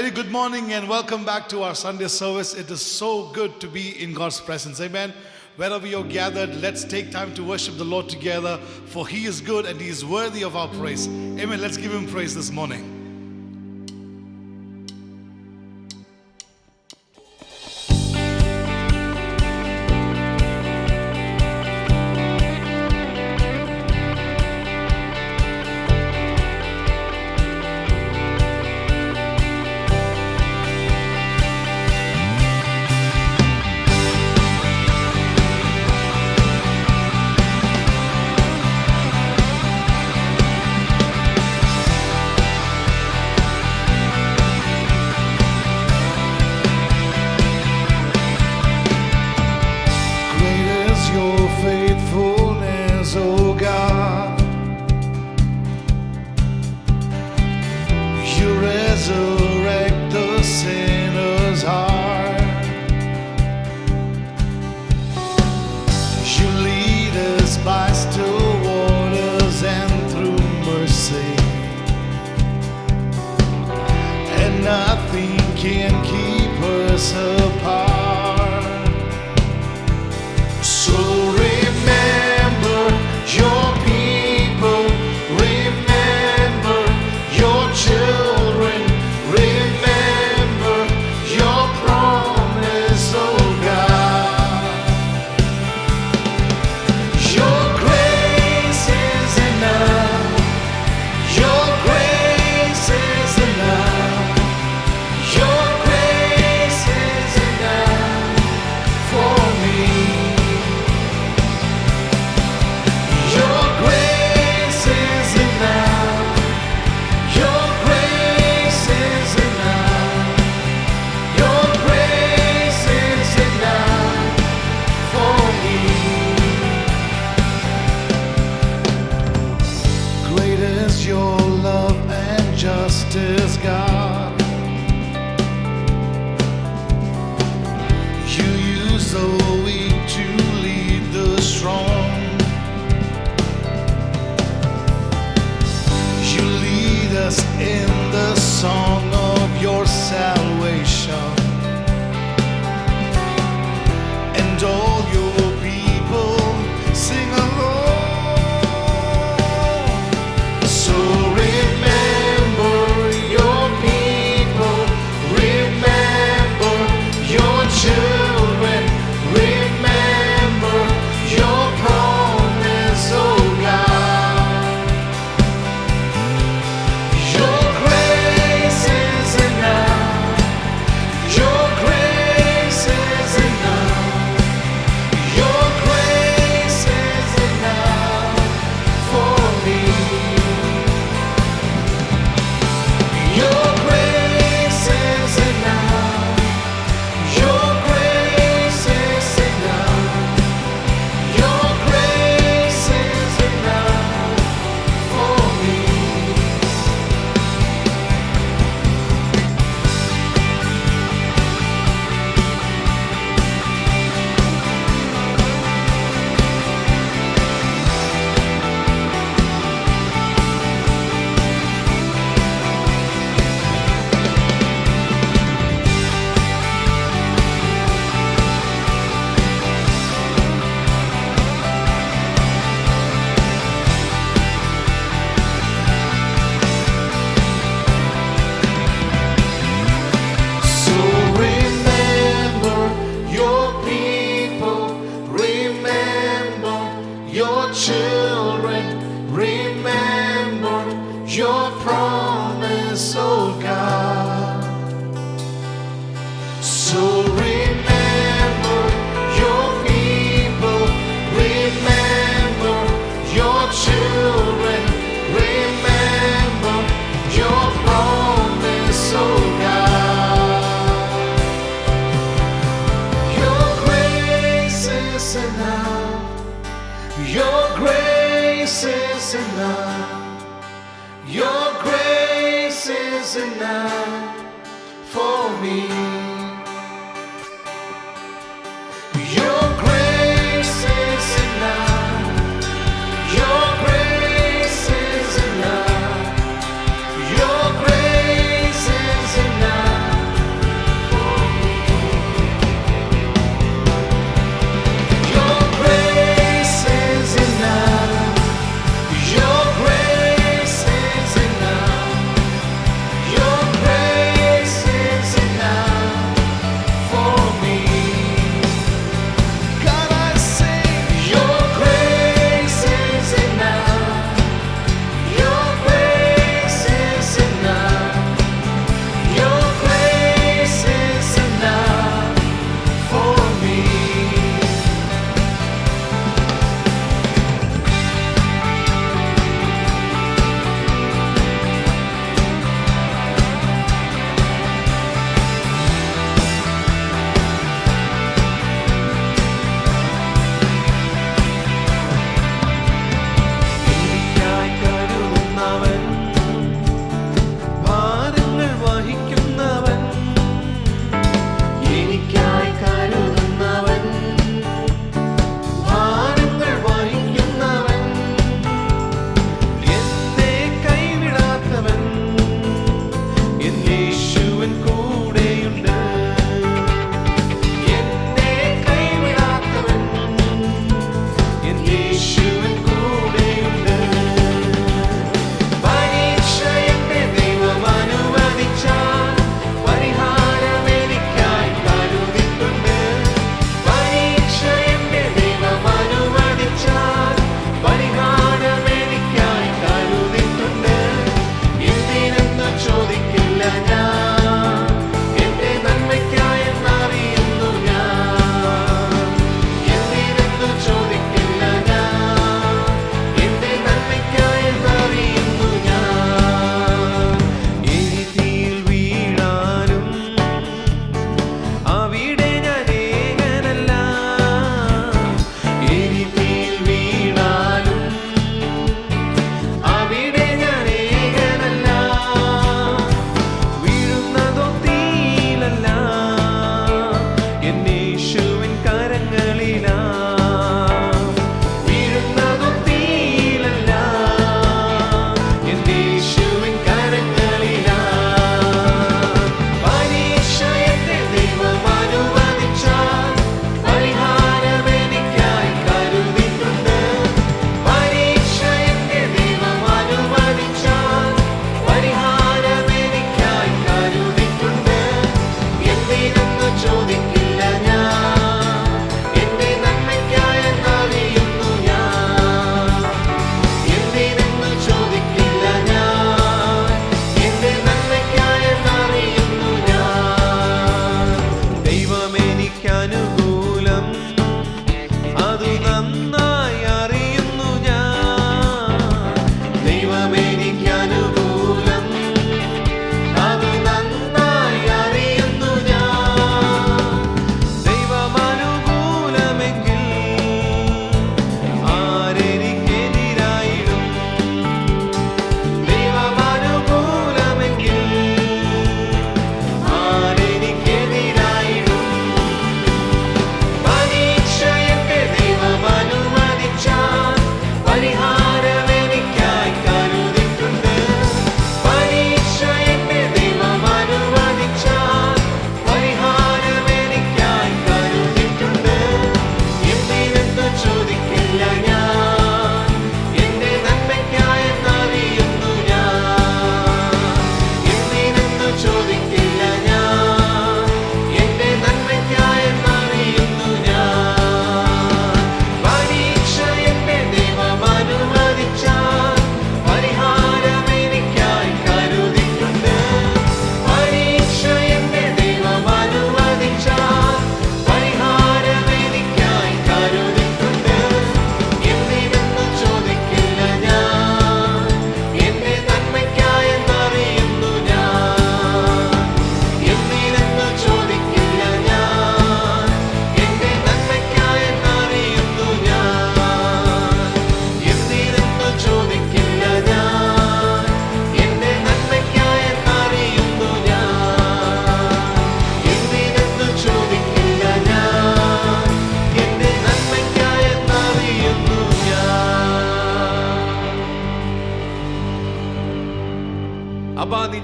very good morning and welcome back to our Sunday service. It is so good to be in God's presence. Amen. Wherever you're gathered, let's take time to worship the Lord together, for He is good and He is worthy of our praise. Amen. Let's give Him praise this morning. Resurrect the sinner's heart. You lead us by still waters and through mercy, and nothing can keep us apart. So remember your people, remember your children. Your love and justice, God. You use the weak to lead the strong. You lead us in the song of your salvation, and all your people sing along. Children, remember your promise, oh God. So remember your people, remember your children, remember your promise, oh God. Your grace is enough. Your grace is enough. Your grace is enough for me. Your grace is enough. Your grace is enough. Your grace is enough.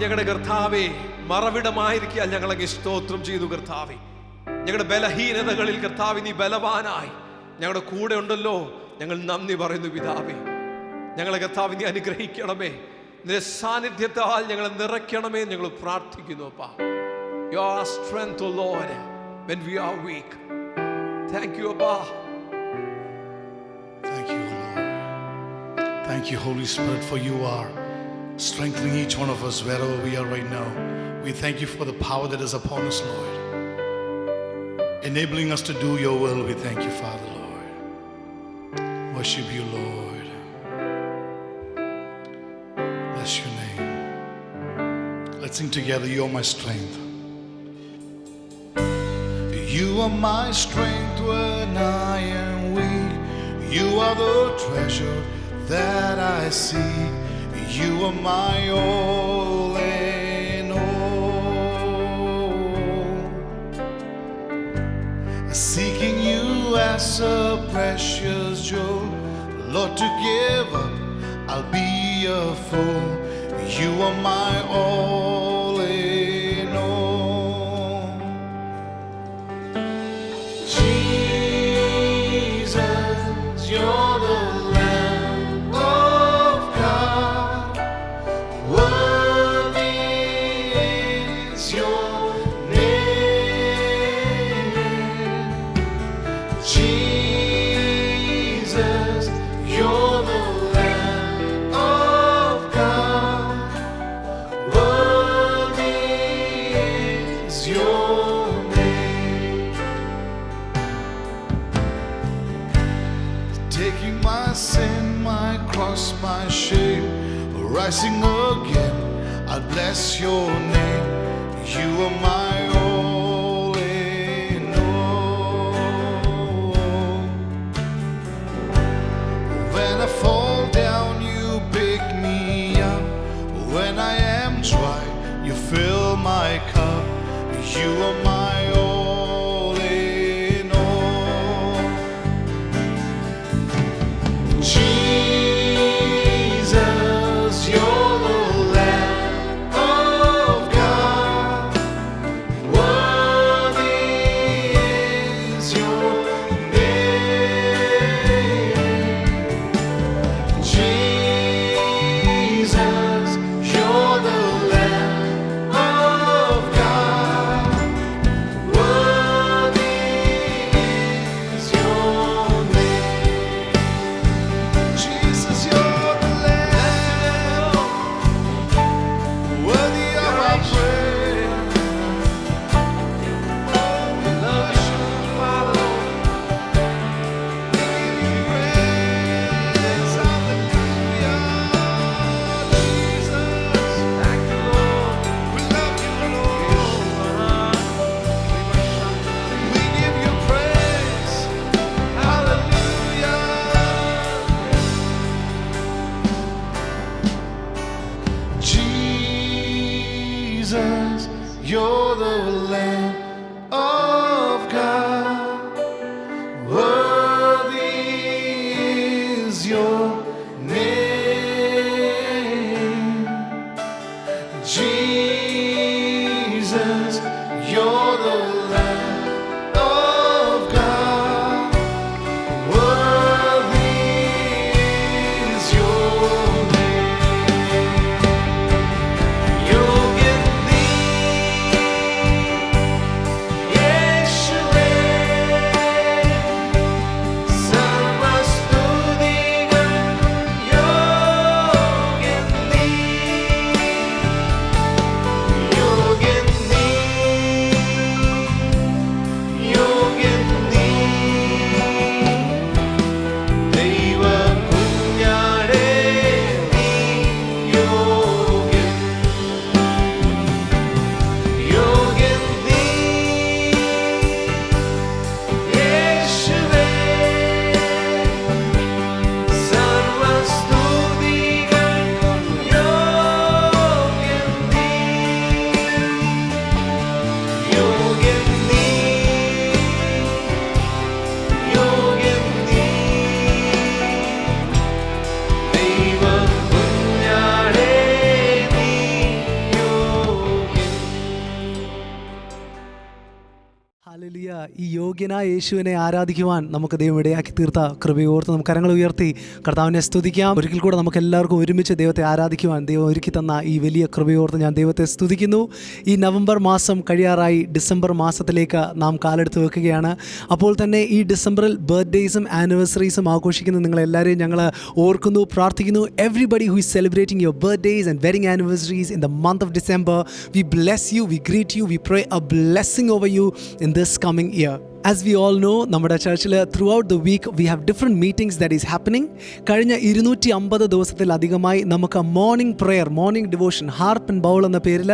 ഞങ്ങളുടെ കർത്താവേ, മറവിടമായിരിക്കാൻ ഞങ്ങളങ്ങ് സ്തോത്രം ചെയ്തു കർത്താവേ. ഞങ്ങളുടെ ബലഹീനതകളിൽ കർത്താവേ നീ ബലവാനായി ഞങ്ങളുടെ കൂടെ ഉണ്ടല്ലോ. ഞങ്ങൾ നന്ദി പറയുന്നു പിതാവേ. ഞങ്ങളെ കർത്താവേ നീ അനുഗ്രഹിക്കണമേ. നിന്റെ സാന്നിധ്യത്താൽ ഞങ്ങളെ നിറയ്ക്കണമേ ഞങ്ങൾ പ്രാർത്ഥിക്കുന്നു അപ്പാ. Your strength, O Lord, when we are weak. Thank you, Abba. Thank you, Lord. Thank you, Holy Spirit, for you are strengthening each one of us wherever we are right now. We thank you for the power that is upon us, Lord, enabling us to do your will. We thank you, Father, Lord. Worship you, Lord. Bless your name. Let's sing together, you are my strength. You are my strength when I am weak. You are the treasure that I seek. You are my all in all. Seeking you as a precious jewel, Lord, to give up, I'll be a fool. You are my all in all. Jesus, you're the Lamb of God. Worthy is your name. Jesus, you're the Lamb of God. Worthy is your name. Taking my sin, my cross, my shame, rising again, I'll bless your name. You are my all in all. When I fall down, you pick me up. When I am dry, you fill my cup. You are my all in all. Jesus, you're the Lamb of God. Worthy is your name. Jesus, you're the Lamb of God. യോഗ്യനായ യേശുവിനെ ആരാധിക്കുവാൻ നമുക്ക് ദൈവം ഇടയാക്കി തീർത്ത കൃപയോർത്ത് നമുക്ക് കരങ്ങൾ ഉയർത്തി കർത്താവിനെ സ്തുതിക്കാം. ഒരിക്കൽ കൂടെ നമുക്ക് എല്ലാവർക്കും ഒരുമിച്ച് ദൈവത്തെ ആരാധിക്കുവാൻ ദൈവം ഒരുക്കി തന്ന ഈ വലിയ കൃപയോർത്ത് ഞാൻ ദൈവത്തെ സ്തുതിക്കുന്നു. ഈ നവംബർ മാസം കഴിയാറായി ഡിസംബർ മാസത്തിലേക്ക് നാം കാലെടുത്ത് വെക്കുകയാണ്. അപ്പോൾ തന്നെ ഈ ഡിസംബറിൽ ബർത്ത്ഡേയ്സും ആനിവേഴ്സറീസും ആഘോഷിക്കുന്ന നിങ്ങളെല്ലാവരെയും ഞങ്ങൾ ഓർക്കുന്നു, പ്രാർത്ഥിക്കുന്നു. Everybody who is celebrating your birthdays and wedding anniversaries in the month of December, we bless you, we greet you, we pray a blessing over you in this coming year. As we all know, നമ്മുടെ ചർച്ചിൽ throughout the week we have different meetings that is happening. കഴിഞ്ഞ 250 ദിവസത്തിലധികമായി നമുക്ക് morning prayer, morning devotion, harp and bowl എന്ന പേരിൽ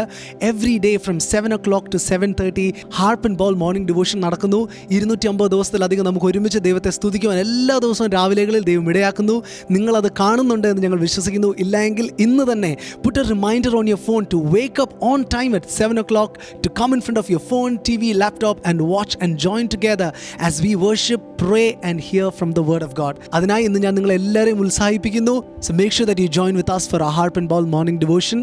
every day from 7 o'clock to 7:30 harp and bowl morning devotion നടക്കുന്നു. 250 ദിവസത്തിലധികം നമുക്ക് ഒരുമിച്ച് ദൈവത്തെ സ്തുതിക്കുവാൻ എല്ലാ ദിവസവും രാവിലെകളിൽ ദൈവം ഇടയാക്കുന്നു. നിങ്ങളത് കാണുന്നുണ്ട് എന്ന് ഞങ്ങൾ വിശ്വസിക്കുന്നു. ഇല്ലെങ്കിൽ ഇന്ന് തന്നെ put a reminder on your phone to wake up on time at 7 o'clock to come in front of your phone, TV, laptop and watch and join together as we worship, pray and hear from the word of God. അതിനായി ഇന്ന് ഞാൻ നിങ്ങളെ എല്ലാവരെയും ഉത്സാഹിപ്പിക്കുന്നു. So make sure that you join with us for our Harp and Ball morning devotion.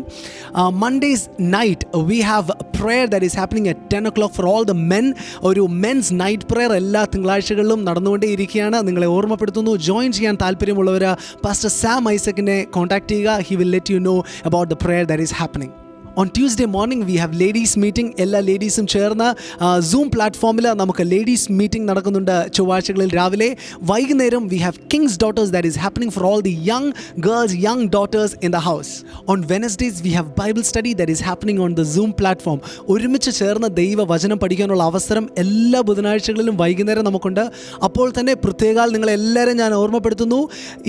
Mondays night we have a prayer that is happening at 10 o'clock for all the men. ഒരു men's night prayer എല്ലാ തിങ്കളാഴ്ചകളിലും നടന്നുകൊണ്ടേയിരിക്കുകയാണ്. നിങ്ങളെ ഓർമ്മപ്പെടുത്തുന്നു, join ചെയ്യാൻ താല്പര്യമുള്ളവർ pastor Sam ഐസക്കിനെ contact ചെയ്യുക. He will let you know about the prayer that is happening. On Tuesday morning we have ladies meeting. എല്ലാ ലേഡീസും ചേർന്ന് zoom പ്ലാറ്റ്ഫോമിൽ നമുക്ക് ലേഡീസ് മീറ്റിംഗ് നടക്കുന്നുണ്ട് ചൊവ്വാഴ്ചകളിൽ രാവിലെ. വൈകുന്നേരം we have King's Daughters that is happening for all the young girls, young daughters in the house. On Wednesdays we have Bible study that is happening on the Zoom platform. ഒരുമിച്ച് ചേർന്ന് ദൈവവചനം പഠിക്കാനുള്ള അവസരം എല്ലാ ബുധനാഴ്ചകളിലും വൈകുന്നേരം നമുക്കുണ്ട്. അപ്പോൾ തന്നെ പ്രത്യേകാൽ നിങ്ങളെല്ലാവരും ഞാൻ ഓർമ്മപ്പെടുത്തുന്നു,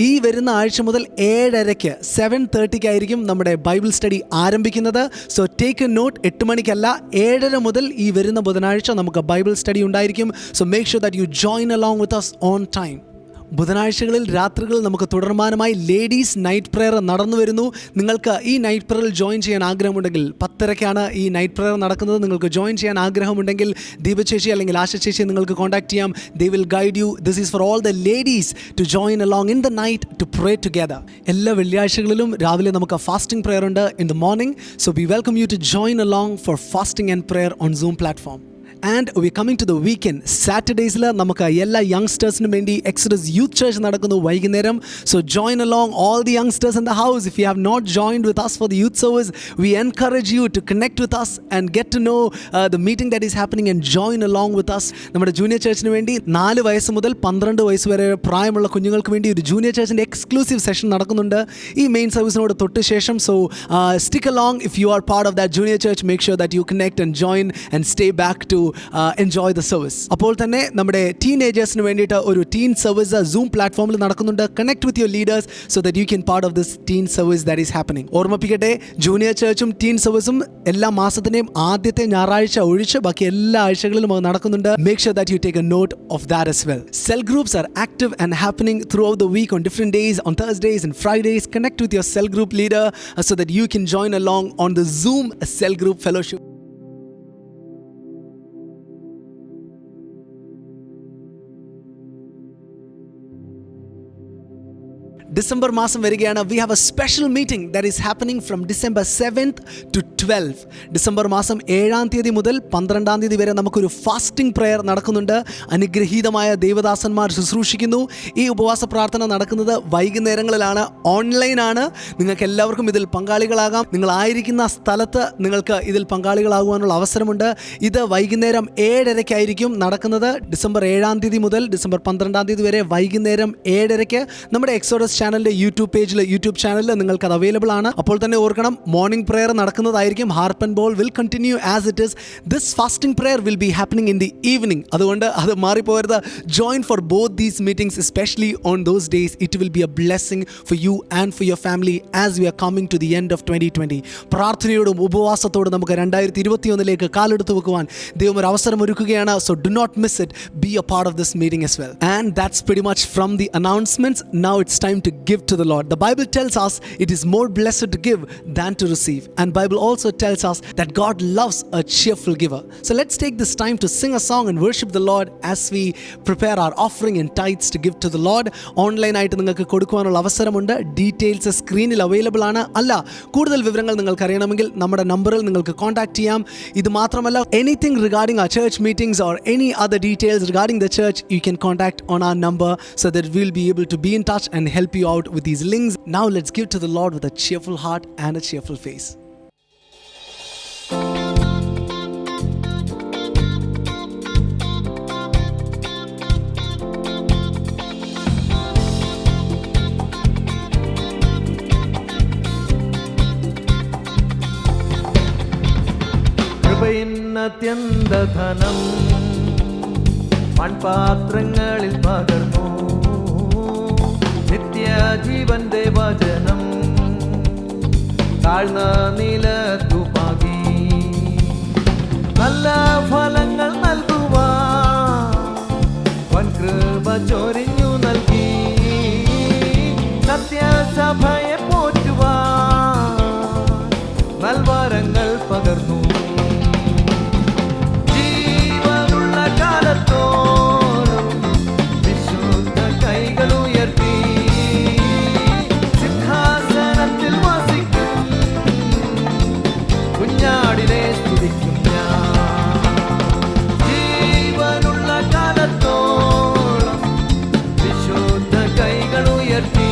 ഈ വരുന്ന ആഴ്ച മുതൽ 7:30 7:30 ആയിരിക്കും നമ്മുടെ ബൈബിൾ സ്റ്റഡി ആരംഭിക്കുന്നത്. So take a note. 8 മണിക്കല്ല, 7:30 മുതൽ ഈ വരുന്ന ബുധനാഴ്ച നമുക്ക് ബൈബിൾ സ്റ്റഡി ഉണ്ടായിരിക്കും. So make sure that you join along with us on time. ബുധനാഴ്ചകളിൽ രാത്രികളിൽ നമുക്ക് തുടർമാനമായി ലേഡീസ് നൈറ്റ് പ്രെയർ നടന്നു വരുന്നു. നിങ്ങൾക്ക് ഈ നൈറ്റ് പ്രെയറിൽ ജോയിൻ ചെയ്യാൻ ആഗ്രഹമുണ്ടെങ്കിൽ 10:30 ഈ നൈറ്റ് പ്രെയർ നടക്കുന്നത്. നിങ്ങൾക്ക് ജോയിൻ ചെയ്യാൻ ആഗ്രഹമുണ്ടെങ്കിൽ ദീപചേച്ചി അല്ലെങ്കിൽ ആശ ചേച്ചിയെ നിങ്ങൾക്ക് കോൺടാക്ട് ചെയ്യാം. They will guide you. This is for all the ladies to join along in the night to pray together. എല്ലാ വെള്ളിയാഴ്ചകളിലും രാവിലെ നമുക്ക് ഫാസ്റ്റിംഗ് പ്രെയർ ഉണ്ട് in the morning. So we welcome you to join along for fasting and prayer on Zoom platform. And we coming to the weekend. Saturdays'ൽ നമുക്ക് എല്ലാ യങ്സ്റ്റേഴ്സിനും വേണ്ടി Exodus youth church നടക്കുന്നു വൈകുന്നേരം. So join along all the youngsters in the house. If you have not joined with us for the youth service, we encourage you to connect with us and get to know the meeting that is happening and join along with us. നമ്മുടെ junior ചർച്ചിന് വേണ്ടി 4 വയസ്സ് മുതൽ 12 വയസ്സ് വരെ പ്രായമുള്ള കുഞ്ഞുങ്ങൾക്ക് വേണ്ടി ഒരു ജൂനിയർ ചർച്ചിൻ്റെ എക്സ്ക്ലൂസീവ് സെഷൻ നടക്കുന്നുണ്ട് ഈ മെയിൻ സർവീസിനോട് തൊട്ട് ശേഷം. So stick along if you are part of that junior church. Make sure that you connect and join and stay back to enjoy the service. അപ്പോൾ തന്നെ നമ്മുടെ ടീനേജേഴ്സിന് വേണ്ടിയിട്ട് ഒരു ടീൻ സർവീസ് സൂം പ്ലാറ്റ്ഫോമിൽ നടക്കുന്നുണ്ട്. Connect with your leaders so that you can part of this teen service that is happening. ഓർമ്മിപ്പിക്കട്ടെ, junior ചർച്ചും teen സർവീസും എല്ലാ മാസത്തിൻ്റെയും ആദ്യത്തെ ഞായറാഴ്ച ഒഴിച്ച് ബാക്കി എല്ലാ ആഴ്ചകളിലും അത് നടക്കുന്നുണ്ട്. Make sure that you take a note of that as well. Cell groups are active and happening throughout the week on different days, on Thursdays and Fridays. Connect with your cell group leader so that you can join along on the Zoom cell group fellowship. December മാസം വരികയാണ്. We have A special meeting that is happening from December 7th to 12th. December മാസം 7-ാം തീയതി മുതൽ 12-ാം തീയതി വരെ നമുക്കൊരു fasting prayer നടക്കുന്നുണ്ട്. അനുഗ്രഹീതമായ ദൈവദാസന്മാർ ശുശ്രൂഷിക്കുന്നു. ഈ ഉപവാസ പ്രാർത്ഥന നടക്കുന്നത് വൈകുന്നേരങ്ങളിലാണ്, ഓൺലൈനാണ്. നിങ്ങൾക്ക് എല്ലാവർക്കും ഇതിൽ പങ്കാളികളാകാം. നിങ്ങളായിരിക്കുന്ന സ്ഥലത്ത് നിങ്ങൾക്ക് ഇതിൽ പങ്കാളികളാകുവാനുള്ള അവസരമുണ്ട്. ഇത് വൈകുന്നേരം 7:30 നടക്കുന്നത്. ഡിസംബർ 7-ാം തീയതി മുതൽ ഡിസംബർ 12-ാം തീയതി വരെ വൈകുന്നേരം 7:30 നമ്മുടെ എക്സോഡസ് ചാനലിന്റെ യൂട്യൂബ് ചാനലിൽ നിങ്ങൾക്ക് അത് അവൈലബിൾ ആണ്. അപ്പോൾ തന്നെ ഓർക്കണം, മോർണിംഗ് പ്രെയർ നടക്കുന്നതായിരിക്കും. Harp and bowl will continue as it is. This fasting prayer will be happening in the evening. അതുകൊണ്ട് അത് മാറിപ്പോകരുത്. Join for both these meetings, especially on those days. It will be a blessing for you and for your family as we are coming to the end of 2020. പ്രാർത്ഥനയോടും ഉപവാസത്തോടും നമുക്ക് 2021 കാലെടുത്ത് വെക്കുവാൻ ദൈവം ഒരു അവസരം ഒരുക്കുകയാണ്. So do not miss it. B A part of this meeting as well. And that's pretty much from the announcements. Now it's time to to give to the Lord. The Bible tells us it is more blessed to give than to receive. And Bible also tells us that God loves a cheerful giver. So let's take this time to sing a song and worship the Lord as we prepare our offering and tithes to give to the Lord. Online ആയിട്ട് നിങ്ങൾക്ക് കൊടുക്കുവാനുള്ള അവസരമുണ്ട്. Details സ്ക്രീനിൽ available ആണ്. അല്ല, കൂടുതൽ വിവരങ്ങൾ നിങ്ങൾക്ക് അറിയണമെങ്കിൽ നമ്മുടെ നമ്പറിൽ നിങ്ങൾക്ക് കോൺടാക്ട് ചെയ്യാം. ഇത് മാത്രമല്ല, anything regarding our church meetings or any other details regarding the church, you can contact on our number so that we'll be able to be in touch and help you out with these links. Now let's give to the Lord with a cheerful heart and a cheerful face. അത്യന്തധനം മൺപാത്രങ്ങളിൽ പകർന്നു, നിത്യജീവന്റെ വചനം താഴ്ന്ന നിലത്തു പാകി, നല്ല ഫലങ്ങൾ നൽകുവാൻ വൻകൃപ ചൊരിഞ്ഞു നൽകി, സത്യസഭയെ പോറ്റുവാൻ നൽവരങ്ങൾ പകർന്നു. വിശുദ്ധ കൈകൾ ഉയർത്തി സിംഹാസനത്തിൽ വസിക്കും കുഞ്ഞാടിനെ സ്തുതിക്കും ഞാൻ. ജീവനുള്ള കാലത്തോളം വിശുദ്ധ കൈകൾ ഉയർത്തി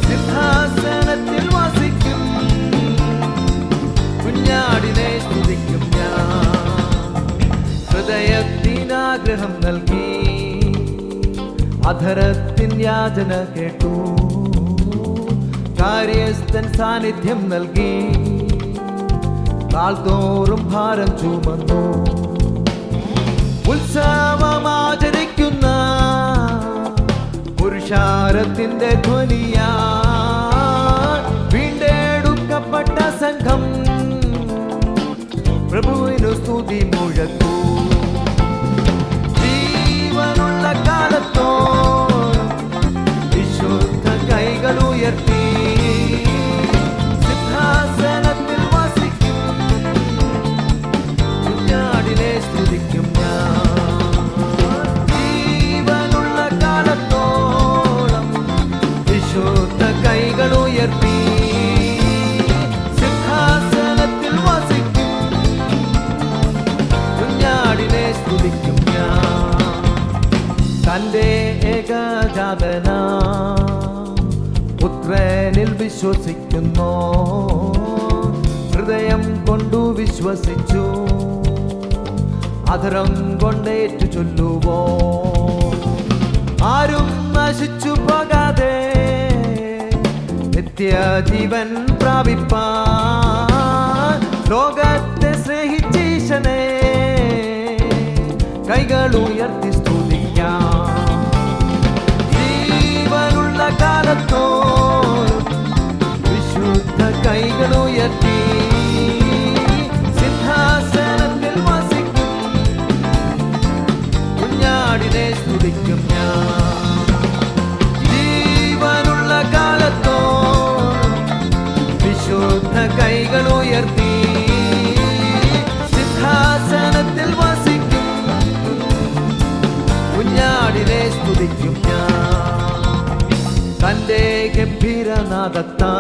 സിംഹാസനത്തിൽ വസിക്കും കുഞ്ഞാടിനെ സ്തുതിക്കും ഞാൻ. ഹൃദയത്തിനാഗ്രഹം നൽകി അധരത്തിൻ യാചന കേട്ടു, കാര്യസ്ഥൻ സാന്നിധ്യം നൽകി നാൾതോറും ഭാരം ചുമന്നു. ഉത്സവമാചരിക്കുന്ന പുരുഷാരത്തിന്റെ ധ്വനിയാ വീണ്ടെടുക്കപ്പെട്ട സംഘം പ്രഭുവിനു സ്തുതി മുഴക്കൂ. ജീവനുള്ള കാലത്തോളം വിശുദ്ധ കൈകൾ ഉയർത്തി സിംഹാസനത്തിൽ വസിക്കും കുഞ്ഞാടിനെ സ്തുതിക്കും ഞാൻ. ജീവനുള്ള കാലത്തോളം വിശുദ്ധ കൈകൾ ഉയർത്തി സിംഹാസനത്തിൽ വസിക്കും കുഞ്ഞാടിനെ സ്തുതിക്കും ഞാൻ. തന്റെ ഏകജാതന പുത്രനിൽ വിശ്വസിക്കുന്നു, ഹൃദയം കൊണ്ടു വിശ്വസിച്ചു അധരം കൊണ്ടേറ്റു ചൊല്ലുവോ. ആരും നശിച്ചു പോകാതെ നിത്യജീവൻ പ്രാപിപ്പാൻ ലോകത്തെ സ്നേഹിച്ചീശനെ കൈകൾ ഉയർത്തി സ്തുതിക്കാം. ജീവനുള്ള കാലത്തോളം വിശുദ്ധ കൈകൾ ഉയർത്തി സിംഹാസനത്തിൽ വസിക്കും കുഞ്ഞാടിനെ സ്തുതിക്കും ഞാൻ. ജീവനുള്ള കാലത്തോളം വിശുദ്ധ കൈകൾ ഉയർത്തി സിംഹാസനത്തിൽ വസിക്കും കുഞ്ഞാടിനെ സ്തുതിക്കും ഞാൻ. തന്റെ ഗംഭീരനാദത്താ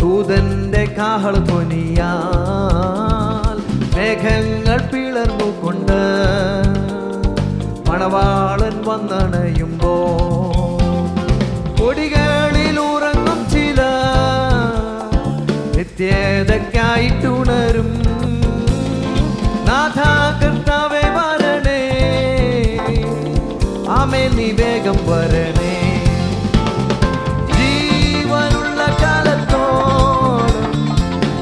ദൂതന്റെ കാഹള ധ്വനിയാൽ മേഘങ്ങൾ പിളർന്നുകൊണ്ട് മണവാളൻ വന്നണയുമ്പോ കൊടികളിൽ ഉറങ്ങും ചില നിത്യതയ്ക്കായിട്ടുണരും. നാഥ കർത്താവേ വരണേ, ആമേൻ നീ വേഗം വരണേ. ജീവനുള്ള കാലത്തോളം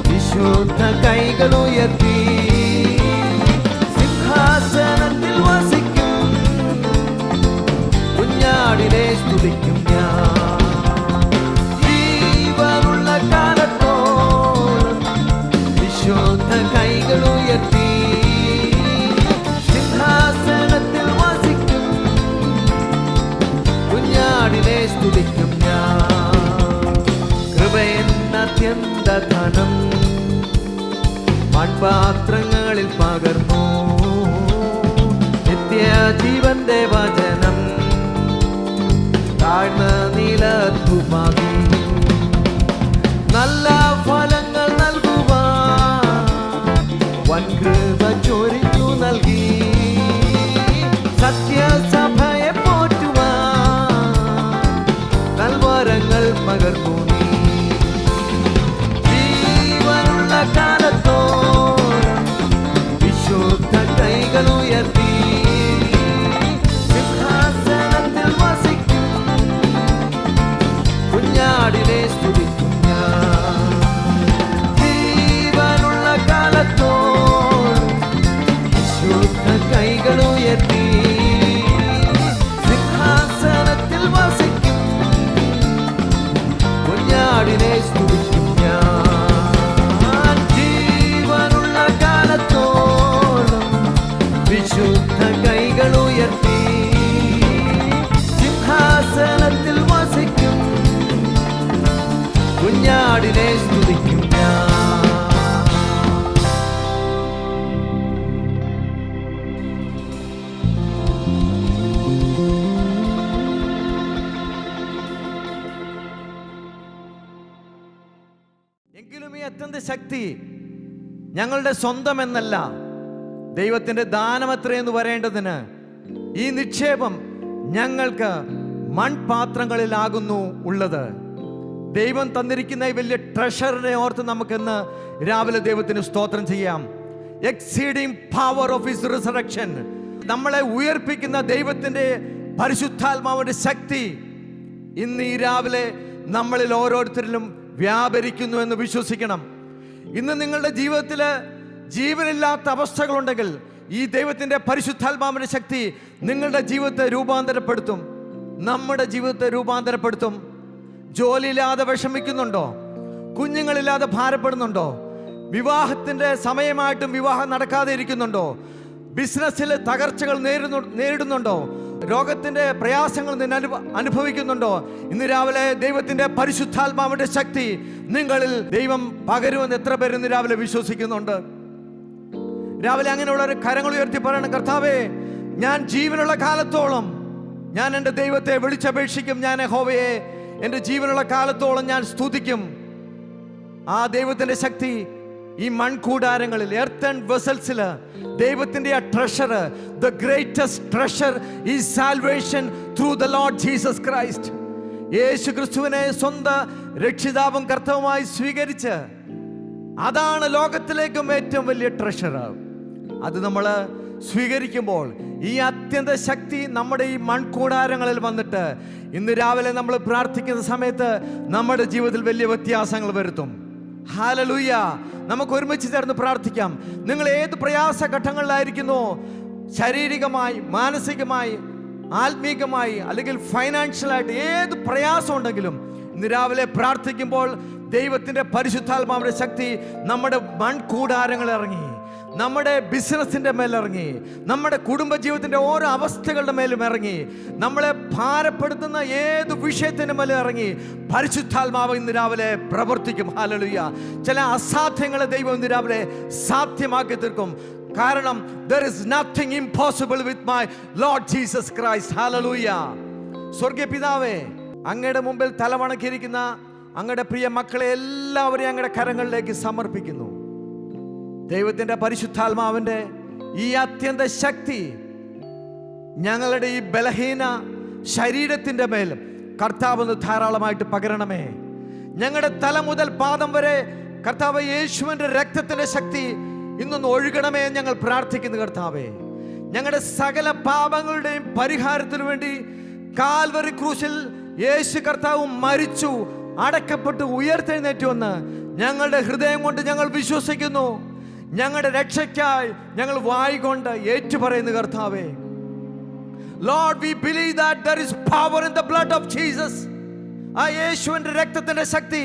വിശുദ്ധ കൈകൾ ഉയർത്തി സിംഹാസനത്തിൽ വസിക്കും കുഞ്ഞാടിനെ സ്തുതിക്കും ഞാൻ. ജീവനുള്ള കാലത്തോളം വിശുദ്ധ കൈകൾ ഉയർത്തി സിംഹാസനത്തിൽ വസിക്കും കുഞ്ഞാടിനെ സ്തുതിക്കും ഞാൻ. കൃപയെന്നത്യന്ത ധനം മൺപാത്രങ്ങളിൽ പകർന്നു, നിത്യജീവന്റെ വചനം താഴ്ന്ന നിലത്തുമാകി. നല്ല ഫലങ്ങൾ നൽകുവാൻ വൻകൃപ ചൊരിഞ്ഞു നൽകി. സത്യസഭയെ പോറ്റുവാൻ നൽവരങ്ങൾ പകർന്നു നീ. ജീവനുള്ള കാലത്തോളം വിശുദ്ധ കൈകൾ ഉയർത്തി സിംഹാസനത്തിൽ വസിക്കും കുഞ്ഞാടിനെ സ്തുതിക്കും ഞാൻ. ജീവനുള്ള കാലത്തോളം വിശുദ്ധ കൈകൾ ഉയർത്തി സിംഹാസനത്തിൽ വസിക്കും കുഞ്ഞാടിനെ സ്തുതിക്കും ഞാൻ. ജീവനുള്ള കാലത്തോളം വിശുദ്ധ കൈകൾ ഉയർത്തി സിംഹാസനത്തിൽ വസിക്കും കുഞ്ഞാടിനെ സ്തുതിക്കും ഞാൻ. എങ്കിലും ഈ അത്യന്ത ശക്തി ഞങ്ങളുടെ സ്വന്തം എന്നല്ല, ദൈവത്തിന്റെ ദാനമത്രയെന്ന് വരേണ്ടതിന് ഈ നിക്ഷേപം ഞങ്ങൾക്ക് മൺപാത്രങ്ങളിലാകുന്നു ഉള്ളത്. ദൈവം തന്നിരിക്കുന്ന ഈ വലിയ ട്രഷറിനെ ഓർത്ത് നമുക്കിന്ന് രാവിലെ ദൈവത്തിന് സ്തോത്രം ചെയ്യാം. Exceeding power of his resurrection, നമ്മളെ ഉയർപ്പിക്കുന്ന ദൈവത്തിന്റെ പരിശുദ്ധാത്മാവിന്റെ ശക്തി ഇന്ന് ഈ രാവിലെ നമ്മളിൽ ഓരോരുത്തരിലും വ്യാപരിക്കുന്നു എന്ന് വിശ്വസിക്കണം. ഇന്ന് നിങ്ങളുടെ ജീവിതത്തിൽ ജീവനില്ലാത്ത അവസ്ഥകളുണ്ടെങ്കിൽ ഈ ദൈവത്തിന്റെ പരിശുദ്ധാത്മാവിന്റെ ശക്തി നിങ്ങളുടെ ജീവിതത്തെ രൂപാന്തരപ്പെടുത്തും, നമ്മുടെ ജീവിതത്തെ രൂപാന്തരപ്പെടുത്തും. ജോലിയില്ലാതെ വിഷമിക്കുന്നുണ്ടോ? കുഞ്ഞുങ്ങളില്ലാതെ ഭാരപ്പെടുന്നുണ്ടോ? വിവാഹത്തിന്റെ സമയമായിട്ടും വിവാഹം നടക്കാതെ ഇരിക്കുന്നുണ്ടോ? ബിസിനസ്സിൽ തകർച്ചകൾ നേരിടുന്നുണ്ടോ? രോഗത്തിന്റെ പ്രയാസങ്ങൾ അനുഭവിക്കുന്നുണ്ടോ? ഇന്ന് രാവിലെ ദൈവത്തിന്റെ പരിശുദ്ധാത്മാവിന്റെ ശക്തി നിങ്ങളിൽ ദൈവം പകരുമെന്ന് എത്ര പേര് ഇന്ന് രാവിലെ വിശ്വസിക്കുന്നുണ്ട്? രാവിലെ അങ്ങനെയുള്ള ഒരു കരങ്ങൾ ഉയർത്തി പറയണം, കർത്താവേ, ഞാൻ ജീവനുള്ള കാലത്തോളം ഞാൻ എൻ്റെ ദൈവത്തെ വിളിച്ചപേക്ഷിക്കും. ഞാൻ യഹോവയെ എൻ്റെ ജീവനുള്ള കാലത്തോളം ഞാൻ സ്തുതിക്കും. ആ ദൈവത്തിന്റെ ശക്തി ഈ മൺകൂടാരങ്ങളിൽ, എർത്ത് വെസൽസിൽ ദൈവത്തിന്റെ ആ treasure, the greatest treasure is salvation through the Lord Jesus Christ. യേശു ക്രിസ്തുവിനെ സ്വന്തം രക്ഷിതാവും കർത്താവുമായി സ്വീകരിച്ച് അതാണ് ലോകത്തിലേക്കും ഏറ്റവും വലിയ ട്രഷർ. അത് നമ്മൾ സ്വീകരിക്കുമ്പോൾ ഈ അത്യന്ത ശക്തി നമ്മുടെ ഈ മൺകൂടാരങ്ങളിൽ വന്നിട്ട് ഇന്ന് രാവിലെ നമ്മൾ പ്രാർത്ഥിക്കുന്ന സമയത്ത് നമ്മുടെ ജീവിതത്തിൽ വലിയ വ്യത്യാസങ്ങൾ വരുത്തും. ഹല്ലേലൂയ. നമുക്ക് ഒരുമിച്ച് ചേർന്ന് പ്രാർത്ഥിക്കാം. നിങ്ങൾ ഏത് പ്രയാസ ഘട്ടങ്ങളിലായിരിക്കുന്നോ, ശാരീരികമായി, മാനസികമായി, ആത്മീകമായി, അല്ലെങ്കിൽ ഫൈനാൻഷ്യലായിട്ട് ഏത് പ്രയാസം ഉണ്ടെങ്കിലും ഇന്ന് രാവിലെ പ്രാർത്ഥിക്കുമ്പോൾ ദൈവത്തിന്റെ പരിശുദ്ധാത്മാവിന്റെ ശക്തി നമ്മുടെ മൺകൂടാരങ്ങളിൽ ഇറങ്ങി, നമ്മുടെ ബിസിനസിന്റെ മേലിറങ്ങി, നമ്മുടെ കുടുംബജീവിതത്തിന്റെ ഓരോ അവസ്ഥകളുടെ മേലും ഇറങ്ങി, നമ്മളെ ഭാരപ്പെടുത്തുന്ന ഏത് വിഷയത്തിന്റെ മേലും ഇറങ്ങി പരിശുദ്ധാത്മാവ് ഇന്ന് രാവിലെ പ്രവർത്തിക്കും. ഹല്ലേലൂയ. ചില അസാധ്യങ്ങളെ ദൈവം ഇന്ന് രാവിലെ സാധ്യമാക്കി തീർക്കും. കാരണം there is nothing impossible with my Lord Jesus Christ. Hallelujah. സ്വർഗീയ പിതാവേ, അങ്ങയുടെ മുമ്പിൽ തലവണക്കിരിക്കുന്ന അങ്ങയുടെ പ്രിയ മക്കളെ എല്ലാവരെയും അങ്ങയുടെ കരങ്ങളിലേക്ക് സമർപ്പിക്കുന്നു. ദൈവത്തിന്റെ പരിശുദ്ധാത്മാവിന്റെ ഈ അത്യന്ത ശക്തി ഞങ്ങളുടെ ഈ ബലഹീന ശരീരത്തിന്റെ മേൽ കർത്താവ് ധാരാളമായിട്ട് പകരണമേ. ഞങ്ങളുടെ തല മുതൽ പാദം വരെ കർത്താവ് യേശുവിന്റെ രക്തത്തിന്റെ ശക്തി ഇന്നൊന്ന് ഒഴുകണമേ ഞങ്ങൾ പ്രാർത്ഥിക്കുന്നു. കർത്താവേ, ഞങ്ങളുടെ സകല പാപങ്ങളുടെയും പരിഹാരത്തിനു വേണ്ടി കാൽവറി ക്രൂശിൽ യേശു കർത്താവ് മരിച്ചു, അടക്കപ്പെട്ടു, ഉയർത്തെഴുന്നേറ്റുവെന്ന് ഞങ്ങളുടെ ഹൃദയം കൊണ്ട് ഞങ്ങൾ വിശ്വസിക്കുന്നു. ഞങ്ങളുടെ രക്ഷയ്ക്കായി ഞങ്ങൾ വായികൊണ്ട് ഏറ്റുപറയുന്നു. കർത്താവേ, Lord, we believe that there is power in the blood of Jesus. ആ യേശുവിന്റെ രക്തത്തിന്റെ ശക്തി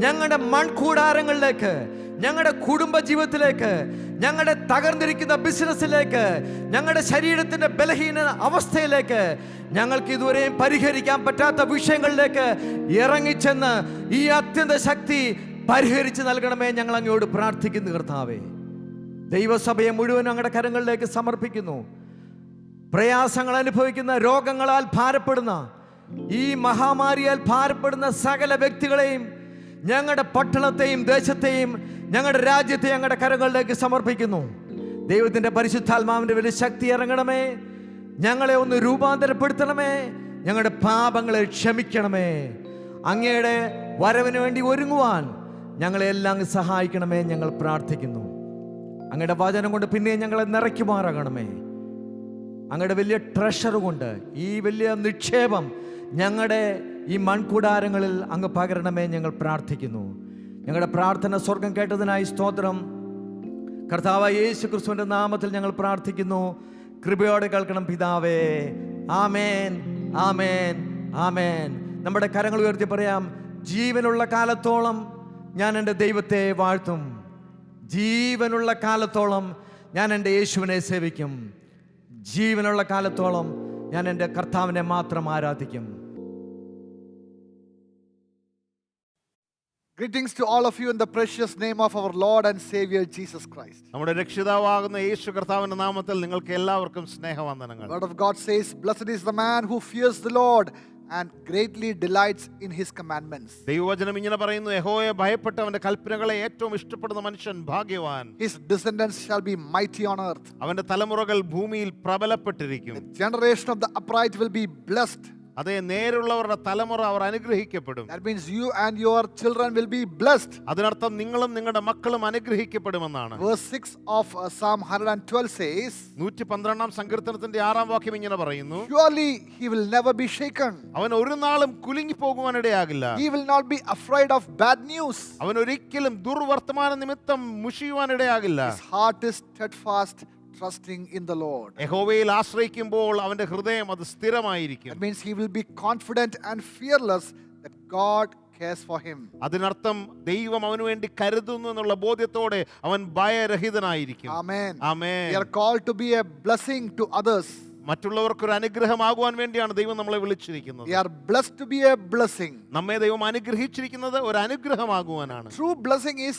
ഞങ്ങളുടെ മൺകൂടാരങ്ങളിലേക്ക്, ഞങ്ങളുടെ കുടുംബ ജീവിതത്തിലേക്ക്, ഞങ്ങളുടെ തകർന്നിരിക്കുന്ന ബിസിനസ്സിലേക്ക്, ഞങ്ങളുടെ ശരീരത്തിന്റെ ബലഹീന അവസ്ഥയിലേക്ക്, ഞങ്ങൾക്ക് ഇതുവരെയും പരിഹരിക്കാൻ പറ്റാത്ത വിഷയങ്ങളിലേക്ക് ഇറങ്ങിച്ചെന്ന് ഈ അത്യന്ത ശക്തി പരിഹരിച്ച് നൽകണമേ. ഞങ്ങൾ അങ്ങയോട് പ്രാർത്ഥിക്കുന്നു കർത്താവേ. ദൈവസഭയെ മുഴുവൻ അങ്ങയുടെ കരങ്ങളിലേക്ക് സമർപ്പിക്കുന്നു. പ്രയാസങ്ങൾ അനുഭവിക്കുന്ന, രോഗങ്ങളാൽ ഭാരപ്പെടുന്ന, ഈ മഹാമാരിയാൽ ഭാരപ്പെടുന്ന സകല വ്യക്തികളെയും, ഞങ്ങളുടെ പട്ടണത്തെയും ദേശത്തെയും ഞങ്ങളുടെ രാജ്യത്തെ ഞങ്ങളുടെ കരങ്ങളിലേക്ക് സമർപ്പിക്കുന്നു. ദൈവത്തിൻ്റെ പരിശുദ്ധാത്മാവിൻ്റെ വലിയ ശക്തി ഇറങ്ങണമേ. ഞങ്ങളെ ഒന്ന് രൂപാന്തരപ്പെടുത്തണമേ. ഞങ്ങളുടെ പാപങ്ങളെ ക്ഷമിക്കണമേ. അങ്ങയുടെ വരവിന് വേണ്ടി ഒരുങ്ങുവാൻ ഞങ്ങളെല്ലാം സഹായിക്കണമേ. ഞങ്ങൾ പ്രാർത്ഥിക്കുന്നു. അങ്ങയുടെ വചനം കൊണ്ട് പിന്നെയും ഞങ്ങളെ നിറയ്ക്കുമാറാകണമേ. അങ്ങയുടെ വലിയ ട്രഷർ കൊണ്ട് ഈ വലിയ നിക്ഷേപം ഞങ്ങളുടെ ഈ മൺകൂടാരങ്ങളിൽ അങ്ങ് പകരണമേ. ഞങ്ങൾ പ്രാർത്ഥിക്കുന്നു. ഞങ്ങളുടെ പ്രാർത്ഥന സ്വർഗം കേട്ടതിനായി സ്തോത്രം. കർത്താവായ യേശു ക്രിസ്തുവിൻ്റെ നാമത്തിൽ ഞങ്ങൾ പ്രാർത്ഥിക്കുന്നു. കൃപയോടെ കേൾക്കണം പിതാവേ. ആമേൻ, ആമേൻ, ആമേൻ. നമ്മുടെ കരങ്ങൾ ഉയർത്തി പറയാം. ജീവനുള്ള കാലത്തോളം ഞാൻ എൻ്റെ ദൈവത്തെ വാഴ്ത്തും. ജീവനുള്ള കാലത്തോളം ഞാൻ എൻ്റെ യേശുവിനെ സേവിക്കും. ജീവനുള്ള കാലത്തോളം ഞാൻ എൻ്റെ കർത്താവിനെ മാത്രം ആരാധിക്കും. Greetings to all of you in the precious name of our Lord and Savior Jesus Christ. നമ്മുടെ രക്ഷിതാവാകുന്ന യേശു കർത്താവിന്റെ നാമത്തിൽ നിങ്ങൾക്ക് എല്ലാവർക്കും സ്നേഹവന്ദനങ്ങൾ. The word of God says, "Blessed is the man who fears the Lord and greatly delights in his commandments." ദൈവവചനം ഇങ്ങനെ പറയുന്നു, യഹോവയെ ഭയപ്പെട്ട് അവന്റെ കൽപ്പനകളെ ഏറ്റവും ഇഷ്ടപ്പെടുന്ന മനുഷ്യൻ ഭാഗ്യവാൻ. His descendants shall be mighty on earth. അവന്റെ തലമുറകൾ ഭൂമിയിൽ പ്രബലപ്പെട്ടിരിക്കും. The generation of the upright will be blessed. അതേ, നേരുള്ളവരുടെ തലമുറ അവർ അനുഗ്രഹിക്കപ്പെടും. That means you and your children will be blessed. അതിനർത്ഥം നിങ്ങളും നിങ്ങളുടെ മക്കളും അനുഗ്രഹിക്കപ്പെടുമെന്നാണ്. Verse 6 of Psalm 112 says, 112 സങ്കീർത്തനത്തിന്റെ 6 വാക്യം ഇങ്ങനെ പറയുന്നു, "Surely he will never be shaken. അവൻ ഒരു നാളും കുലുങ്ങി പോകുവാനിടയാകില്ല. He will not be afraid of bad news. അവൻ ഒരിക്കലും ദുർവർത്തമാന നിമിത്തം മുഷിയുവാനിടയാകില്ല. His heart is steadfast, trusting in the Lord." യഹോവയിൽ ആശ്രയിക്കുമ്പോൾ അവന്റെ ഹൃദയം അത് സ്ഥിരമായിരിക്കും. That means he will be confident and fearless that God cares for him. അതിനർത്ഥം ദൈവം അവന് വേണ്ടി കരുതുന്നു എന്നുള്ള ബോധ്യത്തോടെ അവൻ ഭയരഹിതനായിരിക്കും. Amen. Amen. We are called to be a blessing to others. മറ്റുള്ളവർക്ക് ഒരു അനുഗ്രഹമാകുവാൻ വേണ്ടിയാണ് ദൈവം നമ്മളെ വിളിച്ചിരിക്കുന്നത്. We are blessed to be a blessing. നമ്മെ ദൈവം അനുഗ്രഹിച്ചിരിക്കുന്നത് ഒരു അനുഗ്രഹമാകുവാനാണ്. True blessing is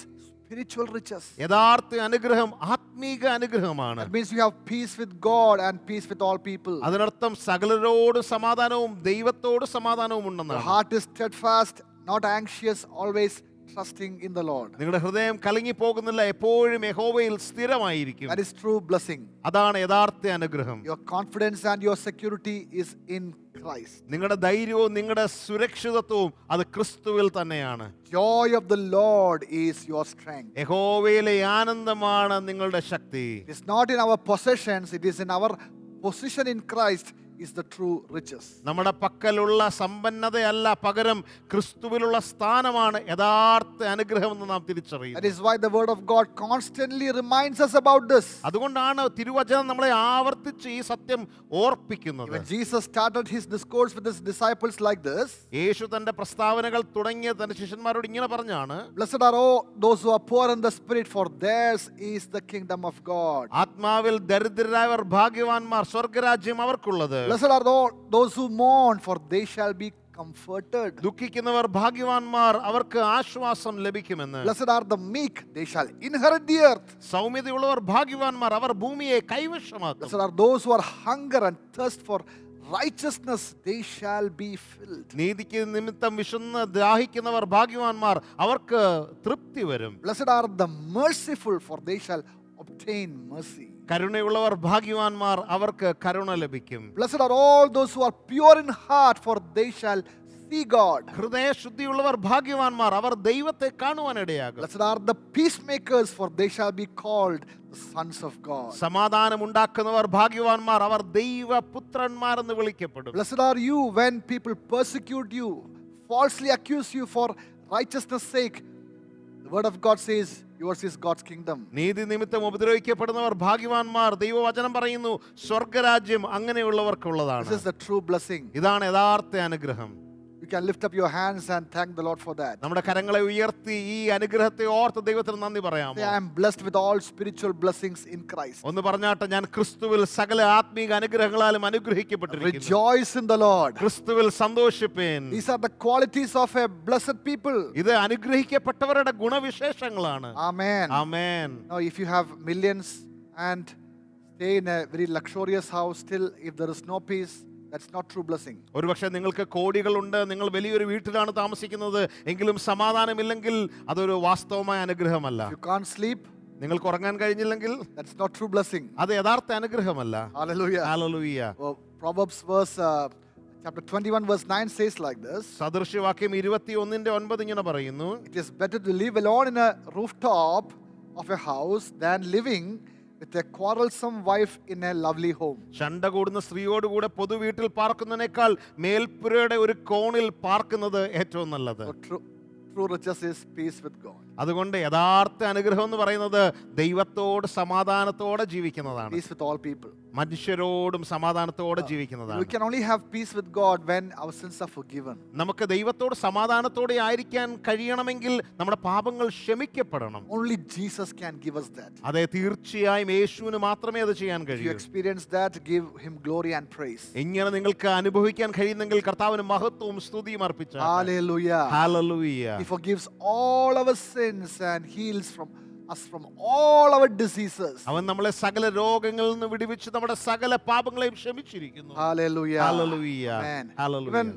spiritual riches. യഥാർത്ഥ അനുഗ്രഹം ആത്മീക അനുഗ്രഹമാണ്. That means you have peace with God and peace with all people. അതിനർത്ഥം സകലരോട് സമാധാനവും ദൈവത്തോട് സമാധാനവും Your ഉണ്ടെന്നാണ്. heart is steadfast, not anxious, always trusting in the Lord. നിങ്ങളുടെ ഹൃദയം കലങ്ങി പോകുന്നില്ല, എപ്പോഴും യഹോവയിൽ സ്ഥിരമായിരിക്കും. That is true blessing. അതാണ് യഥാർത്ഥ അനുഗ്രഹം. Your confidence and your security is in Christ. നിങ്ങളുടെ ധൈര്യവും നിങ്ങളുടെ സുരക്ഷിതത്വവും അത് ക്രിസ്തുവിൽ തന്നെയാണ്. Joy of the Lord is your strength. യഹോവയിലെ ആനന്ദമാണ് നിങ്ങളുടെ ശക്തി. It is not in our possessions, it is in our position in Christ is the true riches. നമ്മുടെ പക്കലുള്ള സമ്പന്നതയല്ല, പകരം ക്രിസ്തുവിലുള്ള സ്ഥാനമാണ് യഥാർത്ഥ അനുഗ്രഹം എന്ന് നാം തിരിച്ചറിയുന്നു. That is why the word of God constantly reminds us about this. അതുകൊണ്ടാണ് തിരുവചനം നമ്മളെ ആവർത്തിച്ച് ഈ സത്യം ഓർപ്പിക്കുന്നത്. When Jesus started his discourse with his disciples like this, യേശു തന്റെ പ്രസ്താവനകൾ തുടങ്ങിയ തന്റെ ശിഷ്യന്മാരോട് ഇങ്ങനെ പറഞ്ഞാണ്, "Blessed are all those who are poor in the spirit, for theirs is the kingdom of God." ആത്മാവിൽ ദരിദ്രരായവർ ഭാഗ്യവാന്മാർ, സ്വർഗരാജ്യം അവർക്കുള്ളത്. Blessed are those who mourn, for they shall be comforted. ദുഃഖിക്കുന്നവർ ഭാഗ്യവാന്മാർ, അവർക്ക് ആശ്വാസം ലഭിക്കുമെന്ന്. Blessed are the meek, they shall inherit the earth. സൗമ്യതയുള്ളവർ ഭാഗ്യവാന്മാർ, അവർ ഭൂമിയെ കൈവശമാക്കും. Blessed are those who are hunger and thirst for righteousness, they shall be filled. നീതിക്ക് നിമിത്തം വിശന്ന് ദാഹിക്കുന്നവർ ഭാഗ്യവാന്മാർ, അവർക്ക് തൃപ്തി വരും. Blessed are the merciful, for they shall obtain mercy. കരുണയുള്ളവർ ഭാഗ്യവാന്മാർ, അവർക്ക് കരുണ ലഭിക്കും. Blessed are all those who are pure in heart, for they shall see God. ഹൃദയശുദ്ധിയുള്ളവർ ഭാഗ്യവാന്മാർ, അവർ ദൈവത്തെ കാണുവാനിടയാകും. Blessed are the peacemakers, for they shall be called the sons of God. സമാധാനം ഉണ്ടാക്കുന്നവർ ഭാഗ്യവാന്മാർ, അവർ ദൈവപുത്രന്മാരെന്ന് വിളിക്കപ്പെടും. Blessed are you when people persecute you, falsely accuse you for righteousness' sake. The word of God says, yours is God's kingdom. നീതി നിമിത്തം ഉപദ്രവിക്കപ്പെടുന്നവർ ഭാഗ്യവാന്മാർ, ദൈവവചനം പറയുന്നു സ്വർഗരാജ്യം അങ്ങനെയുള്ളവർക്കുള്ളതാണ്. This is the true blessing. ഇതാണ് യഥാർത്ഥ അനുഗ്രഹം. You You can lift up your hands and thank the Lord for that. നമ്മുടെ കരങ്ങളെ ഉയർത്തി ഈ അനുഗ്രഹത്തെ ഓർത്ത് ദൈവത്തിന് നന്ദി Say, പറയാമോ? I am blessed with all spiritual blessings in Christ. ഒന്ന് പറഞ്ഞാട്ടെ, ഞാൻ ക്രിസ്തുവിൽ സകല ആത്മീക അനുഗ്രഹങ്ങളാലും അനുഗ്രഹിക്കപ്പെട്ടിരിക്കുന്നു. Rejoice in the Lord. ക്രിസ്തുവിൽ സന്തോഷിപ്പേൻ. These are the qualities of a blessed people. ഇത് അനുഗ്രഹിക്കപ്പെട്ടവരുടെ ഗുണവിശേഷങ്ങളാണ്. Amen. Amen. Now, if you have millions and stay in a very luxurious house, still, if there is no peace, that's not true blessing. ഒരുപക്ഷെ നിങ്ങൾക്ക് കോടികളുണ്ട്, നിങ്ങൾ വലിയൊരു വീട്ടിലാണ് താമസിക്കുന്നത്, എങ്കിലും സമാധാനമില്ലെങ്കിൽ അതൊരു വാസ്തവമായ അനുഗ്രഹമല്ല. If you can't sleep, നിങ്ങൾക്ക് ഉറങ്ങാൻ കഴിഞ്ഞില്ലെങ്കിൽ that's not true blessing. അത് യഥാർത്ഥ അനുഗ്രഹമല്ല. Hallelujah. Hallelujah. Well, Proverbs chapter 21 verse 9 says like this. സദൃശ്യവാക്യം 21:9 ഇങ്ങനെ പറയുന്നു: It is better to live alone in a rooftop of a house than living with a quarrelsome wife in a lovely home. ചണ്ട കൂടുന്ന സ്ത്രീയോടുകൂടെ പൊതുവീട്ടിൽ പാർക്കുന്നതിനേക്കാൾ മേൽപ്പുരയുടെ ഒരു കോണിൽ പാർക്കുന്നത് ഏറ്റവും നല്ലത്. So true riches is peace with God. അതുകൊണ്ട് യഥാർത്ഥ അനുഗ്രഹം എന്ന് പറയുന്നത് ദൈവത്തോട് സമാധാനത്തോടെ ജീവിക്കുന്നതാണ്. Peace with all people. മനുഷ്യരോടും സമാധാനത്തോടെ We ജീവിക്കുന്നതാണ്. can only have peace with God when our sins are forgiven. നമുക്ക് ദൈവത്തോട് സമാധാനത്തോടെ ആയിരിക്കാൻ കഴിയണമെങ്കിൽ നമ്മുടെ പാപങ്ങൾ ക്ഷമിക്കപ്പെടണം. Only Jesus can give us that. അതെ, തീർച്ചയായും യേശുവിന് മാത്രമേ അത് ചെയ്യാൻ If you കഴിയൂ. experience that, give him glory and praise. ഇങ്ങനെ നിങ്ങൾക്ക് അനുഭവിക്കാൻ കഴിയുന്നെങ്കിൽ കർത്താവിന് മഹത്വവും സ്തുതിയും അർപ്പിച്ചാൽ. Hallelujah. Hallelujah. He forgives all our sins and heals us from all our diseases. അവൻ നമ്മളെ സകല രോഗങ്ങളിൽ നിന്ന് വിടുവിച്ച് നമ്മുടെ സകല പാപങ്ങളെയും ക്ഷമിച്ചിരിക്കുന്നു. Hallelujah. Hallelujah. Amen. Hallelujah. Even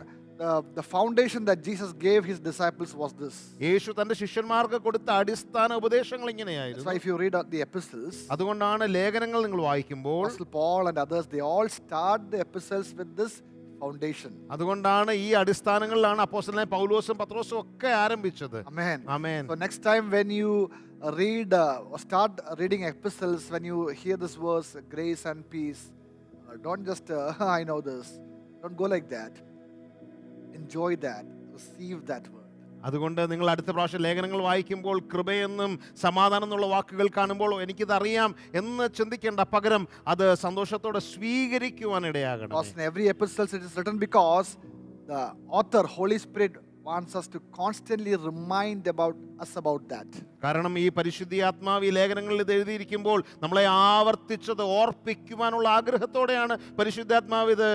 the foundation that Jesus gave his disciples was this. യേശു തന്റെ ശിഷ്യന്മാർക്ക് കൊടുത്ത അടിസ്ഥാന ഉപദേശങ്ങൾ That's ഇങ്ങനെയായിരുന്നു. why if you read out the epistles, അതുകൊണ്ടാണ് ലേഖനങ്ങൾ നിങ്ങൾ വായിക്കുമ്പോൾ, Apostle Paul and others, they all start the epistles with this foundation. അതുകൊണ്ടാണ് ഈ അടിസ്ഥാനങ്ങളിലാണ് അപ്പോസ്തലനായ പൗലോസും പത്രോസും ഒക്കെ ആരംഭിച്ചത്. Amen. Amen. So next time when you read or start reading epistles, when you hear this verse, grace and peace, don't just I know this. Don't go like that. Enjoy that. Receive that word. അതുകൊണ്ട് നിങ്ങൾ അടുത്ത പ്രാവശ്യം ലേഖനങ്ങൾ വായിക്കുമ്പോൾ കൃപയെന്നും സമാധാനം എന്നുള്ള വാക്കുകൾ കാണുമ്പോൾ എനിക്കിതറിയാം എന്ന് ചിന്തിക്കേണ്ട, പകരം അത് സന്തോഷത്തോടെ സ്വീകരിക്കുവാൻ ഇടയാകണം. Because in every epistle it is written because the author, Holy Spirit, wants us to constantly remind us about that. കാരണം ഈ പരിശുദ്ധാത്മാവ് ഈ ലേഖനങ്ങളിൽ ഇത് എഴുതിയിരിക്കുമ്പോൾ നമ്മളെ ആവർത്തിച്ചത് ഓർപ്പിക്കുവാനുള്ള ആഗ്രഹത്തോടെയാണ് പരിശുദ്ധാത്മാവ് ഇത്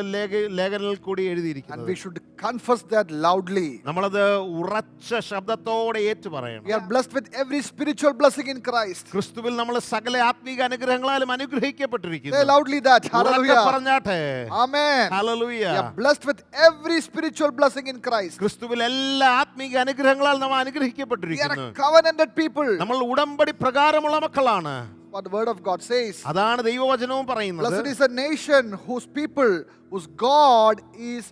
ലേഖനങ്ങളിൽ കൂടി And എഴുതിയിരിക്കുന്നത്. we should confess that loudly. നമ്മളത് ഉറച്ച ശബ്ദത്തോടെ ഏറ്റുപറയണം. We are blessed with every spiritual blessing in Christ. ക്രിസ്തുവിൽ നമ്മൾ സകല ആത്മീക അനുഗ്രഹങ്ങളാലും Say അനുഗ്രഹിക്കപ്പെട്ടിരിക്കുന്നു. loudly that. ഉറക്കെ Hallelujah. പറഞ്ഞാട്ടെ. Amen. Hallelujah. We are blessed with every spiritual blessing in Christ. ക്രിസ്തുവിൽ എല്ലാ ആത്മീക അനുഗ്രഹങ്ങളാൽ നാം We are അനുഗ്രഹിക്കപ്പെട്ടിരിക്കുന്നു. a covenanted people. നമ്മൾ ഉടമ്പടി പ്രകാരമുള്ള മക്കളാണ്. What the word of God says. അതാണ് ദൈവവചനവും പറയുന്നത്. Blessed is a nation whose people, whose God is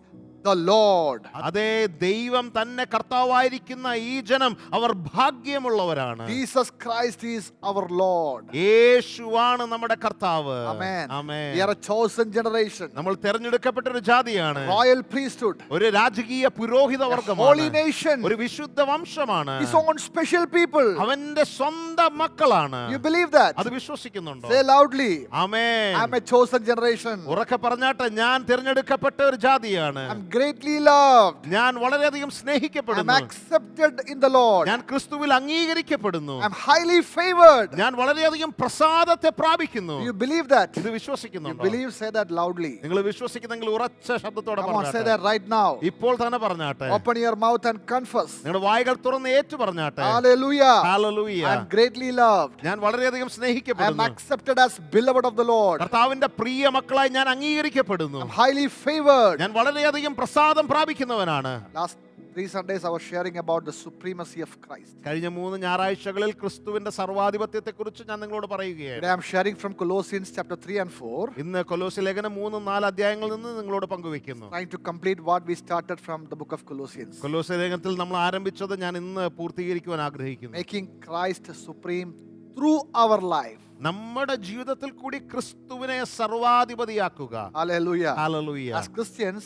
the Lord. അതേ, ദൈവം തന്നെ കർത്താവായിരിക്കുന്ന ഈ ജനം അവർ ഭാഗ്യമുള്ളവരാണ്. Jesus Christ is our Lord. യേശുവാണ് നമ്മുടെ കർത്താവ്. Amen. Amen. We are a chosen generation. നമ്മൾ തെരഞ്ഞെടുക്കപ്പെട്ട ഒരു ജാതിയാണ്. Royal priesthood. ഒരു രാജകീയ പുരോഹിത A holy വർഗമാണ്. nation. ഒരു വിശുദ്ധ വംശമാണ്. His own special people. അവന്റെ സ്വന്തം മക്കളാണ്. You believe that? അത് വിശ്വസിക്കുന്നുണ്ടോ? Say loudly. Amen. I am a chosen generation. ഉറക്കെ പറഞ്ഞാട്ടെ, ഞാൻ തിരഞ്ഞെടുക്കപ്പെട്ട ഒരു ജാതിയാണ്. I'm greatly loved. ഞാൻ വളരെയധികം I'm സ്നേഹിക്കപ്പെടുന്നു. accepted in the Lord. ഞാൻ ക്രിസ്തുവിൽ അംഗീകരിക്കപ്പെടുന്നു. I'm highly favored. ഞാൻ വളരെയധികം പ്രസാദത്തെ പ്രാപിക്കുന്നു. You believe that? ഇത് You വിശ്വസിക്കുന്നുണ്ടോ? believe, say that loudly. നിങ്ങൾ വിശ്വസിക്കുന്നെങ്കിൽ ഉറച്ച ശബ്ദത്തോടെ Come on, say പറഞ്ഞാട്ടെ. that right now. ഇപ്പോൾ തന്നെ പറഞ്ഞാട്ടെ. Open your mouth and confess. നിങ്ങളുടെ വായ്കൾ തുറന്ന് ഏറ്റു പറഞ്ഞാട്ടെ. Hallelujah. Hallelujah. I'm greatly loved. ഞാൻ വളരെയധികം I am സ്നേഹിക്കപ്പെടുന്നു. accepted as beloved of the Lord. കർത്താവിന്റെ പ്രിയ മക്കളായി ഞാൻ അംഗീകരിക്കപ്പെടുന്നു. I'm highly favored. ഞാൻ വളരെയധികം പ്രസാദം പ്രാപിക്കുന്നവനാണ്. Last 3 Sundays I was sharing about the supremacy of Christ. കഴിഞ്ഞ 3 ഞായറാഴ്ചകളിൽ ക്രിസ്തുവിന്റെ സർവാധിപത്യത്തെക്കുറിച്ച് ഞാൻ നിങ്ങളോട് Today പറയുകയാണ്. I am sharing from Colossians chapter 3 and 4, ഇന്ന് കൊലോസ്യ ലേഖനം 3-4 അധ്യായങ്ങളിൽ നിന്ന് നിങ്ങളോട് പങ്കുവെക്കുന്നു. trying to complete what we started from the book of Colossians. കൊലോസ്യ ലേഖനത്തിൽ നമ്മൾ ആരംഭിച്ചത് ഞാൻ ഇന്ന് പൂർത്തീകരിക്കുവാൻ ആഗ്രഹിക്കുന്നു. Making Christ supreme through our life. നമ്മുടെ ജീവിതത്തിൽ കൂടി ക്രിസ്തുവിനെ സർവാധിപതിയാക്കുക. Hallelujah. Hallelujah. As Christians,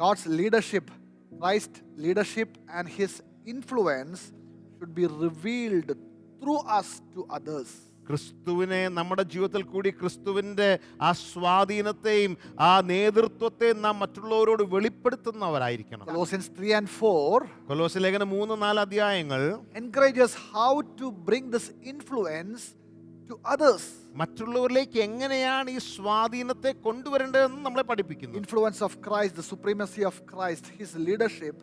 God's leadership, Christ's leadership and his influence should be revealed through us to others. ക്രിസ്തുവിനെ നമ്മുടെ ജീവിതത്തിൽ കൂടി ക്രിസ്തുവിൻ്റെ ആ സ്വാധീനത്തെയും ആ നേതൃത്വത്തെയും നാം മറ്റുള്ളവരോട് വെളിപ്പെടുത്തുന്നവരായിരിക്കണം. Colossians 3 and 4 കൊലോസ്യ ലേഖനം 3-4 അധ്യായങ്ങൾ encourages how to bring this influence to others. മറ്റുള്ളവരിലേക്ക് എങ്ങനെയാണ് ഈ സ്വാധീനത്തെ കൊണ്ടുവരേണ്ടതെന്ന് നമ്മളെ പഠിപ്പിക്കുന്നു. Influence of Christ, the supremacy of Christ, his leadership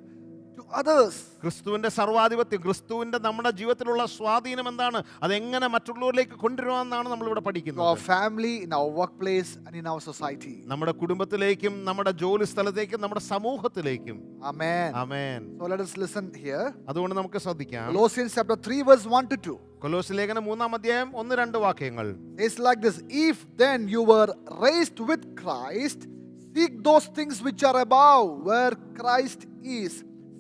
to others. ക്രിസ്തുവിന്റെ സർവാധിപത്യം, ക്രിസ്തുവിന്റെ നമ്മുടെ ജീവിതത്തിലുള്ള സ്വാധീനം എന്താണ്, അതെങ്ങനെ മറ്റുള്ളവരിലേക്ക് കൊണ്ടുവരുവാന്നാണ് നമ്മളിവിടെ To our പഠിക്കുന്നത്. family, in our workplace, and in our society. നമ്മുടെ കുടുംബത്തിലേക്കും നമ്മുടെ ജോലി സ്ഥലത്തേക്കും നമ്മുടെ സമൂഹത്തിലേക്കും. Amen. Amen. So let us listen here. അതുകൊണ്ട് നമുക്ക് ശ്രദ്ധിക്കാം. Colossians chapter 3 verse 1 to 2. കൊലോസ്യ ലേഖനം 3-ാം അധ്യായം 1-2 വാക്യങ്ങൾ. It's like this: if then you were raised with Christ, seek those things which are above, where Christ is,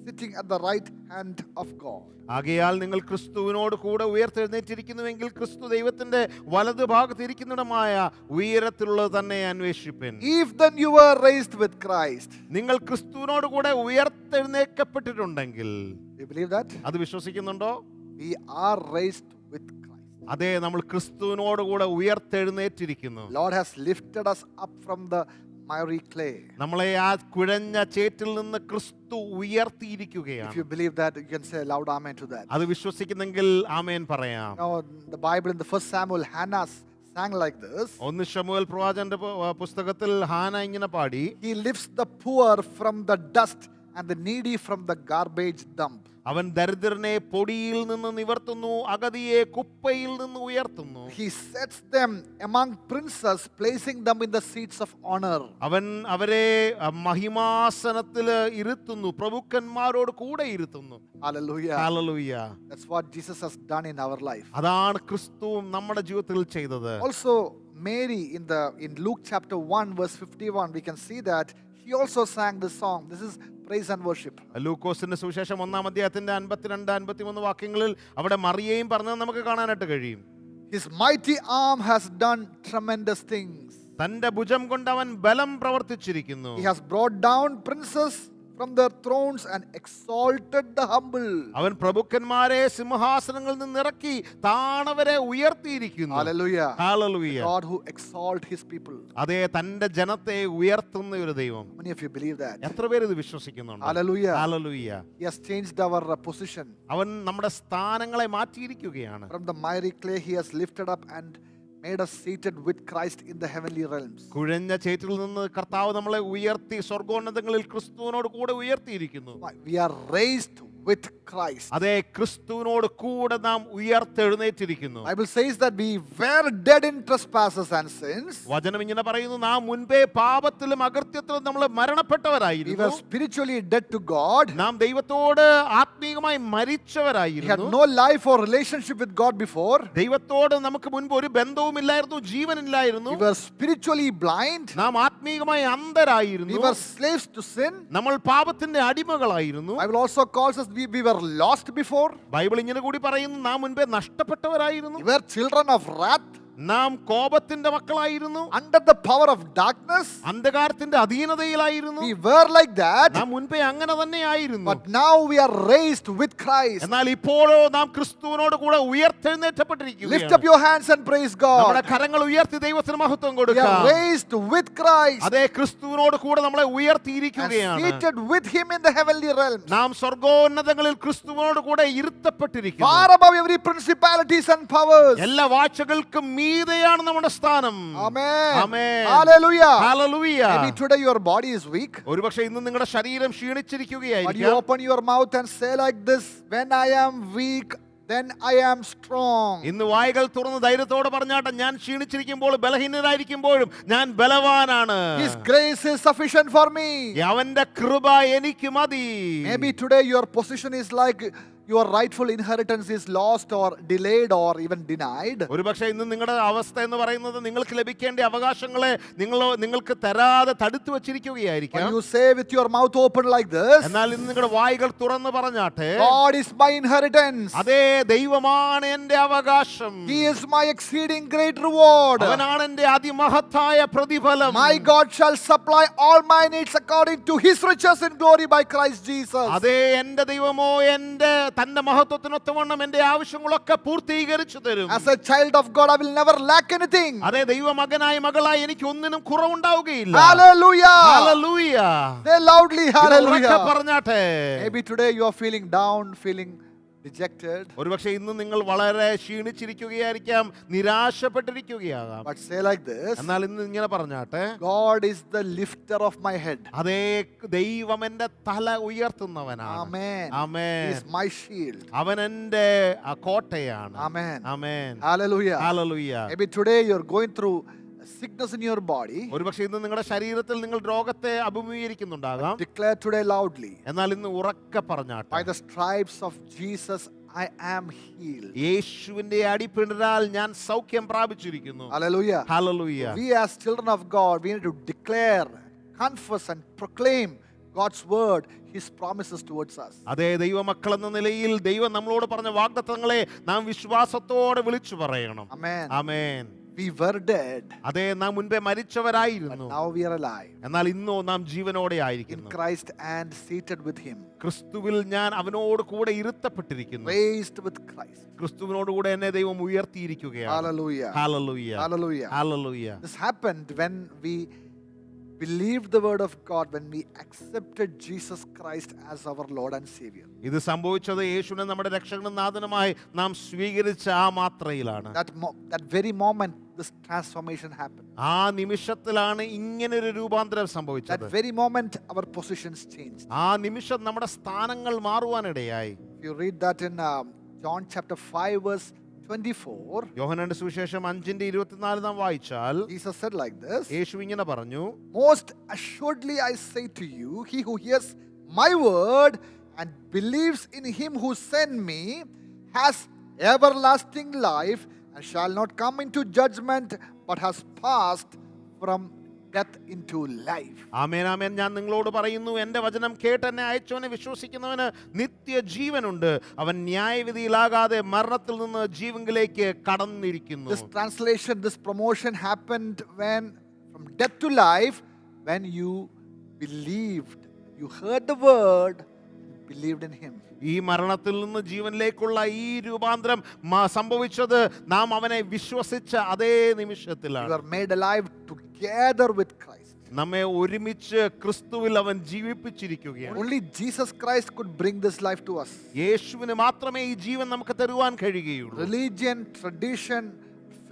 sitting at the right hand of God. ആകയാൽ നിങ്ങൾ ക്രിസ്തുവിനോട് കൂടെ ഉയർത്തെഴുന്നേറ്റിരിക്കുന്നുവെങ്കിൽ ക്രിസ്തു ദൈവത്തിന്റെ വലതു ഭാഗത്തിരിക്കുന്നിടമായ ഉയരത്തിലുള്ളത് തന്നെ അന്വേഷിപ്പിൻ. If then you were raised with Christ. നിങ്ങൾ ക്രിസ്തുവിനോട് കൂടെ ഉയർത്തെഴുന്നേൽക്കപ്പെട്ടിട്ടുണ്ടെങ്കിൽ, You believe that? അത് വിശ്വസിക്കുന്നുണ്ടോ? We are raised with Christ. അതെ, നമ്മൾ ക്രിസ്തുവിനോട് കൂടെ ഉയർത്തെഴുന്നേറ്റിരിക്കുന്നു. Lord has lifted us up from the miry clay. നമ്മളെ ആ കുഴഞ്ഞ ചേറ്റിൽ നിന്ന് ക്രിസ്തു If ഉയർത്തിയിരിക്കുകയാണ്. you believe that, you can say a loud amen to that. അത് വിശ്വസിക്കുന്നെങ്കിൽ ആമേൻ പറയാം. Now, the Bible in the first Samuel, Hannah sang like this. 1 ശമൂവേൽ പ്രവാചകന്റെ പുസ്തകത്തിൽ ഹാന ഇങ്ങനെ പാടി, He lifts the poor from the dust and the needy from the garbage dump. അവൻ ദരിദ്രനെ പൊടിയിൽ നിന്ന് നിവർത്തുന്നു, അഗതിയെ കുപ്പയിൽ നിന്ന് ഉയർത്തുന്നു. He sets them among princes, placing them in the seats of honor. അവൻ അവരെ മഹിമാസനത്തിൽ ഇരുത്തുന്നു, പ്രഭുക്കന്മാരോട് കൂടെ ഇരുത്തുന്നു. Hallelujah. Hallelujah. That's what Jesus has done in our life. അതാണ് ക്രിസ്തുവും നമ്മുടെ ജീവിതത്തിൽ ചെയ്തത്. Also, Mary in Luke chapter 1 verse 51, we can see that he also sang this song. This is praise and worship. ലൂക്കോസിന്റെ സുവിശേഷം 1-ാം അധ്യായത്തിന്റെ 52-53 വാക്യങ്ങളിൽ അവിടെ മറിയയും പറഞ്ഞത് നമുക്ക് കാണാനായിട്ട് കഴിയും. His mighty arm has done tremendous things. തന്റെ ഭുജം കൊണ്ട് അവൻ ബലം പ്രവർത്തിച്ചിരിക്കുന്നു. He has brought down princes from their thrones and exalted the humble. അവൻ പ്രഭുക്കന്മാരെ സിംഹാസനങ്ങളിൽ നിന്ന് ഇറക്കി താണവരെ ഉയർത്തിയിരിക്കുന്നു. Hallelujah. Hallelujah. God who exalt his people. അതേ, തന്റെ ജനത്തെ ഉയർത്തുന്ന ഒരു ദൈവം. How many of you believe that? എത്ര പേര് ഇത് വിശ്വസിക്കുന്നുണ്ട്? Hallelujah. Hallelujah. He has changed our position. അവൻ നമ്മുടെ സ്ഥാനങ്ങളെ മാറ്റിയിരിക്കുകയാണ്. From the miry clay he has lifted up and made us seated with Christ in the heavenly realms. കുഴഞ്ഞ ചേറ്റിൽ നിന്ന് കർത്താവ് നമ്മളെ ഉയർത്തി സ്വർഗോന്നതങ്ങളിൽ ക്രിസ്തുവിനോട് കൂടെ ഉയർത്തിയിരിക്കുന്നു. We are raised with Christ. അതേ, ക്രിസ്തുവിനോട് കൂടെ നാം ഉയർത്തെഴുന്നേറ്റിരിക്കുന്നു. Bible says that we were dead in trespasses and sins. വചനം ഇങ്ങനെ പറയുന്നു, നാം മുൻപേ പാപത്തിലും അകൃത്യത്തിലും നമ്മൾ We മരണപ്പെട്ടവരായിരുന്നു. were spiritually dead to God. നാം ദൈവത്തോട് ആത്മീയമായി We had മരിച്ചവരായിരുന്നു. no life or relationship with God before. ദൈവത്തോട് നമുക്ക് മുൻപ് ഒരു ബന്ധവുമില്ലായിരുന്നു, ജീവനില്ലായിരുന്നു. We were spiritually blind. നാം ആത്മീയമായി We അന്ധരായിരുന്നു. were slaves to sin. നമ്മൾ പാപത്തിന്റെ അടിമകളായിരുന്നു. Bible also calls us we were lost before. Bible ഇങ്ങനെ കൂടി പറയുന്നു, നാം മുൻപേ നഷ്ടപ്പെട്ടവരായിരുന്നു. We were children of wrath, നാം കോപത്തിന്റെ മക്കളായിരുന്നു, under the power of darkness. അന്ധകാരത്തിന്റെ അധീനതയിലായിരുന്നു. We were like that. നാം മുൻപേ അങ്ങനെ തന്നെ ആയിരുന്നു. But now we are raised with Christ. എന്നാൽ ഇപ്പോഴോ നാം ക്രിസ്തുവിനോട് കൂടെ Lift up ഉയർത്തെഴുന്നേറ്റപ്പെട്ടിരിക്കുകയാണ്. your hands and praise നമ്മുടെ God. കരങ്ങൾ ഉയർത്തി ദൈവത്തിന് മഹത്വം We കൊടുക്കാം. are raised with Christ അതേ, ക്രിസ്തുവിനോട് കൂടെ നമ്മളെ and ഉയർത്തിയിരിക്കുകയാണ്. seated with Him in the heavenly realms. നാം സ്വർഗോന്നതങ്ങളിൽ ക്രിസ്തുവിനോട് കൂടെ ഇരുത്തപ്പെട്ടിരിക്കുന്നു. Far above every principalities and powers. എല്ലാ വാഴ്ചകൾക്കും മീതെയാണ് നമ്മുടെ സ്ഥാനം. Amen. Amen. Hallelujah. Hallelujah. Maybe today your body is weak. ഒരുപക്ഷെ ഇന്ന് നിങ്ങളുടെ ശരീരം But you ക്ഷീണിച്ചിരിക്കുകയായിരിക്കാം. open your mouth and say like this: when I am weak, then I am strong. ഇന്ന് വായ്കൾ തുറന്ന് ധൈര്യത്തോടെ പറഞ്ഞാട്ടെ, ഞാൻ ക്ഷീണിച്ചിരിക്കുമ്പോൾ ബലഹീനരായിരിക്കുമ്പോഴും ഞാൻ ബലവാനാണ്. His grace is sufficient for me. അവന്റെ കൃപ എനിക്ക് മതി. Maybe today your position is like your rightful inheritance is lost or delayed or even denied. ഒരുപക്ഷെ ഇന്ന് നിങ്ങളുടെ അവസ്ഥ എന്ന് പറയുന്നത് നിങ്ങൾക്ക് ലഭിക്കേണ്ട അവകാശങ്ങളെ നിങ്ങൾക്ക് തരാതെ തടുത്തു When വച്ചിരിക്കുകയായിരിക്കാം. you say with your mouth open like this, എന്നാൽ ഇന്ന് നിങ്ങളുടെ വായ്കൾ തുറന്ന് പറഞ്ഞാട്ടെ, God is my inheritance. അതേ, ദൈവമാണ് എന്റെ അവകാശം. He is my exceeding great reward. അവനാണ് എന്റെ അതിമഹത്തായ പ്രതിഫലം. My God shall supply all my needs according to His riches in glory by Christ Jesus. അതേ, എന്റെ ദൈവമോ എന്റെ തന്റെ മഹത്വത്തിനൊത്തവണ്ണം എന്റെ ആവശ്യങ്ങളൊക്കെ പൂർത്തീകരിച്ചു തരും. As a child of God, I will never lack anything. അതേ ദൈവമകനായി മകളായി എനിക്ക് ഒന്നിനും കുറവുണ്ടാവുകയില്ല. Hallelujah. ഹല്ലേലൂയ. Say loudly, ഇത് ഉറക്കെ hallelujah. പറഞ്ഞാട്ടെ. Maybe today you are feeling down, feeling dejected. ഒരുപക്ഷെ ഇന്ന് നിങ്ങൾ വളരെ ക്ഷീണിച്ചിരിക്കുകയായിരിക്കാം, നിരാശപ്പെട്ടിരിക്കുകയാകാം. But say like this, എന്നാൽ ഇന്ന് ഇങ്ങനെ പറഞ്ഞാട്ടെ, God is the lifter of my head. അതേ ദൈവം എന്റെ തല ഉയർത്തുന്നവനാണ്. Amen. Amen. He is my shield. അവൻ എന്റെ കോട്ടയാണ്. Amen. Amen. Hallelujah. Hallelujah. Maybe today you're going through a sickness in your body. ഒരുപക്ഷെ ഇന്ന് നിങ്ങളുടെ ശരീരത്തിൽ നിങ്ങൾ രോഗത്തെ അഭിമുഖീകരിക്കുന്നുണ്ടാകാം. Declare today loudly, എന്നാൽ ഇന്ന് ഉറക്കെ പറഞ്ഞാട്ടെ, by the stripes of Jesus I am healed. യേശുവിന്റെ അടിപ്പിണരാൽ ഞാൻ സൗഖ്യം പ്രാപിച്ചിരിക്കുന്നു. Hallelujah. Hallelujah. We as children of God, we need to declare, confess and proclaim God's word, His promises towards us. അതേ ദൈവമക്കൾ എന്ന നിലയിൽ ദൈവം നമ്മളോട് പറഞ്ഞ വാഗ്ദത്തങ്ങളെ നാം വിശ്വാസത്തോടെ വിളിച്ചു പറയണം. Amen. Amen. We were dead, അതേ നാം മുൻപേ but മരിച്ചവരായിരുന്നു, now we are alive എന്നാൽ ഇന്നോ നാം ജീവനോടെ in ആയിരിക്കുന്നു. Christ and seated with Him, ക്രിസ്തുവിൽ ഞാൻ അവനോട് കൂടെ ഇരുത്തപ്പെട്ടിരിക്കുന്നു. raised with Christ. ക്രിസ്തുവിനോട് കൂടെ എന്നെ ദൈവം ഉയർത്തിയിരിക്കുകയാണ്. Hallelujah. Hallelujah. Hallelujah. Hallelujah. This happened when we believed the word of God, when we accepted Jesus Christ as our Lord and Savior. ഇത് സംഭവിച്ചത് യേശുവിനെ നമ്മുടെ രക്ഷകനും നാഥനുമായി നാം സ്വീകരിച്ച ആ മാത്രയിലാണ്. That very moment this transformation happened. ആ നിമിഷത്തിലാണ് ഇങ്ങനൊരു രൂപാന്തരം That സംഭവിച്ചത്. very moment our positions changed. ആ നിമിഷം നമ്മുടെ സ്ഥാനങ്ങൾ മാറുവാനിടയായി. If you read that in John chapter 5 verse 24, യോഹന്നാന്റെ സുവിശേഷം 5:24 നാം വായിച്ചാൽ Jesus said like this, യേശു ഇങ്ങനെ പറഞ്ഞു, most assuredly I say to you, he who hears my word and believes in him who sent me has everlasting life and shall not come into judgment but has passed from death into life. ആമേൻ ആമേൻ. ഞാൻ നിങ്ങളോട് പറയുന്നു, എൻ്റെ വചനം കേട്ട് എന്നെ അയച്ചവനെ വിശ്വസിക്കുന്നവന് നിത്യജീവനുണ്ട്. അവൻ ന്യായവിധിയിലാകാതെ മരണത്തിൽ നിന്ന് ജീവങ്കിലേക്ക് കടന്നിരിക്കുന്നു. This translation, this promotion happened when from death to life, when you believed, you heard the word, believed in him. ഈ മരണത്തിൽ നിന്ന് ജീവനിലേക്കുള്ള ഈ രൂപാന്തരം സംഭവിച്ചത് നാം അവനെ വിശ്വസിച്ച അതേ You നിമിഷത്തിലാണ്. are made alive together with Christ. നമ്മെ ഒരുമിച്ച് ക്രിസ്തുവിൽ അവൻ ജീവിപ്പിച്ചിരിക്കുകയാണ്. Only Jesus Christ could bring this life to us. യേശുവിന് മാത്രമേ ഈ ജീവൻ നമുക്ക് തരുവാൻ കഴിയുകയുള്ളൂ. Religion, tradition,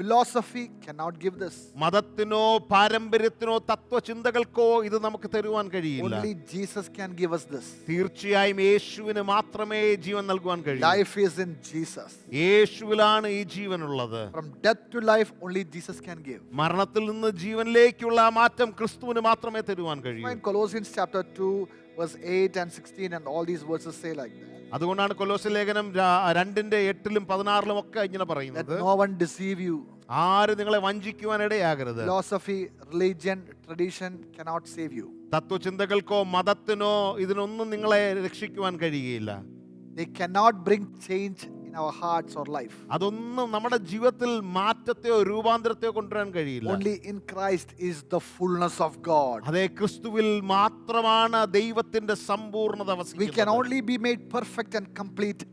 philosophy cannot give this. മതത്തിനോ പാരമ്പര്യത്തിനോ തത്വചിന്തകൾക്കോ ഇത് നമുക്ക് തരുവാൻ കഴിയില്ല. Only Jesus can give us this. തീർച്ചയായും യേശുവിന് മാത്രമേ ജീവൻ നൽകുവാൻ കഴിയൂ. Life is in Jesus. യേശുവിലാണ് ഈ ജീവനുള്ളത്. From death to life, only Jesus can give. മരണത്തിൽ നിന്ന് ജീവനിലേക്കുള്ള ആ മാറ്റം ക്രിസ്തുവിന് മാത്രമേ തരുവാൻ കഴിയൂ. In Colossians chapter 2 verse 8 and 16 and all these verses say like that. അതുകൊണ്ടാണ് കൊലോസ്യ ലേഖനം 2:8-16 ഒക്കെ ഇങ്ങനെ Let പറയുന്നത്, no one deceive you. ആര് നിങ്ങളെ വഞ്ചിക്കുവാൻ ഇടയാകരുത്. Philosophy, religion, tradition cannot save you. തത്വചിന്തകൾക്കോ മതത്തിനോ ഇതിനൊന്നും നിങ്ങളെ രക്ഷിക്കുവാൻ കഴിയുകയില്ല. They cannot bring change in our hearts or life. അതൊന്നും നമ്മുടെ ജീവിതത്തിൽ മാറ്റത്തെയോ രൂപാന്തരത്തെയോ കൊണ്ടുവരാൻ കഴിയില്ല. Only in Christ is the fullness of God. അതേ ക്രിസ്തുവിൽ മാത്രമാണ് ദൈവത്തിന്റെ സമ്പൂർണ്ണത We can വസിക്കുന്നത്. only be made perfect and complete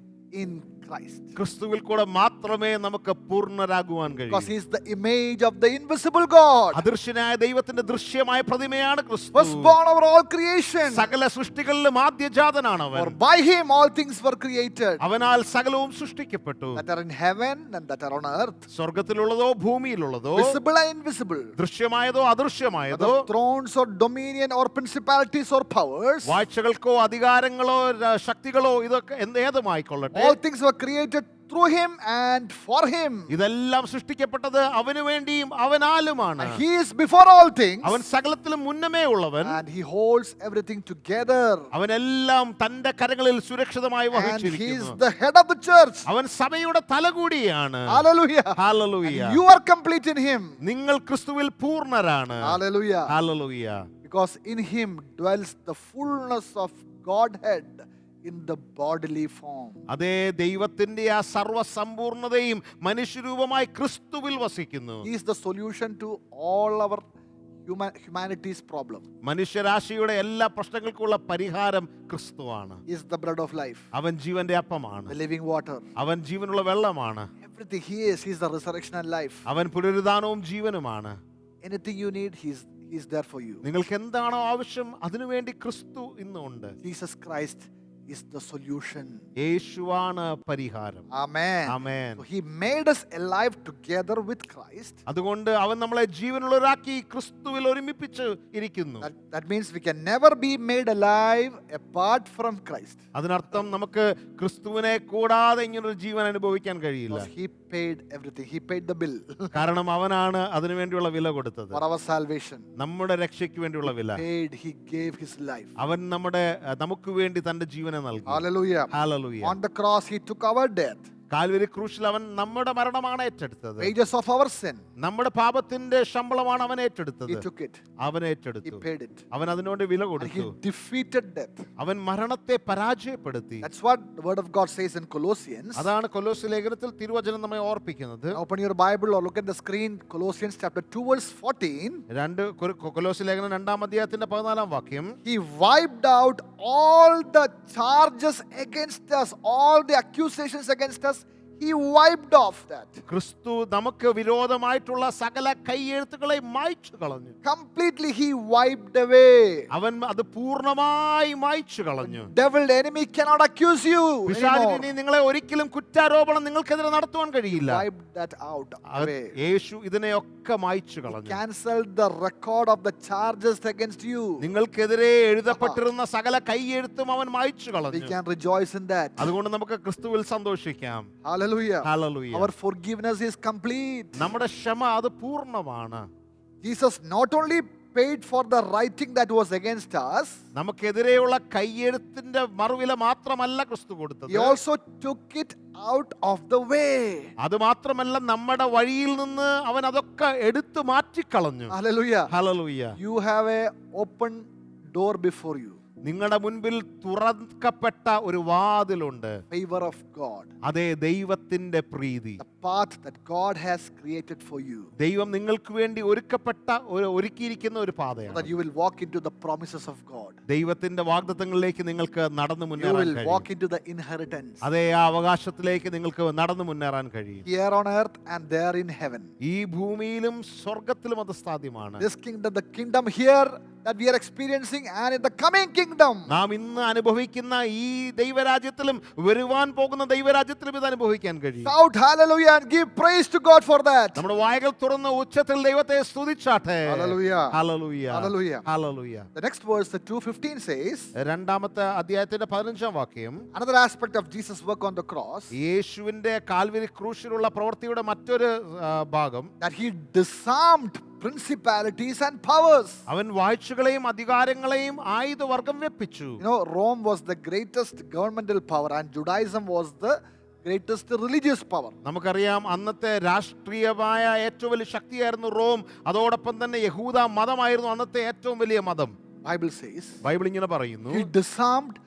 in Christ. ക്രിസ്തുവിൽ കൂടെ മാത്രമേ നമുക്ക് പൂർണ്ണരാകുവാൻ Because കഴിയൂ. He is the image of the invisible God. അദൃശ്യനായ ദൈവത്തിന്റെ ദൃശ്യമായ പ്രതിമയാണ് ക്രിസ്തു. Firstborn over all creation. സകല സൃഷ്ടികളിലും ആദ്യജാതനാണ് For അവൻ. by Him all things were created, അവനാൽ സകലവും സൃഷ്ടിക്കപ്പെട്ടു. that are in heaven and that are on earth, സ്വർഗത്തിലുള്ളതോ ഭൂമിയിലുള്ളതോ, visible and invisible. ദൃശ്യമായതോ അദൃശ്യമായതോ, Whether thrones or dominion or principalities or powers, വാഴ്ചകൾക്കോ അധികാരങ്ങളോ ശക്തികളോ ഇതൊക്കെ ഏതുമായിക്കൊള്ളട്ടെ, all things were created through Him and for Him. ഇതെല്ലാം സൃഷ്ടിക്കപ്പെട്ടത് അവന് വേണ്ടിയും അവനാലുമാണ്. And He is before all things, അവൻ സകലത്തിലും മുന്നമേ ഉള്ളവൻ. and He holds everything together. അവനെല്ലാം തന്റെ കരങ്ങളിൽ സുരക്ഷിതമായി And He is വഹിച്ചിരിക്കുന്നു. the head of the church. അവൻ സഭയുടെ തലകൂടിയാണ്. Hallelujah. Hallelujah. And you are complete in Him. നിങ്ങൾ ക്രിസ്തുവിൽ പൂർണ്ണരാണ്. Hallelujah. Hallelujah. Because in Him dwells the fullness of Godhead in the bodily form. അതേ ദൈവത്തിന്റെ ആ സർവ്വസമ്പൂർണതയും മനുഷ്യരൂപമായി ക്രിസ്തുവിൽ വസിക്കുന്നു. He is the solution to all our humanity's problem. മനുഷ്യരാശിയുടെ എല്ലാ പ്രശ്നങ്ങൾക്കുള്ള പരിഹാരം ക്രിസ്തുവാണ്. He is the bread of life, അവൻ ജീവന്റെ അപ്പമാണ്. the living water. അവൻ ജീവനുള്ള വെള്ളമാണ്. Everything He is. He is the resurrection and life. അവൻ പുനരുദ്ധാനവും ജീവനുമാണ്. Anything you need, He's there for you. നിങ്ങൾക്ക് എന്താണോ ആവശ്യം അതിനുവേണ്ടി ക്രിസ്തു ഇന്നുണ്ട്. Jesus Christ is the solution. യേശുവാണ് പരിഹാരം. Amen. Amen. So He made us alive together with Christ. അതുകൊണ്ട് അവൻ നമ്മളെ ജീവനുള്ളവരാക്കി ക്രിസ്തുവിൽ ഒരുമിപ്പിച്ച് ഇരിക്കുന്നു. That means we can never be made alive apart from Christ. അതിനർത്ഥം നമുക്ക് ക്രിസ്തുവിനെ കൂടാതെ ഇങ്ങനൊരു ജീവൻ അനുഭവിക്കാൻ കഴിയില്ല. Because He paid everything. He paid the bill കാരണം അവനാണ് അതിനു വേണ്ടിയുള്ള വില കൊടുത്തത്. for our salvation. നമ്മുടെ രക്ഷയ്ക്ക് വേണ്ടിയുള്ള വില. He gave His life. അവൻ നമുക്ക് വേണ്ടി തന്റെ ജീവനെ നൽകി. Hallelujah. Hallelujah. On the cross He took our death. Calvary ക്രൂശിൽ അവൻ നമ്മുടെ മരണമാണ് ഏറ്റെടുത്തത്. Wages of our sin. നമ്മുടെ പാപത്തിന്റെ ശമ്പളമാണ് അവൻ ഏറ്റെടുത്തത്. He took it. അവൻ He ഏറ്റെടുത്തു. paid it. അവൻ അതിനോട് വില And He കൊടുത്തു. defeated death. അവൻ മരണത്തെ പരാജയപ്പെടുത്തി. That's what the word of God says in Colossians. അതാണ് കൊലോസ്യ ലേഖനത്തിൽ തിരുവചനം നമ്മെ ഓർപ്പിക്കുന്നത്. Open your Bible or look at the screen. Colossians chapter 2 verse 14. കൊലോസ്യ ലേഖനം 2-ാം അധ്യായത്തിന്റെ 14-ാം വാക്യം. He wiped out all the charges against us, all the accusations against us. He wiped off that. ക്രിസ്തു നമുക്ക് വിരോധമായിട്ടുള്ള സകല കൈയെഴുത്തുകളെ മായ്ച്ചു കളഞ്ഞു. Completely He wiped away. അവൻ അത് പൂർണ്ണമായി മായ്ച്ചു കളഞ്ഞു. Devil, the enemy cannot accuse you പിശാചിന് anymore. നിങ്ങളെ ഒരിക്കലും കുറ്റാരോപണം നിങ്ങൾക്കെതിരെ നടത്തുവാൻ കഴിയില്ല. Wiped that out away. യേശു ഇതിനെയൊക്കെ മായ്ച്ചു കളഞ്ഞു. Cancelled the record of the charges against you. നിങ്ങൾക്കെതിരെ എഴുതപ്പെട്ടിരുന്ന സകല കൈയെഴുത്തും അവൻ മായ്ച്ചു We കളഞ്ഞു. can rejoice in that. അതുകൊണ്ട് നമുക്ക് ക്രിസ്തുവിൽ സന്തോഷിക്കാം. Hallelujah. Hallelujah. Our forgiveness is complete. നമ്മുടെ ക്ഷമ അത് പൂർണ്ണമാണ്. Jesus not only paid for the writing that was against us, നമുക്കെതിരെയുള്ള കൈയെഴുത്തിന്റെ മറുവില മാത്രമല്ല ക്രിസ്തു കൊടുത്തത്. He also took it out of the way. അത് മാത്രമല്ല നമ്മുടെ വഴിയിൽ നിന്ന് അവൻ അതൊക്കെ എടുത്തു മാറ്റിക്കളഞ്ഞു. Hallelujah. Hallelujah. You have a open door before you. നിങ്ങളുടെ മുൻപിൽ തുറക്കപ്പെട്ട ഒരു വാതിലുണ്ട്. Favor of God. അതേ ദൈവത്തിന്റെ പ്രീതി. The path that God has created for you. ദൈവം നിങ്ങൾക്ക് വേണ്ടി ഒരുക്കിയിരിക്കുന്ന ഒരു So that പാതയാണ്. you will walk into the promises of God. ദൈവത്തിന്റെ വാഗ്ദത്തങ്ങളിലേക്ക് നിങ്ങൾക്ക് നടന്നു You മുന്നേറാൻ will കഴിയും. walk into the inheritance. അതേ ആ അവകാശത്തിലേക്ക് നിങ്ങൾക്ക് നടന്നു മുന്നേറാൻ കഴിയും. Here on earth and there in heaven. ഈ ഭൂമിയിലും സ്വർഗത്തിലും അത് സാധ്യമാണ്. This kingdom, the kingdom here that we are experiencing and in the coming kingdom. നാം ഇന്ന് അനുഭവിക്കുന്ന ഈ ദൈവരാജ്യത്തിലും വരുവാൻ പോകുന്ന ദൈവരാജ്യത്തിലും ഇത് അനുഭവിക്കാൻ കഴിയും. Shout hallelujah and give praise to God for that. നമ്മുടെ വായകൾ തുറന്ന് ഉച്ചത്തിൽ ദൈവത്തെ സ്തുതിച്ചാട്ടെ. Hallelujah. Hallelujah. Hallelujah. Hallelujah. The next verse, the 2:15 says, 2-ാമത്തെ അധ്യായത്തിന്റെ 15-ാം വാക്യം. another aspect of Jesus' work on the cross, യേശുവിന്റെ കാൽവരി ക്രൂശിലുള്ള പ്രവൃത്തിയുടെ മറ്റൊരു ഭാഗം, that He disarmed principalities and powers. അവൻ വാഴ്ചകളെയും അധികാരങ്ങളെയും ആയുധവർഗം വെപ്പിച്ചു. You know, Rome was the greatest governmental power and Judaism was the greatest religious power. നമുക്കറിയാം അന്നത്തെ രാഷ്ട്രീയമായ ഏറ്റവും വലിയ ശക്തിയായിരുന്നു റോം. അതോടൊപ്പം തന്നെ യഹൂദ മതമായിരുന്നു അന്നത്തെ ഏറ്റവും വലിയ മതം. Bible says ബൈബിൾ ഇങ്ങനെ പറയുന്നു, He disarmed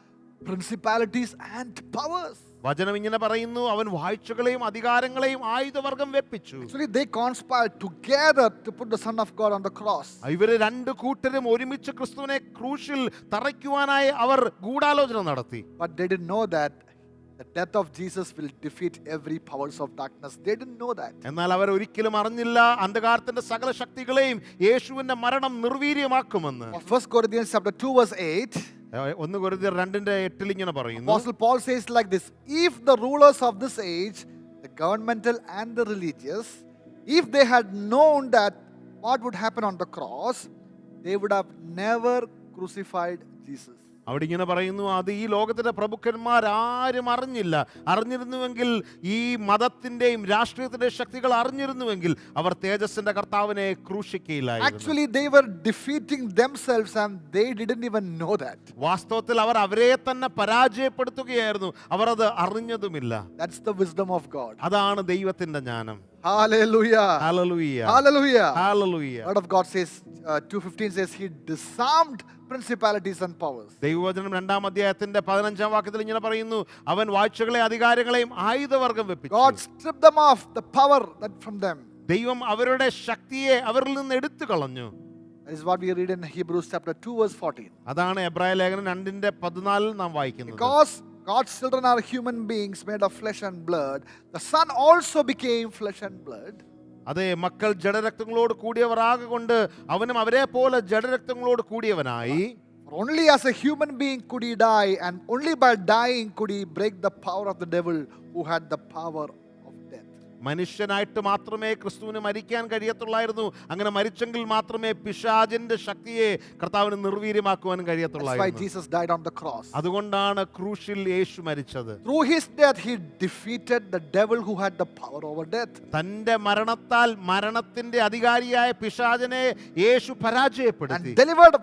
principalities and powers. വചനം ഇങ്ങനെ പറയുന്നു, അവൻ വാഴ്ചകളെയും അധികാരങ്ങളെയും ആയുധവർഗം വെപ്പിച്ചു. Actually, they conspired together to put the Son of God on the cross. ഇവര് രണ്ടു കൂട്ടരും ഒരുമിച്ച് ക്രിസ്തുവിനെ ക്രൂശിൽ തറയ്ക്കുവാനായി അവർ ഗൂഢാലോചന നടത്തി. But they didn't know that the death of Jesus will defeat every powers of darkness. They didn't know that. എന്നാൽ അവർ ഒരിക്കലും അറിഞ്ഞില്ല അന്ധകാരത്തിന്റെ സകല ശക്തികളെയും യേശുവിന്റെ മരണം നിർവീര്യമാക്കുമെന്ന്. 1 Corinthians chapter 2 verse 8. 1 കൊരിന്ത്യർ 2:8 ഇങ്ങനെ പറയുന്നു. Apostle Paul says like this: if the rulers of this age, the governmental and the religious, if they had known that what would happen on the cross, they would have never crucified Jesus. അവിടെ ഇങ്ങനെ പറയുന്നു, അത് ഈ ലോകത്തിന്റെ പ്രഭുക്കന്മാർ ആരും അറിഞ്ഞില്ല. അറിഞ്ഞിരുന്നുവെങ്കിൽ, ഈ മതത്തിന്റെയും രാഷ്ട്രീയത്തിന്റെയും ശക്തികൾ അറിഞ്ഞിരുന്നുവെങ്കിൽ അവർ തേജസ്സിന്റെ കർത്താവിനെ ക്രൂശിക്കയില്ലായിരുന്നു. Actually, they were defeating themselves and they didn't even know that. വാസ്തവത്തിൽ അവർ അവരെ തന്നെ പരാജയപ്പെടുത്തുകയായിരുന്നു, അവർ അത് അറിഞ്ഞതുമില്ല. That's the wisdom of God. അതാണ് ദൈവത്തിന്റെ ജ്ഞാനം. Hallelujah. Hallelujah. Hallelujah. Hallelujah. Word of God says, 2:15 says, He disarmed principalities and powers. ദൈവവചനം 2-ാം അധ്യായത്തിന്റെ 15-ാം വാക്യത്തിൽ ഇങ്ങനെ പറയുന്നു, അവൻ വാഴ്ചകളെയും അധികാരങ്ങളെയും ആയുധവർഗം വെപ്പിച്ചു. God stripped them off, the power that from them. ദൈവം അവരുടെ ശക്തിയെ അവരിൽ നിന്ന് എടുത്തു കളഞ്ഞു. That is what we read in Hebrews chapter 2 verse 14. അതാണ് എബ്രായ ലേഖനം 2:14 നാം വായിക്കുന്നത്. Because God's children are human beings made of flesh and blood, the Son also became flesh and blood. അതെ, മക്കൾ ജഡരക്തങ്ങളോട് കൂടിയവർ ആകൊണ്ട് അവനും അവരെ പോലെ ജഡരക്തങ്ങളോട് കൂടിയവനായി. For only as a human being could he die, and only by dying could he break the power of the devil who had the power of death. മനുഷ്യനായിട്ട് മാത്രമേ ക്രിസ്തുവിന് മരിക്കാൻ കഴിയത്തുള്ളായിരുന്നു. അങ്ങനെ മരിച്ചെങ്കിൽ മാത്രമേ പിശാചിന്റെ ശക്തിയെ കർത്താവിന് നിർവീര്യമാക്കുവാനും That's why കഴിയത്തുള്ളായിരുന്നു. Jesus died on the cross. അതുകൊണ്ടാണ് ക്രൂശിൽ യേശു മരിച്ചത്. Through his death, he defeated the devil who had the power over death. തന്റെ മരണത്താൽ മരണത്തിന്റെ അധികാരിയായ പിശാചിനെ യേശു And പരാജയപ്പെടുത്തി. delivered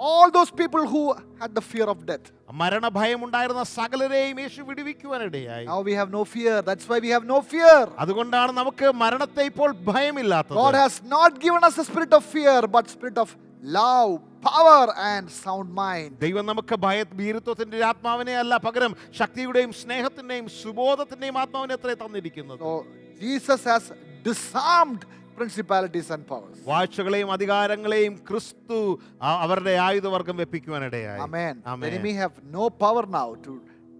all those people who had the fear of death. മരണഭയമുണ്ടായിരുന്ന സകലരെയും യേശു വിടുവിക്കുവാനിടയായി. Now we have no fear. That's why we have no fear. അതുകൊണ്ടാണ് നമുക്ക് മരണത്തെ ഇപ്പോൾ ഭയമില്ലാത്തത്. God has not given us a spirit of fear, but spirit of love, power and sound mind. ദൈവം നമുക്ക് ഭീരുത്വത്തിന്റെ ആത്മാവിനെ അല്ല, പകരം ശക്തിയുടെയും സ്നേഹത്തിന്റെയും സുബോധത്തിന്റെയും ആത്മാവിനെ അത്രേ തന്നിരിക്കുന്നത്. So Jesus has disarmed principalities and powers. വാഴ്ചകളെയും അധികാരങ്ങളെയും ക്രിസ്തു അവരുടെ ആയുധവർഗം വെപ്പിക്കുവാനിടയായി. Amen. The amen. enemy have no power now to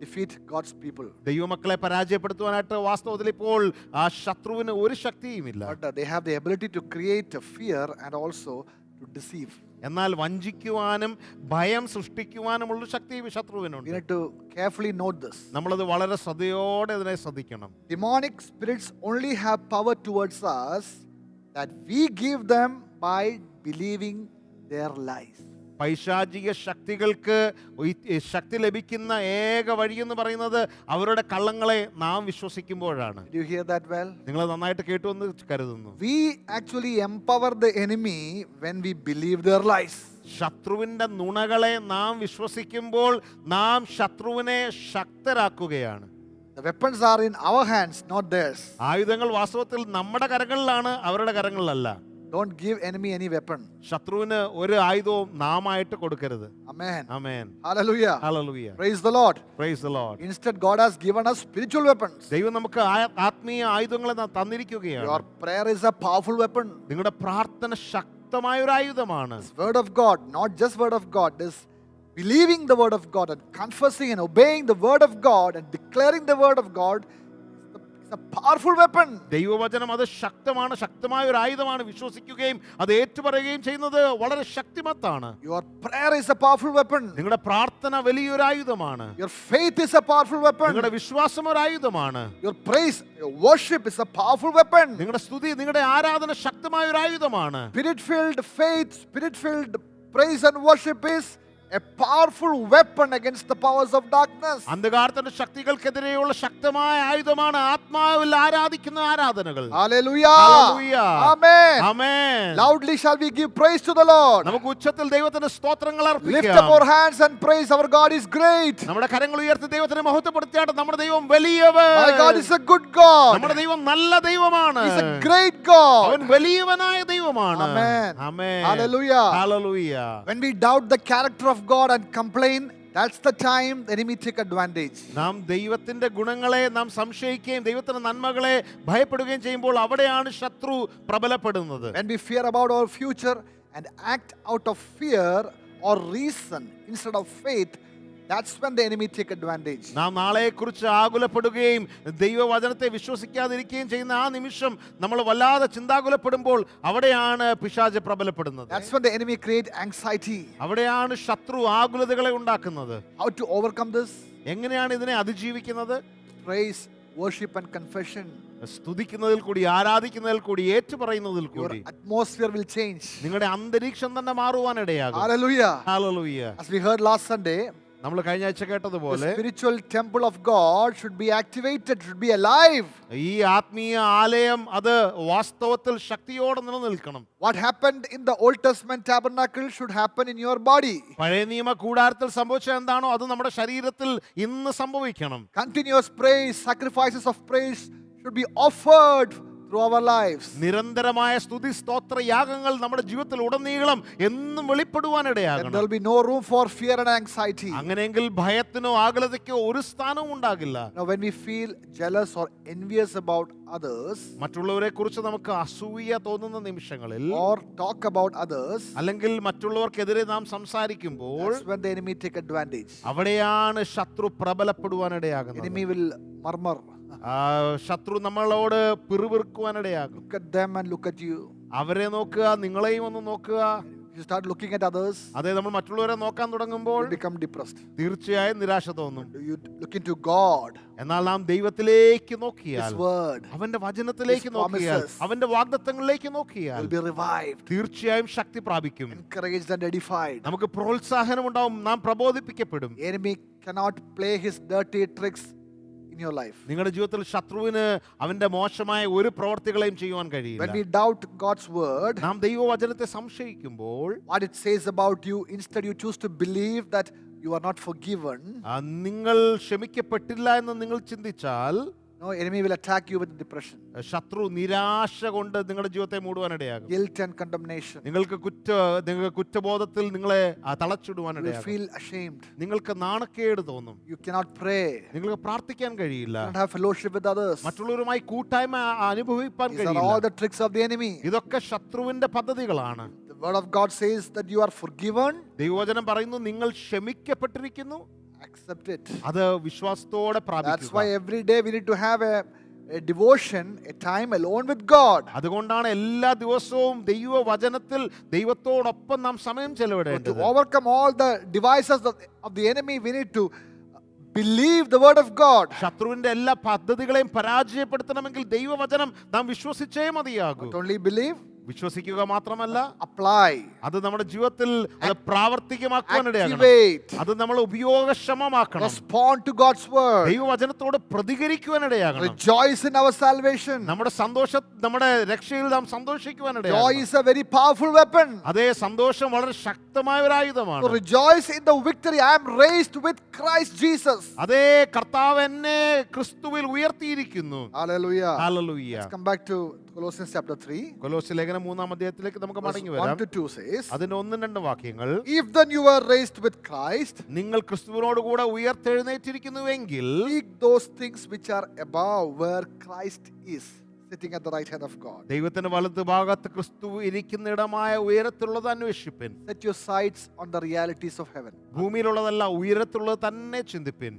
defeat God's people. ദൈവമക്കളെ പരാജയപ്പെടുത്തുവാനായിട്ട് വാസ്തവത്തിൽ ഇപ്പോൾ ആ ശത്രുവിന് ഒരു ശക്തിയുമില്ല. But they have the ability to create a fear and also to deceive. എന്നാൽ വഞ്ചിക്കുവാനും ഭയം സൃഷ്ടിക്കുവാനുമുള്ള ശക്തി We ശത്രുവിനുണ്ട്. need to carefully note this. നമ്മളത് വളരെ ശ്രദ്ധയോടെ ഇതിനെ ശ്രദ്ധിക്കണം. Demonic spirits only have power towards us that we give them by believing their lies. പൈശാചിക ശക്തികൾക്ക് ശക്തി ലഭിക്കുന്ന ഏക വഴി എന്ന് പറയുന്നത് അവരുടെ കള്ളങ്ങളെ നാം വിശ്വസിക്കുമ്പോഴാണ്. Did you hear that well? നിങ്ങൾ നന്നായിട്ട് കേട്ടു എന്ന് കരുതുന്നു. We actually empower the enemy when we believe their lies. ശത്രുവിന്റെ നുണകളെ നാം വിശ്വസിക്കുമ്പോൾ നാം ശത്രുവിനെ ശക്തരാക്കുകയാണ്. The weapons are in our hands, not theirs. ആയുധങ്ങൾ വാസ്തവത്തിൽ നമ്മുടെ കരങ്ങളിലാണ്, അവരുടെ കരങ്ങളിലല്ല. Don't give enemy any weapon. ശത്രുവിന് ഒരു ആയുധവും നാമായിട്ട് കൊടുക്കരുത്. Amen. Amen. Hallelujah. Hallelujah. Praise the Lord. Praise the Lord. Instead, God has given us spiritual weapons. ദൈവം നമുക്ക് ആത്മീയ ആയുധങ്ങളെ തന്നിരിക്കുകയാണ്. Your prayer is a powerful weapon. നിങ്ങളുടെ പ്രാർത്ഥന ശക്തമായ ഒരു ആയുധമാണ്. This word of God, not just word of God, this believing the word of God and confessing and obeying the word of God and declaring the word of God is a powerful weapon. ദൈവവചനം അത് ശക്തമാണ്, ശക്തമായ ഒരു ആയുധമാണ്. വിശ്വസിക്കുകയും അത് ഏറ്റുപറയുകയും ചെയ്യുന്നത് വളരെ ശക്തിമത്താണ്. Your prayer is a powerful weapon. നിങ്ങളുടെ പ്രാർത്ഥന വലിയൊരു ആയുധമാണ്. Your faith is a powerful weapon. നിങ്ങളുടെ വിശ്വാസം ഒരു ആയുധമാണ്. Your praise, your worship is a powerful weapon. നിങ്ങളുടെ സ്തുതി, നിങ്ങളുടെ ആരാധന ശക്തമായ ഒരു ആയുധമാണ്. Spirit-filled faith, spirit-filled praise and worship is a powerful weapon against the powers of darkness. അന്ധകാരത്തിന്റെ ശക്തികൾക്കെതിരെയുള്ള ശക്തമായ ആയുധമാണ് ആത്മാവിൽ ആരാധിക്കുന്ന ആരാധനകൾ. Hallelujah. Hallelujah. Amen. Amen. Loudly shall we give praise to the Lord. നമുക്ക് ഉച്ചത്തിൽ ദൈവത്തിന് സ്തോത്രങ്ങൾ Lift അർപ്പിക്കാം. up our hands and praise our God is great. നമ്മുടെ കരങ്ങൾ ഉയർത്തി ദൈവത്തിനെ മഹത്വപ്പെടുത്തിയാട്ടെ. നമ്മുടെ ദൈവം വലിയവൻ. My God is a good God. നമ്മുടെ ദൈവം നല്ല ദൈവമാണ്. He's a great God. അവൻ വലിയവനായ ദൈവമാണ്. Amen. Amen. Hallelujah. Hallelujah. When we doubt the character of God and complain, that's the time the enemy take advantage. നാം ദൈവത്തിന്റെ ഗുണങ്ങളെ നാം സംശയിക്കുകയും ദൈവത്തിന്റെ നന്മകളെ ഭയപ്പെടുകയും ചെയ്യുമ്പോൾ അവിടെയാണ് ശത്രു പ്രബലപ്പെടുന്നത്. When we fear about our future and act out of fear or reason instead of faith, that's when the enemy take advantage. നാം നാളെക്കുറിച്ച് ആകുലപ്പെടുകയും ദൈവവചനത്തെ വിശ്വസിക്കാതിരിക്കുകയും ചെയ്യുന്ന ആ നിമിഷം നമ്മൾ വല്ലാതെ ചിന്താകുലപ്പെടുമ്പോൾ അവിടെയാണ് പിശാച് പ്രബലപ്പെടുന്നത്. That's when the enemy create anxiety. അവിടെയാണ് ശത്രു ആകുലതകളെ ഉണ്ടാക്കുന്നത്. How to overcome this? എങ്ങനെയാണ് ഇതിനെ അതിജീവിക്കുന്നത്? Praise, worship and confession. സ്തുതിക്കുന്നതിൽ കൂടി, ആരാധിക്കുന്നതിൽ കൂടി, ഏറ്റുപറയുന്നതിൽ Your കൂടി atmosphere will change. നിങ്ങളുടെ അന്തരീക്ഷം തന്നെ മാറുവാനിടയാകും. Hallelujah. Hallelujah. As we heard last Sunday, നമ്മൾ കഴിഞ്ഞ ആഴ്ച the കേട്ടതുപോലെ spiritual temple of God should be activated, should be alive. ഈ ആത്മീയ ആലയം അത് വാസ്തവത്തിൽ ശക്തിയോടെ നിലനിൽക്കണം. What happened in the Old Testament tabernacle should happen in your body. പഴയ നിയമ കൂടാരത്തിൽ സംഭവിച്ചത് എന്താണോ അത് നമ്മുടെ ശരീരത്തിൽ ഇന്ന് സംഭവിക്കണം. Continuous praise, sacrifices of praise should be offered through our lives. നിരന്തരമായ സ്തുതി സ്തോത്ര യാഗങ്ങൾ നമ്മുടെ ജീവിതത്തിൽ ഉടനീളം എന്നും And വെളിപ്പെടുവാനിടയാകണം. there will be no room for fear and anxiety. അങ്ങനെയെങ്കിൽ ഭയത്തിനോ ആകുലതയ്ക്കോ ഒരു സ്ഥാനവും ഉണ്ടാകില്ല. Now, when we feel jealous or envious about others, മറ്റുള്ളവരെ കുറിച്ച് നമുക്ക് അസൂയ തോന്നുന്ന നിമിഷങ്ങളിൽ or talk about others, അല്ലെങ്കിൽ മറ്റുള്ളവർക്കെതിരെ നാം സംസാരിക്കുമ്പോൾ that's when the enemy take advantage. അവിടെയാണ് ശത്രു പ്രബലപ്പെടുവാനിടയാകുന്നത്. Enemy will murmur. ശത്രു നമ്മളോട് പിറുപിറുക്കുവാനിടയാകും. Look at them and look at you. അവരെ നോക്കുക, നിങ്ങളെയും ഒന്ന് നോക്കുക. If you start looking at others, അതെ, നമ്മൾ മറ്റുള്ളവരെ നോക്കാൻ തുടങ്ങുമ്പോൾ you become depressed. തീർച്ചയായും നിരാശ തോന്നും. You look into God, എന്നാൽ നാം ദൈവത്തിലേക്ക് His നോക്കിയാൽ, word, അവന്റെ വചനത്തിലേക്ക് His നോക്കിയാൽ, promises, അവന്റെ വാഗ്ദത്തങ്ങളിലേക്ക് നോക്കിയാൽ will be revived, തീർച്ചയായും ശക്തി പ്രാപിക്കും. encouraged and edified. നമുക്ക് പ്രോത്സാഹനം ഉണ്ടാവും, നാം പ്രബോധിപ്പിക്കപ്പെടും. Enemy cannot play his dirty tricks in your life. നിങ്ങളുടെ ജീവിതത്തിൽ ശത്രുവിന് അവന്റെ മോശമായ ഒരു പ്രവർത്തികളെയും ചെയ്യുവാൻ When കഴിയില്ല. we doubt God's word, നാം ദൈവവചനത്തെ സംശയിക്കുമ്പോൾ what it says about you, instead you choose to believe that you are not forgiven. നിങ്ങൾ ക്ഷമിക്കപ്പെട്ടില്ല എന്ന് നിങ്ങൾ ചിന്തിച്ചാൽ No, enemy will attack you with depression, ശത്രു നിരാശ കൊണ്ട് നിങ്ങളുടെ ജീവിതത്തെ മൂടുവാനിടയാകും. guilt and condemnation. നിങ്ങൾക്ക് കുറ്റബോധത്തിൽ നിങ്ങളെ You will തളച്ചിടുവാനിടയാകും. feel ashamed. നിങ്ങൾക്ക് നാണക്കേട് തോന്നും. You cannot pray. നിങ്ങൾക്ക് പ്രാർത്ഥിക്കാൻ കഴിയില്ല. You cannot have fellowship with others. മറ്റുള്ളവരുമായി കൂട്ടായ്മ അനുഭവിക്കാൻ These are all കഴിയില്ല. the tricks of the enemy. ഇതൊക്കെ ശത്രുവിന്റെ പദ്ധതികളാണ്. The word of God says that you are forgiven. ദൈവവചനം പറയുന്നു, നിങ്ങൾ ക്ഷമിക്കപ്പെട്ടിരിക്കുന്നു. Accept it. അത് വിശ്വാസത്തോടെ That's പ്രാപിക്കുക. why every day we need to have a devotion, a time alone with God. അതുകൊണ്ടാണ് എല്ലാ ദിവസവും ദൈവവചനത്തിൽ ദൈവത്തോടൊപ്പം നാം സമയം To ചെലവിടേണ്ടത്. overcome all the devices of the enemy, we need to believe the word of God. ശത്രുവിന്റെ എല്ലാ പദ്ധതികളെയും പരാജയപ്പെടുത്തണമെങ്കിൽ ദൈവവചനം നാം വിശ്വസിച്ചേ മതിയാകൂ. Not only believe, വിശ്വസിക്കുക മാത്രമല്ല, apply, അത് നമ്മുടെ ജീവിതത്തിൽ അത് പ്രാവർത്തികമാക്കുവാനിടയാകണം. activate, അത് നമ്മൾ ഉപയോഗക്ഷമമാക്കണം. respond to God's word, ദൈവവചനത്തോട് പ്രതികരിക്കുവാനിടയാകണം. rejoice in our salvation. നമ്മുടെ രക്ഷയിൽ നാം Joy സന്തോഷിക്കുവാനിടയാകണം. is a very powerful weapon. അതേ, സന്തോഷം വളരെ ശക്തമായ ഒരു ആയുധമാണ്. So rejoice in the victory. I am raised with Christ Jesus. അതേ, കർത്താവ് എന്നെ ക്രിസ്തുവിൽ ഉയർത്തിയിരിക്കുന്നു. Hallelujah. Hallelujah. Let's come back to Colossians chapter 3. കൊലോസ്യ ലേഖനം 3-ാം അധ്യായത്തിലേക്ക് നമുക്ക് Verse മടങ്ങി 1 വരാം. to 2 says, അതിന്റെ 1-2 വാക്യങ്ങൾ. if then you were raised with Christ, നിങ്ങൾ ക്രിസ്തുവിനോട് കൂടെ ഉയർത്തെഴുന്നേറ്റിരിക്കുന്നുവെങ്കിൽ seek those things which are above, where Christ is, sitting at the right hand of God. ദൈവത്തിന്റെ വലത് ഭാഗത്ത് ക്രിസ്തു ഇരിക്കുന്നിടമായ ഉയരത്തിലുള്ളത് അന്വേഷിപ്പിൻ. Set your sights on the realities of heaven. ഭൂമിയിലുള്ളതല്ല, ഉയരത്തിലുള്ളത് തന്നെ ചിന്തിപ്പിൻ.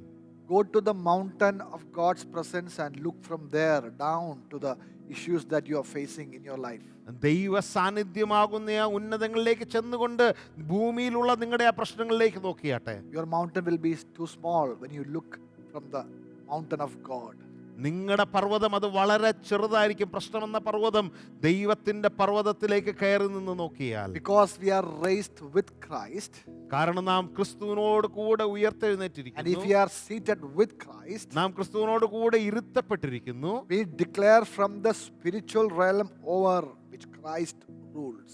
Go to the mountain of God's presence and look from there down to the issues that you are facing in your life. ദൈവ സാന്നിധ്യമാകുന്ന ആ ഉന്നതങ്ങളിലേക്ക് ചെന്നുകൊണ്ട് ഭൂമിയിലുള്ള നിങ്ങളുടെ ആ പ്രശ്നങ്ങളിലേക്ക് നോക്കിയാട്ടെ. Your mountain will be too small when you look from the mountain of God. നിങ്ങളുടെ പർവ്വതം അത് വളരെ ചെറുതായിരിക്കും. പ്രശ്നമെന്ന പർവ്വതം ദൈവത്തിന്റെ പർവ്വതത്തിലേക്ക് കയറി നിന്ന് നോക്കിയാൽ. Because we are raised with Christ, കാരണം നാം ക്രിസ്തുവിനോട് കൂടെ and if ഉയർത്തെഴുന്നേറ്റിരിക്കുന്നു. we are seated with Christ, നാം ക്രിസ്തുവിനോട് കൂടെ ഇരുത്തപ്പെട്ടിരിക്കുന്നു. we declare from the spiritual realm over which Christ rules.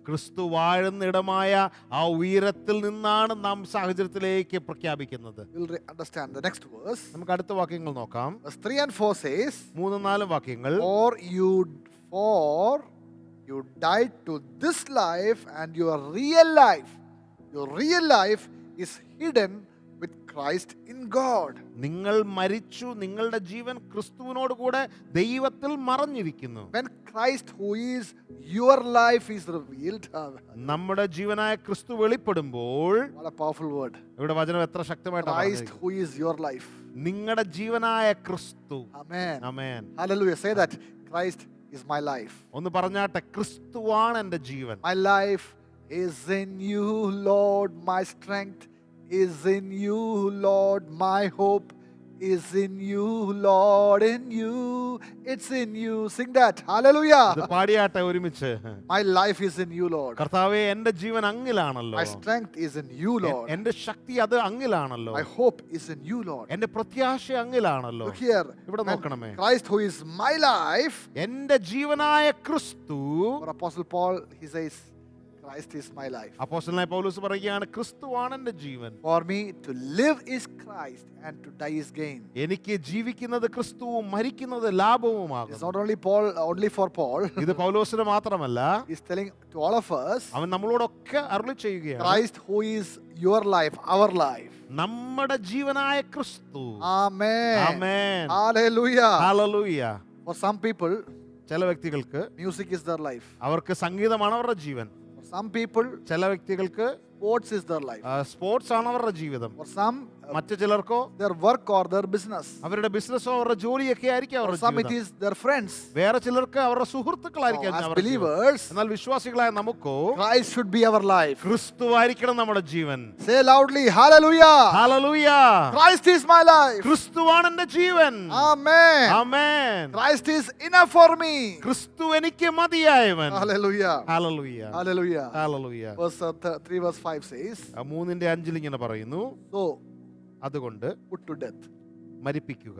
ക്രിസ്തു വാഴുന്നിടമായ ആ ഉയരത്തിൽ നിന്നാണ് നാം സാഹചര്യത്തിലേക്ക് പ്രഖ്യാപിക്കുന്നത്. We'll understand the next verse. നമുക്ക് അടുത്ത വാക്യങ്ങൾ നോക്കാം. Verse 3 and 4 says, 3-4 വാക്യങ്ങൾ. For you died to this life, and your real life is hidden with Christ in God. നിങ്ങൾ മരിച്ചു, നിങ്ങളുടെ ജീവൻ ക്രിസ്തുവിനോട് കൂടെ ദൈവത്തിൽ മറഞ്ഞിരിക്കുന്നു. When Christ, who is your life, is revealed, നമ്മുടെ ജീവനായ ക്രിസ്തു വെളിപ്പെടുമ്പോൾ, what a powerful word. ഇവിടെ വചനം എത്ര ശക്തമായിട്ടാണ് Christ, പറഞ്ഞിരിക്കുന്നത്. who is your life. നിങ്ങളുടെ ജീവനായ ക്രിസ്തു. Amen. Amen. Hallelujah. Say that. Christ is my life. ഒന്ന് പറഞ്ഞാട്ടെ, ക്രിസ്തുവാണ് എൻ്റെ ജീവൻ. My life is in you, Lord. My strength is in you, Lord. My hope is in you, Lord. In you, it's in you. Sing that. ഇത് Hallelujah. പാടിയാട്ടെ ഒരുമിച്ച്. My life is in you, Lord. കർത്താവേ, എൻ്റെ ജീവൻ അങ്ങിലാണല്ലോ. My strength is in you, Lord. എൻ്റെ ശക്തി അത് അങ്ങിലാണല്ലോ. My hope is in you, Lord. എൻ്റെ പ്രത്യാശ അങ്ങിലാണല്ലോ. Look here. ഇവിടെ When നോക്കണമേ. Christ, who is my life, എൻ്റെ ജീവനായ ക്രിസ്തു. for Apostle Paul, he says, Christ is my life. അപ്പോസ്തലനായ പൗലോസ് പറയുകയാണ്, ക്രിസ്തുവാണ് എൻ്റെ ജീവൻ. For me to live is Christ and to die is gain. എനിക്ക് ജീവിക്കുന്നത് ക്രിസ്തുവും മരിക്കുന്നത് ലാഭവുമാകും. It's not only for Paul. ഇത് പൗലോസിന് മാത്രമല്ല, He's telling to all of us, അവൻ നമ്മളോടൊക്കെ അരുളി ചെയ്യുകയാണ്, Christ who is your life, our life. നമ്മുടെ ജീവനായ ക്രിസ്തു. Amen. Amen. Hallelujah. Hallelujah. For some people, ചില വ്യക്തികൾക്ക് music is their life. അവർക്ക് സംഗീതമാണ് അവരുടെ ജീവൻ. For some people, ചില വ്യക്തികൾക്ക് sports is their life. Sports ആണ് അവരുടെ ജീവിതം. For some, മറ്റു ചിലർക്കോ their work or their business. അവരുടെ ബിസിനസ്സോ അവരുടെ ജോലിയൊക്കെ ആയിരിക്കും For അവരുടെ some, it ജീവിതം. is their friends. വേറെ ചിലർക്ക് അവരുടെ സുഹൃത്തുക്കളായിരിക്കും As അവരുടെ ജീവിതം. believers, എന്നാൽ വിശ്വാസികളായ നമുക്കോ Christ should be our life. ക്രിസ്തുവായിരിക്കണം നമ്മുടെ ജീവൻ. Say loudly, hallelujah. Hallelujah. Christ is my life. ക്രിസ്തുവാണ് എൻ്റെ ജീവൻ. Amen. Amen. Christ is enough for me. ക്രിസ്തു എനിക്ക് മതിയായവൻ. Hallelujah. Hallelujah. Hallelujah. Hallelujah. Verse 3 verse 5 says, 3:5 ഇങ്ങനെ പറയുന്നു, so അതുകൊണ്ട് put to death. മരിപ്പിക്കുക.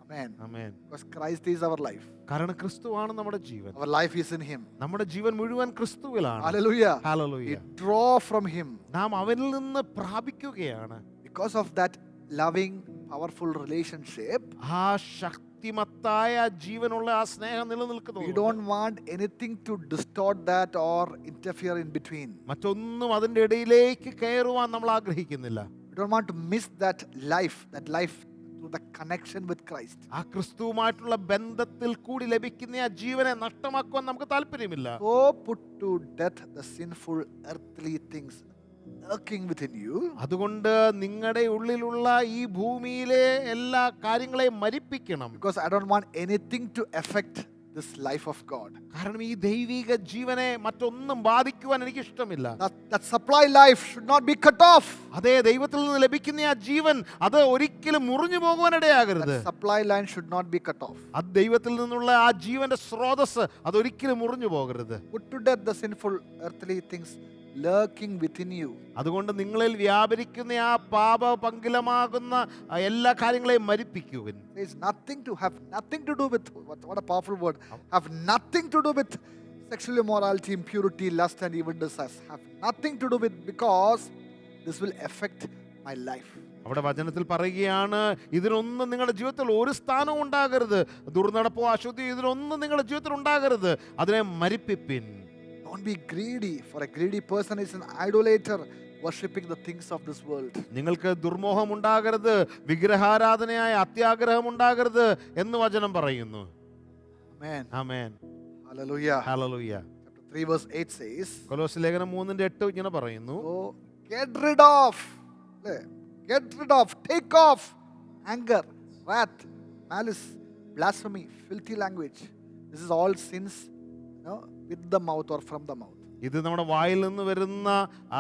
Amen. Amen. Because Christ is our life. കാരണം ക്രിസ്തുവാണ് നമ്മുടെ ജീവൻ. Our life is in Him. നമ്മുടെ ജീവൻ മുഴുവൻ ക്രിസ്തുവിലാണ്. Hallelujah. Hallelujah. We draw from Him. നാം അവനിൽ നിന്ന് പ്രാപിക്കുകയാണ്. Because of that loving, powerful relationship, ആ ശക്തിമത്തായ ജീവനുള്ള ആ സ്നേഹം നിലനിൽക്കുന്നു. we don't want anything to distort that or interfere in between. മറ്റൊന്നും അതിന്റെ ഇടയിലേക്ക് കയറുവാൻ നമ്മൾ ആഗ്രഹിക്കുന്നില്ല. We don't want to miss that life through the connection with Christ. ആ ക്രിസ്തുവുമായിട്ടുള്ള ബന്ധത്തിൽ കൂടി ലഭിക്കുന്ന ആ ജീവനെ നഷ്ടമാക്കുവാൻ നമുക്ക് താല്പര്യമില്ല. So put to death the sinful earthly things lurking within you. അതുകൊണ്ട് നിങ്ങളുടെ ഉള്ളിലുള്ള ഈ ഭൂമിയിലെ എല്ലാ കാര്യങ്ങളെയും മരിപ്പിക്കണം. Because I don't want anything to affect this life of God. കാരണം ഈ ദൈവിക ജീവനെ മറ്റൊന്നും ബാധിക്കുവാൻ എനിക്ക് ഇഷ്ടമില്ല. That supply life should not be cut off. അതേ, ദൈവത്തിൽ നിന്ന് ലഭിക്കുന്ന ആ ജീവൻ അത് ഒരിക്കലും മുറിഞ്ഞു പോകുവാൻ ഇടയാകരുത്. That supply line should not be cut off. അത് ദൈവത്തിൽ നിന്നുള്ള ആ ജീവന്റെ സ്രോതസ് അതൊരിക്കലും മുറിഞ്ഞു പോകരുത്. Put to death the sinful earthly things lurking within you. അതുകൊണ്ട് നിങ്ങളിൽ വ്യാപരിക്കുന്ന ആ പാപ പങ്കിലമാകുന്ന എല്ലാ കാര്യങ്ങളെയും മരിപ്പിക്കുവിൻ. There is nothing to do with what a powerful word. Have nothing to do with sexual immorality, impurity, lust and evil desires. Have nothing to do with, because this will affect my life. അവിടെ വചനത്തിൽ പറയുകയാണ്, ഇതിനൊന്നും നിങ്ങളുടെ ജീവിതത്തിൽ ഒരു സ്ഥാനവും ഉണ്ടാകരുത്. ദുർനടപ്പോ അശുദ്ധി ഇതിനൊന്നും നിങ്ങളുടെ ജീവിതത്തിൽ ഉണ്ടാകരുത്. അതിനെ മരിപ്പിപ്പിൻ. Don't be greedy, for a greedy person is an idolater, worshipping the things of this world. നിങ്ങൾക്ക് ദുർമോഹം ഉണ്ടാകരുത്, വിഗ്രഹാരാധനയായ അത്യാഗ്രഹം ഉണ്ടാകരുത് എന്ന് വചനം പറയുന്നു. Amen. ആമേൻ. Hallelujah. Hallelujah. Chapter 3 verse 8 says, കൊലോസ്യ ലേഖനം 3:8 ഇങ്ങനെ പറയുന്നു, so get rid of, take off anger, wrath, malice, blasphemy, filthy language. This is all sins, with the mouth or from the mouth. ഇത് നമ്മുടെ വായിൽ നിന്ന് വരുന്ന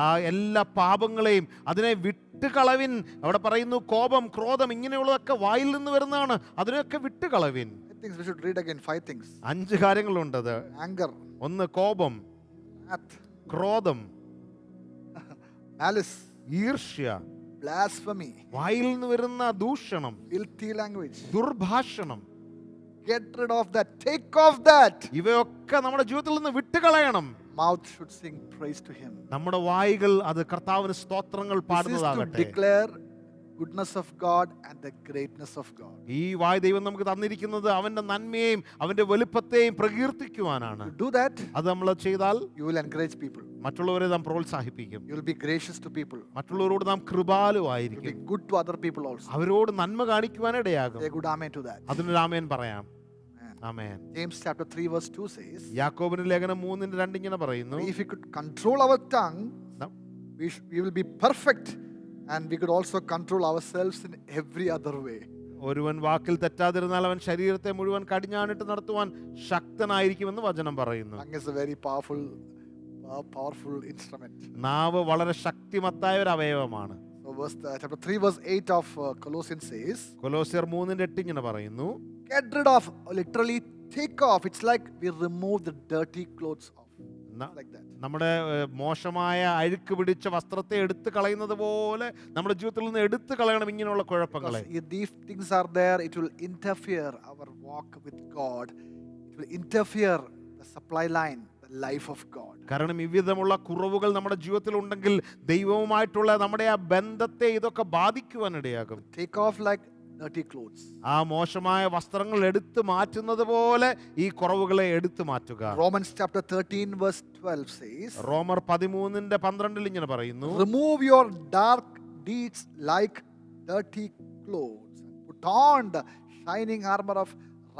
ആ എല്ലാ പാപങ്ങളെയും അതിനെ വിട്ടുകളവിൻ. അവിടെ പറയുന്നു, കോപം, ക്രോധം ഇങ്ങനെയുള്ളതൊക്കെ വായിൽ നിന്ന് വരുന്നതാണ്. അതിനെയൊക്കെ വിട്ടുകളവിൻ. I think we should read again 5 things. 5 കാര്യങ്ങളുണ്ടത്. Anger, 1 കോപം, wrath, ക്രോധം, malice, ഈർഷ്യ, blasphemy, വായിൽ നിന്ന് വരുന്ന ദൂഷണം, filthy language. ദുർഭാഷണം. Get rid of that, take off that. ഇവയൊക്കെ നമ്മുടെ ജീവിതത്തിൽ നിന്ന് വിട്ടുകളയണം. Mouth should sing praise to Him. നമ്മുടെ വായികൾ അത് കർത്താവിന് സ്തോത്രങ്ങൾ This is to പാടുന്നതാകട്ടെ. declare goodness of God and the greatness of God. ഈ വായ് ദൈവം നമുക്ക് തന്നിരിക്കുന്നത് അവന്റെ നന്മയെയും അവന്റെ വലുപ്പത്തെയും പ്രകീർത്തിക്കുവാനാണ്. To do that, അത് നമ്മൾ ചെയ്താൽ you will encourage people. മറ്റുള്ളവരെ നാം പ്രോത്സാഹിപ്പിക്കും. You will be gracious to people. മറ്റുള്ളവരോട് നാം You will കൃപാലുവായിരിക്കും. be good to other people also. അവരോട് നന്മ കാണിക്കുവാനിടയാകും. Say good amen to that. അതിനൊരു ആമേൻ പറയാം. ആമേൻ. James chapter 3 verse 2 says, യാക്കോബിന്റെ ലേഖനം 3:2 ഇങ്ങനെ പറയുന്നു, if we could control our tongue, No. we will be perfect, and we could also control ourselves in every other way. ഒരുവൻ വാക്കിൽ തെറ്റാതിരുന്നാൽ അവൻ ശരീരത്തെ മുഴുവൻ കടിഞ്ഞാണിട്ട് നടത്തുവാൻ ശക്തനായിരിക്കുമെന്ന് വചനം പറയുന്നു. Tongue is a very powerful instrument. നാവ് വളരെ ശക്തിമത്തായ ഒരു അവയവമാണ്. So chapter 3 verse 8 of Colossians says, കൊലോസ്യർ 3:8 ഇങ്ങനെ പറയുന്നു, get rid of, literally take off. It's like we remove the dirty clothes off. Like that. നമ്മുടെ മോശമായ അഴുക്ക് പിടിച്ച വസ്ത്രത്തെ എടുത്തു കളയുന്നത് പോലെ നമ്മുടെ ജീവിതത്തിൽ നിന്ന് എടുത്തു കളയണം ഇങ്ങനെയുള്ള കുഴപ്പങ്ങളെ. Because if these things are there, it will interfere our walk with God. It will interfere the supply line, the life of God. കാരണം ഇവിധമുള്ള കുറവുകൾ നമ്മുടെ ജീവിതത്തിൽ ഉണ്ടെങ്കിൽ ദൈവവുമായിട്ടുള്ള നമ്മുടെ ആ ബന്ധത്തെ ഇതൊക്കെ ബാധിക്കുവാനിടയാകും. Take off like dirty clothes. ആ മോശമായ വസ്ത്രങ്ങൾ എടുത്തു മാറ്റുന്നത് പോലെ ഈ കുറവുകളെ എടുത്തു മാറ്റുക. Romans chapter 13 verse 12 says, റോമർ 13:12 ഇങ്ങനെ പറയുന്നു, remove your dark deeds like dirty clothes and put on the shining armor of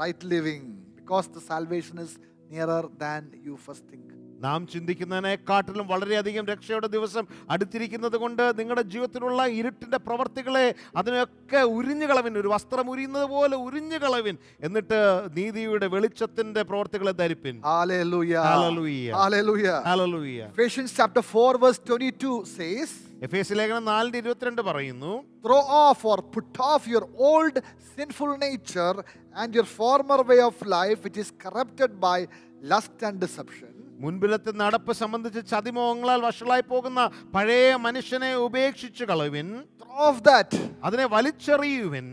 right living, because the salvation is nearer than you first think. നാം ചിന്തിക്കുന്നതിനെക്കാട്ടിലും വളരെയധികം രക്ഷയുടെ ദിവസം അടുത്തിരിക്കുന്നത് കൊണ്ട് നിങ്ങളുടെ ജീവിതത്തിലുള്ള ഇരുട്ടിന്റെ പ്രവർത്തികളെ അതിനൊക്കെ ഉരിഞ്ഞു കളവിൻ, ഒരു വസ്ത്രം ഉരിയുന്നത് പോലെ ഉരിഞ്ഞു കളവിൻ, എന്നിട്ട് നീതിയുടെ വെളിച്ചത്തിന്റെ പ്രവർത്തികളെ ധരിപ്പിൻ. Hallelujah. Hallelujah. Hallelujah. Hallelujah. Ephesians chapter 4 verse 22 says, എഫേസ്യ ലേഖനം 4:22 പറയുന്നു, throw off or put off your old sinful nature and your former way of life, which is corrupted by lust and deception. മുൻപിലത്തെ നടപ്പ് സംബന്ധിച്ച് ചതിമോഹങ്ങളാൽ വഷളായി പോകുന്ന പഴയ മനുഷ്യനെ ഉപേക്ഷിച്ചു കളവിൻ, Throw off that. അതിനെ വലിച്ചെറിയുവിൻ.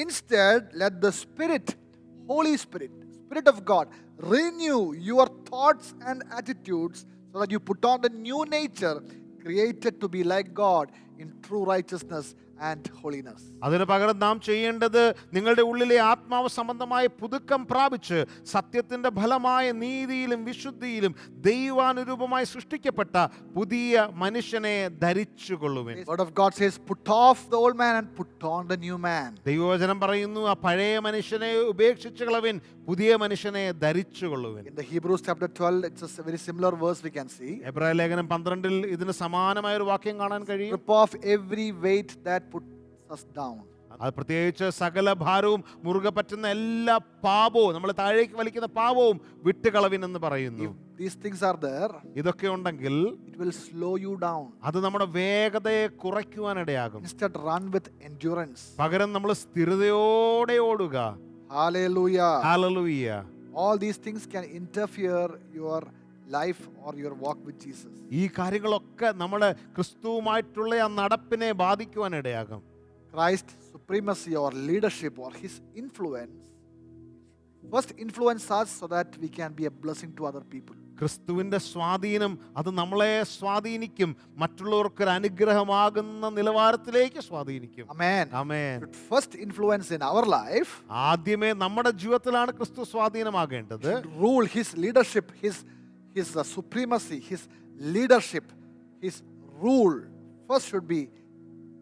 Instead, let the Spirit, Holy Spirit, Spirit of God, renew your thoughts and attitudes so that you put on the new nature created to be like God in true righteousness and holiness. അതിന് പകരം നാം ചെയ്യേണ്ടത് നിങ്ങളുടെ ഉള്ളിലെ ആത്മാവ് സംബന്ധമായ പുതുക്കം പ്രാപിച്ച് സത്യത്തിന്റെ ഫലമായ നീതിയിലും വിശുദ്ധിയിലും ദൈവാനുരൂപമായി സൃഷ്ടിക്കപ്പെട്ട പുതിയ മനുഷ്യനെ ധരിച്ചുകൊള്ളുവിൻ. The word of God says, put off the old man and put on the new man. ദൈവവചനം പറയുന്നു, ആ പഴയ മനുഷ്യനെ ഉപേക്ഷിച്ചു കളവിൻ, പുതിയ മനുഷ്യനെ ധരിച്ചുകൊള്ളുവിൻ. In the Hebrews chapter 12, it's a very similar verse we can see. എബ്രായ ലേഖനം 12 ഇതിന് സമാനമായ ഒരു വാക്യം കാണാൻ കഴിയും. Strip off every weight that puts us down. അത് പ്രത്യേകിച്ച് സകല ഭാരവും മുറുകെ പറ്റുന്ന എല്ലാ പാപവും, നമ്മൾ താഴേക്ക് വലിക്കുന്ന പാപവും വിട്ടുകളവിൻ എന്ന് പറയുന്നു. If these things are there, ഇതൊക്കെ ഉണ്ടെങ്കിൽ it will slow you down. അത് നമ്മുടെ വേഗതയെ കുറയ്ക്കുവാനിടയാകും. Instead, run with endurance. പകരം നമ്മൾ സ്ഥിരതയോടെ ഓടുക. Hallelujah. Hallelujah. All these things can interfere your life or your walk with Jesus. ഈ കാര്യങ്ങളൊക്കെ നമ്മുടെ ക്രിസ്തുവുമായിട്ടുള്ള ആ നടപ്പിനെ ബാധിക്കുവാനിടയാകും. Christ's supremacy or leadership or his influence first influence us so that we can be a blessing to other people. ക്രിസ്തുവിന്റെ സ്വാധീനം അത് നമ്മളെ സ്വാധീനിക്കും, മറ്റുള്ളവർക്കൊരു അനുഗ്രഹമാകുന്ന നിലവാരത്തിലേക്ക് സ്വാധീനിക്കും. Amen. Amen. But first influence in our life, ആദ്യമേ നമ്മുടെ ജീവിതത്തിലാണ് ക്രിസ്തു സ്വാധീനമാകേണ്ടത്. rule, his leadership, his supremacy, his leadership, his rule first should be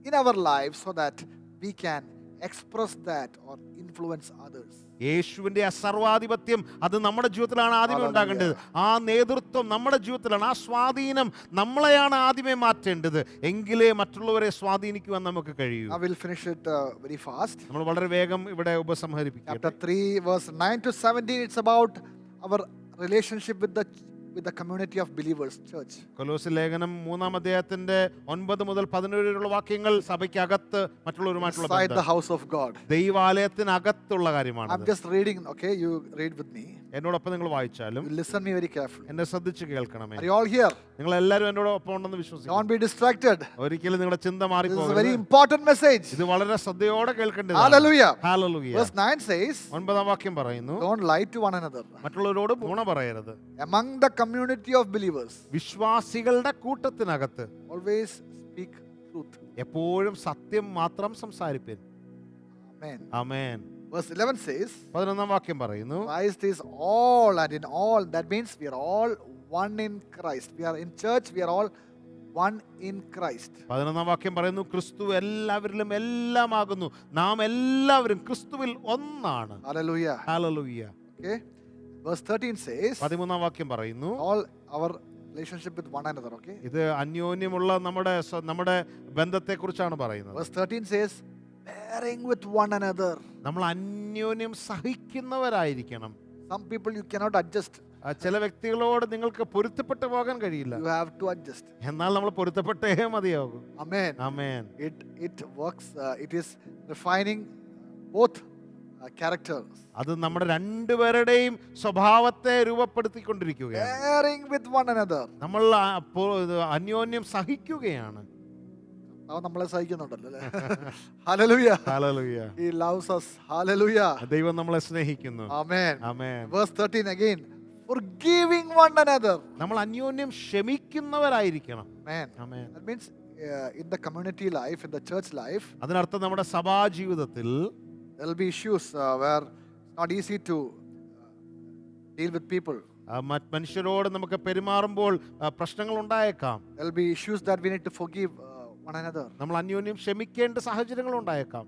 in our lives so that we can express that or influence others. യേശുവിന്റെ ആ സർവാധിപത്യം അത് നമ്മുടെ ജീവിതത്തിലാണ് ആദ്യമേ ഉണ്ടാകേണ്ടത്. ആ നേതൃത്വം നമ്മുടെ ജീവിതത്തിലാണ്, ആ സ്വാധീനം നമ്മളെയാണ് ആദ്യമേ മാറ്റേണ്ടത്. എങ്കിലേ മറ്റുള്ളവരെ സ്വാധീനിക്കുവാൻ നമുക്ക് കഴിയൂ. I will finish it very fast. നമ്മൾ വളരെ വേഗം ഇവിടെ ഉപസംഹരിപ്പിക്കും. Chapter 3 verse 9 to 17, it's about our relationship with the community of believers, church. കൊലോസ്യ ലേഖനം 3-ാം അധ്യായത്തിന്റെ 9 മുതൽ 17 വരെയുള്ള വാക്യങ്ങൾ സഭയ്ക്കകത്ത് മറ്റുള്ളവരുമായിട്ടുള്ള Inside the ബന്ധം, house of God. ദൈവാലയത്തിനകത്തുള്ള കാര്യമാണ്. I'm just reading, okay? You read with me. എന്നോടൊപ്പം നിങ്ങൾ വായിച്ചാലും You listen me very carefully. എന്നെ ശ്രദ്ധിച്ച് കേൾക്കണമേ. Are you all here? നിങ്ങൾ എല്ലാവരും എന്നോടൊപ്പം ഉണ്ടെന്ന് വിശ്വസിക്കുന്നു. Don't be distracted. ഒരിക്കലും നിങ്ങളുടെ ചിന്ത This is a very മാറിപ്പോകരുത്. important message. ഇത് വളരെ ശ്രദ്ധയോടെ കേൾക്കേണ്ടതാണ്. Hallelujah. ഹല്ലേലൂയ. Verse 9 says, 9-ാം വാക്യം പറയുന്നു, don't lie to one another. മറ്റുള്ളവരോട് നുണ പറയരുത്. Among the community of believers, വിശ്വാസികളുടെ കൂട്ടത്തിനകത്ത് always speak truth. എപ്പോഴും സത്യം മാത്രം സംസാരിപ്പിൻ. Amen. ആമേൻ. Verse 11 says, 11-ാം വാക്യം പറയുന്നു, Christ is all and in all. That means we are all one in Christ. We are in church, we are all one in Christ. 11-ാം വാക്യം പറയുന്നു, ക്രിസ്തു എല്ലാവരിലും എല്ലാമാകുന്നു, നാം എല്ലാവരും ക്രിസ്തുവിൽ ഒന്നാണ്. Hallelujah. Hallelujah. Okay. Verse 13 says, 13-ാം വാക്യം പറയുന്നു, all our relationship with one another. Okay. ഇത് അന്യോന്യമുള്ള നമ്മുടെ ബന്ധത്തെക്കുറിച്ചാണ് പറയുന്നത്. Verse 13 says, bearing with one another. നമ്മൾ അന്യോന്യം സഹിക്കുന്നവരായിരിക്കണം. Some people you cannot adjust. ചില വ്യക്തികളോട് നിങ്ങൾക്ക് പൊരുത്തപ്പെട്ടു പോകാൻ കഴിയില്ല. You have to adjust. എന്നാൽ നമ്മൾ പൊരുത്തപ്പെട്ടേ മതിയാകും. Amen. Amen. It works. It is refining both characters. അത് നമ്മുടെ രണ്ടുപേരുടെയും സ്വഭാവത്തെ രൂപപ്പെടുത്തിക്കൊണ്ടിരിക്കുകയാണ്. Bearing with one another. നമ്മൾ അന്യോന്യം സഹിക്കുകയാണ്. നമ്മളെ സഹിക്കുന്നുണ്ടല്ലോ അല്ലേ? Hallelujah. Hallelujah. He loves us. Hallelujah. ദൈവം നമ്മളെ സ്നേഹിക്കുന്നു. Amen. ആമേൻ. Verse 13 again. Forgive forgiving one another. നമ്മൾ അന്യോന്യം ക്ഷമിക്കുന്നവരായിരിക്കണം. Man. Amen. That means in the community life, in the church life, അതിനർത്ഥം നമ്മുടെ സഭാ ജീവിതത്തിൽ there will be issues where it's not easy to deal with people. മനുഷ്യരോട് നമുക്ക് പെരുമാറുമ്പോൾ പ്രശ്നങ്ങൾ ഉണ്ടായേക്കാം. There will be issues that we need to forgive one another. നമ്മൾ അന്യോന്യം ക്ഷമിക്കേണ്ട സാഹചര്യങ്ങൾ ഉണ്ടായേക്കാം.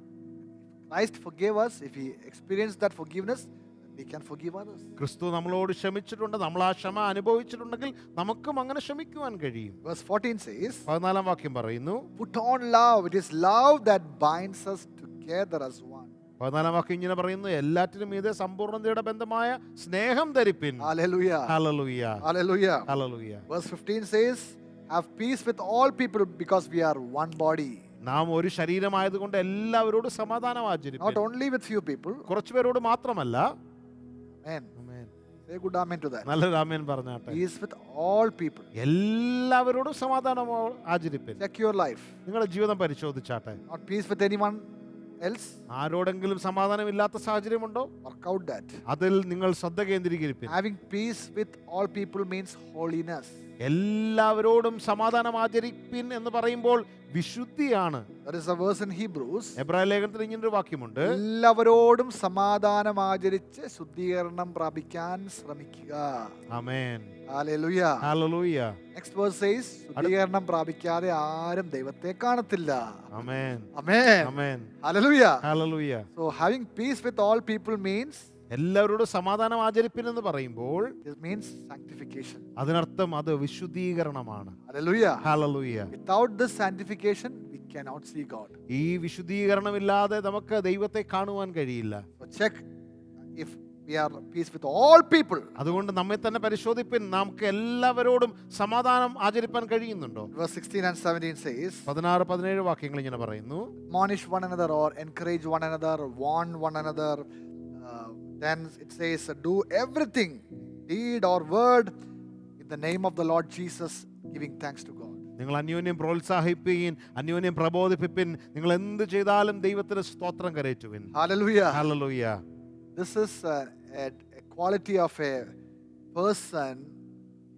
Christ forgave us. If He experienced that forgiveness, then we can forgive others. ക്രിസ്തു നമ്മളോട് ക്ഷമിച്ചിട്ടുണ്ട്. നമ്മൾ ആ ക്ഷമ അനുഭവിച്ചിട്ടുണ്ടെങ്കിൽ നമുക്കും അങ്ങനെ ക്ഷമിക്കുവാൻ കഴിയും. Verse 14 says, 14-ാം വാക്യം പറയുന്നു, put on love. It is love that binds us together as one. 14-ാം വാക്യം ഇങ്ങനെ പറയുന്നു, എല്ലാറ്റിനും മീതെ സമ്പൂർണ്ണതയുടെ ബന്ധമായ സ്നേഹം ധരിപ്പിൻ. Hallelujah. Hallelujah. Hallelujah. Hallelujah. Verse 15 says, have peace with all people because we are one body. നാം ഒരു ശരീരമായതുകൊണ്ട് എല്ലാവരോടും സമാധാനം Not ആചരിപ്പിൻ. only with few people. കുറച്ചു പേരോട് മാത്രമല്ല. Amen. Amen. Say good amen to that. നല്ലൊരു ആമേൻ പറഞ്ഞാട്ടെ. Peace with all people. എല്ലാവരോടും സമാധാനം ആചരിപ്പിൻ. Check your life. നിങ്ങളുടെ ജീവിതം പരിശോധിച്ചാട്ടെ. Not peace with anyone else. ആരോടെങ്കിലും സമാധാനമില്ലാത്ത സാഹചര്യമുണ്ടോ? Work out that. അതിൽ നിങ്ങൾ ശ്രദ്ധ കേന്ദ്രീകരിപ്പിൻ. Having peace with all people means holiness. എല്ലാവരോടും സമാധാനം ആചരിപ്പിൻ എന്ന് പറയുമ്പോൾ വിശുദ്ധിയാണ്. There is a verse in Hebrews. എബ്രായ ലേഖനത്തിൽ ഇങ്ങനൊരു വാക്യമുണ്ട്, എല്ലാവരോടും സമാധാനം ആചരിച്ച് ശുദ്ധീകരണം പ്രാപിക്കാൻ ശ്രമിക്കുക. ആമേൻ. Hallelujah. Hallelujah. Next verse says, ശുദ്ധീകരണം പ്രാപിക്കാതെ ആരും ദൈവത്തെ കാണത്തില്ല. ആമേൻ. Amen. Amen. Hallelujah. Hallelujah. So having peace with all people means, എല്ലാവരോടും സമാധാനം ആചരിപ്പിൻ എന്ന് പറയുമ്പോൾ it means sanctification. അതിനർത്ഥം അത് വിശുദ്ധീകരണമാണ്. Hallelujah. Hallelujah. Without this sanctification, we cannot see God. ഈ വിശുദ്ധീകരണമില്ലാതെ നമുക്ക് ദൈവത്തെ കാണുവാൻ കഴിയില്ല. So check if we are peace with all people. അതുകൊണ്ട് നമ്മെ തന്നെ പരിശോധിപ്പിൻ, നമുക്ക് എല്ലാവരോടും സമാധാനം ആചരിപ്പാൻ കഴിയുന്നുണ്ടോ? Verse 16 and 17 says, 16-17 വാക്യങ്ങൾ ഇങ്ങനെ പറയുന്നു, admonish one another or encourage one another, warn one another. Then it says, do everything, deed or word, in the name of the Lord Jesus, giving thanks to God. നിങ്ങൾ അന്യോന്യം പ്രോത്സാഹിപ്പിൻ, അന്യോന്യം പ്രബോധിപ്പിൻ, നിങ്ങൾ എന്ത് ചെയ്താലും ദൈവത്തിന് സ്തോത്രം കരേറ്റുവിൻ. Hallelujah. Hallelujah. This is a quality of a person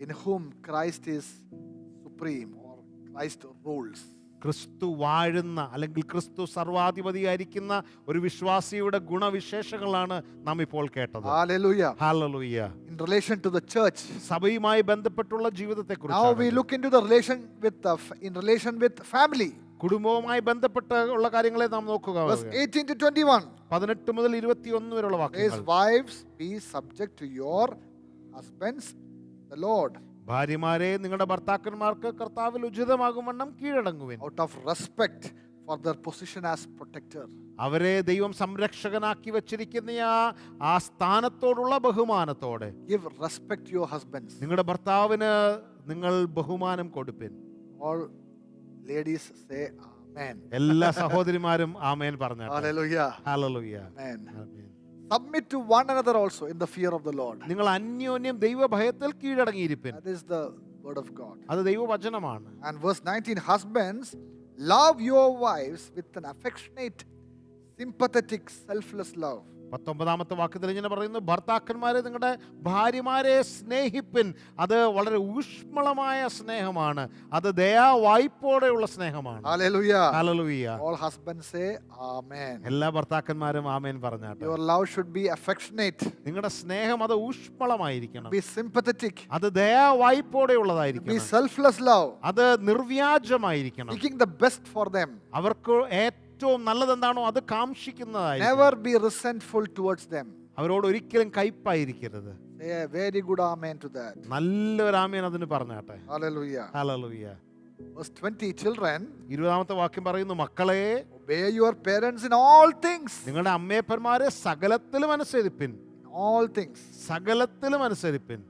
in whom Christ is supreme or Christ rules. ക്രിസ്തു വാഴുന്ന അല്ലെങ്കിൽ ക്രിസ്തു സർവാധിപതിയായിരിക്കുന്ന ഒരു വിശ്വാസിയുടെ ഗുണവിശേഷങ്ങളാണ് നാം ഇപ്പോൾ കേട്ടത്. Hallelujah. Hallelujah. In relation to the church, സഭയുമായി ബന്ധപ്പെട്ടുള്ള now ജീവിതത്തെക്കുറിച്ച് we look into the relation with in relation with family. കുടുംബവുമായി ബന്ധപ്പെട്ട ഉള്ള കാര്യങ്ങളെ നാം നോക്കുക. Verse 18 to 21. 18 മുതൽ 21 വരെയുള്ള Says, വാക്യങ്ങൾ. wives, be subject to your husbands, the Lord, ഭാര്യമാരെ നിങ്ങളുടെ ഭർത്താക്കന്മാർക്ക് കർത്താവിൽ ഉചിതമാകും കീഴടങ്ങുവിൻ. out of respect for their position as protector. അവരെ ദൈവം സംരക്ഷകനാക്കി വെച്ചിരിക്കുന്ന ആ സ്ഥാനത്തോടുള്ള ബഹുമാനത്തോടെ Give respect to your husbands. നിങ്ങളുടെ ഭർത്താവിന് നിങ്ങൾ ബഹുമാനം കൊടുപ്പിൻ. All ladies say amen. എല്ലാ സഹോദരിമാരും ആമേൻ പറഞ്ഞാട്ടെ. Hallelujah. Hallelujah. Amen. Amen. Submit to one another also in the fear of the Lord. നിങ്ങൾ അന്യോന്യം ദൈവഭയത്തിൽ കീഴടങ്ങിയിരിപ്പിൻ. That is the word of God. അത് ദൈവവചനമാണ്. And verse 19, husbands, love your wives with an affectionate, sympathetic, selfless love. 19-ാമത്തെ വാക്യത്തിൽ ഇങ്ങനെ പറയുന്നു, ഭർത്താക്കന്മാരെ നിങ്ങളുടെ ഭാര്യമാരെ സ്നേഹിപ്പിൻ. അത് വളരെ ഊഷ്മളമായ സ്നേഹമാണ്, അത് ദയാവായ്പോടെയുള്ള സ്നേഹമാണ്. Hallelujah. Hallelujah. All husbands say amen. എല്ലാ ഭർത്താക്കന്മാരും ആമേൻ പറഞ്ഞാട്ടെ. Your love should be affectionate, നിങ്ങളുടെ സ്നേഹം അത് ഊഷ്മളമായിരിക്കണം, be sympathetic, അത് ദയാവായ്പോടെ be ഉള്ളതായിരിക്കണം, selfless love, അത് നിർവ്യാജമായിരിക്കണം, seeking the best for them. അവർക്ക് ഏറ്റവും നല്ലതെന്താണോ അത് കാംക്ഷിക്കുന്നതായിരിക്കണം. Never be resentful towards them. അവരോട് ഒരിക്കലും കയ്പായിരിക്കരുത്. Say a very good amen to that. നല്ലൊരു ആമേൻ അതിന് പറഞ്ഞാട്ടെ. Hallelujah. ഹല്ലേലൂയ. Verse 20, children, 20-ാമത്തെ വാക്യം പറയുന്നു, മക്കളെ obey your parents in all things. നിങ്ങളുടെ അമ്മയപ്പന്മാരെ സകലത്തിലും അനുസരിപ്പിൻ. In all things. സകലത്തിലും അനുസരിപ്പിൻ.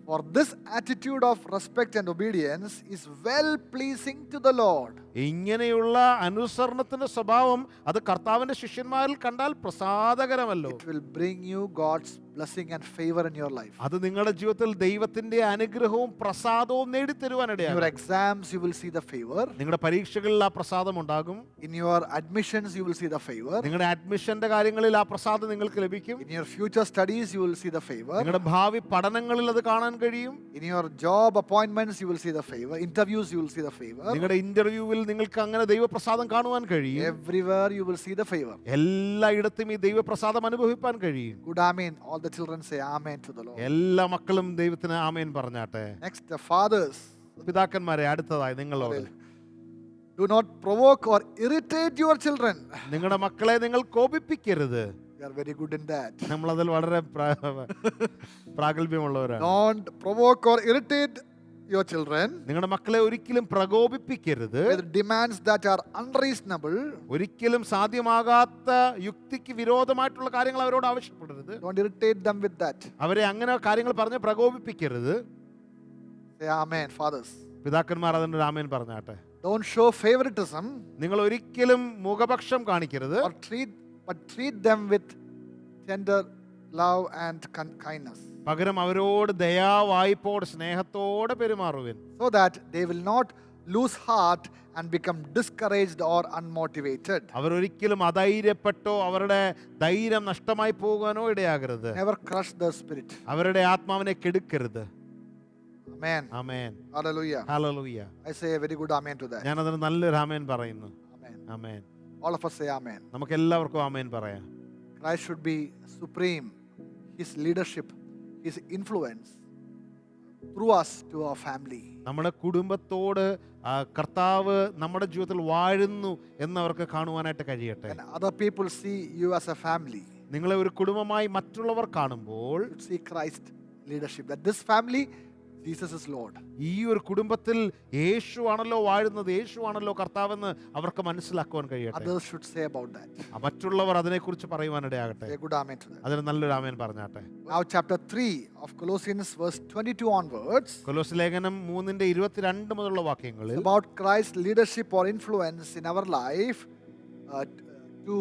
For this attitude of respect and obedience is well pleasing to the Lord. ഇങ്ങനെയുള്ള അനുസരണത്തിന്റെ സ്വഭാവം അത് കർത്താവിന്റെ ശിഷ്യന്മാരിൽ കണ്ടാൽ പ്രസാദകരമല്ലോ. It will bring you God's blessing and favor in your life. അത് നിങ്ങളുടെ ജീവിതത്തിൽ ദൈവത്തിന്റെ അനുഗ്രഹവും പ്രസാദവും In നേടിത്തരുവാനിടയാണ്. your exams, you will see the favor. നിങ്ങളുടെ പരീക്ഷകളിൽ ആ പ്രസാദം ഉണ്ടാകും. In your admissions, you will see the favor. നിങ്ങളുടെ അഡ്മിഷന്റെ കാര്യങ്ങളിൽ ആ പ്രസാദം നിങ്ങൾക്ക് ലഭിക്കും. In your future studies, you will see the favor. നിങ്ങളുടെ ഭാവി പഠനങ്ങളിൽ അത് കാണാൻ കഴിയും. In your job appointments, you will see the favor. Interviews, you will see the favor. നിങ്ങളുടെ ഇന്റർവ്യൂവിൽ നിങ്ങൾക്ക് അങ്ങനെ ദൈവപ്രസാദം കാണുവാൻ കഴിയും. Everywhere, you will see the favor. എല്ലായിടത്തും ഈ ദൈവപ്രസാദം അനുഭവിപ്പാൻ കഴിയും. Good, amen. All the children say amen to the Lord. എല്ലാ മക്കളും ദൈവത്തിന് ആമേൻ പറഞ്ഞാട്ടെ. Next, the fathers. പിതാക്കന്മാരെ, അടുത്തതായി നിങ്ങളോട് Do not provoke or irritate your children. നിങ്ങളുടെ മക്കളെ നിങ്ങൾ കോപിപ്പിക്കരുത്. You are very good in that. നമ്മളതിൽ വളരെ പ്രാഗൽഭ്യമുള്ളവരാണ്. Don't provoke or irritate your children നിങ്ങളുടെ മക്കളെ ഒരിക്കലും പ്രകോപിപ്പിക്കരുത്. with demands that are unreasonable. ഒരിക്കലും സാധ്യമാകാത്ത യുക്തിക്ക് വിരോധമായിട്ടുള്ള കാര്യങ്ങൾ അവരോട് ആവശ്യപ്പെടരുത്. Don't irritate them with that. അവരെ അങ്ങനെ കാര്യങ്ങൾ പറഞ്ഞ് പ്രകോപിപ്പിക്കരുത്. Say amen, fathers. പിതാക്കന്മാർ അതിൻ്റെ ഒരു ആമേൻ പറഞ്ഞാട്ടെ. Don't show favoritism നിങ്ങൾ ഒരിക്കലും മുഖപക്ഷം കാണിക്കരുത്. or treat them with tender love and kindness, പകരം അവരോട് ദയാവായ്പോട് സ്നേഹത്തോടെ പെരുമാറുവിൻ. so that they will not lose heart and become discouraged or unmotivated. അവരൊരിക്കലും അധൈര്യപ്പെട്ടോ അവരുടെ ധൈര്യം നഷ്ടമായി പോകാനോ ഇടയാകരുത്. Never crush their spirit. അവരുടെ ആത്മാവിനെ കെടുക്കരുത്. Amen. Amen. Hallelujah. Hallelujah. I say a very good amen to that. ഞാൻ അതിന് നല്ലൊരു ആമേൻ പറയുന്നു. Amen. Amen. All of us say amen. നമുക്ക് എല്ലാവർക്കും ആമേൻ പറയാം. Christ should be supreme. His leadership, His influence through us to our family. നമ്മുടെ കുടുംബത്തോട് കർത്താവ് നമ്മുടെ ജീവിതത്തിൽ വാഴുന്നു എന്നവർക്ക് കാണുവാനായിട്ട് കഴിയട്ടെ. When other people see you as a family, നിങ്ങളെ ഒരു കുടുംബമായി മറ്റുള്ളവർ കാണുമ്പോൾ you should see Christ leadership. That this family, Jesus is Lord. ഈ ഒരു കുടുംബത്തിൽ യേശു ആണല്ലോ വാഴുന്നത്, യേശു ആണല്ലോ കർത്താവെന്ന് അവർക്ക് മനസ്സിലാക്കുവാൻ കഴിയട്ടെ. Others should say about that. മറ്റുള്ളവർ അതിനെക്കുറിച്ച് പറയുവാനിടയാകട്ടെ. Say good amen to that. അതിന് നല്ലൊരു ആമേൻ പറഞ്ഞാട്ടെ. Now chapter 3 of Colossians verse 22 onwards, കൊലോസ്യ ലേഖനം 3:22 മുതലുള്ള വാക്യങ്ങളിൽ about Christ's leadership or influence in our life to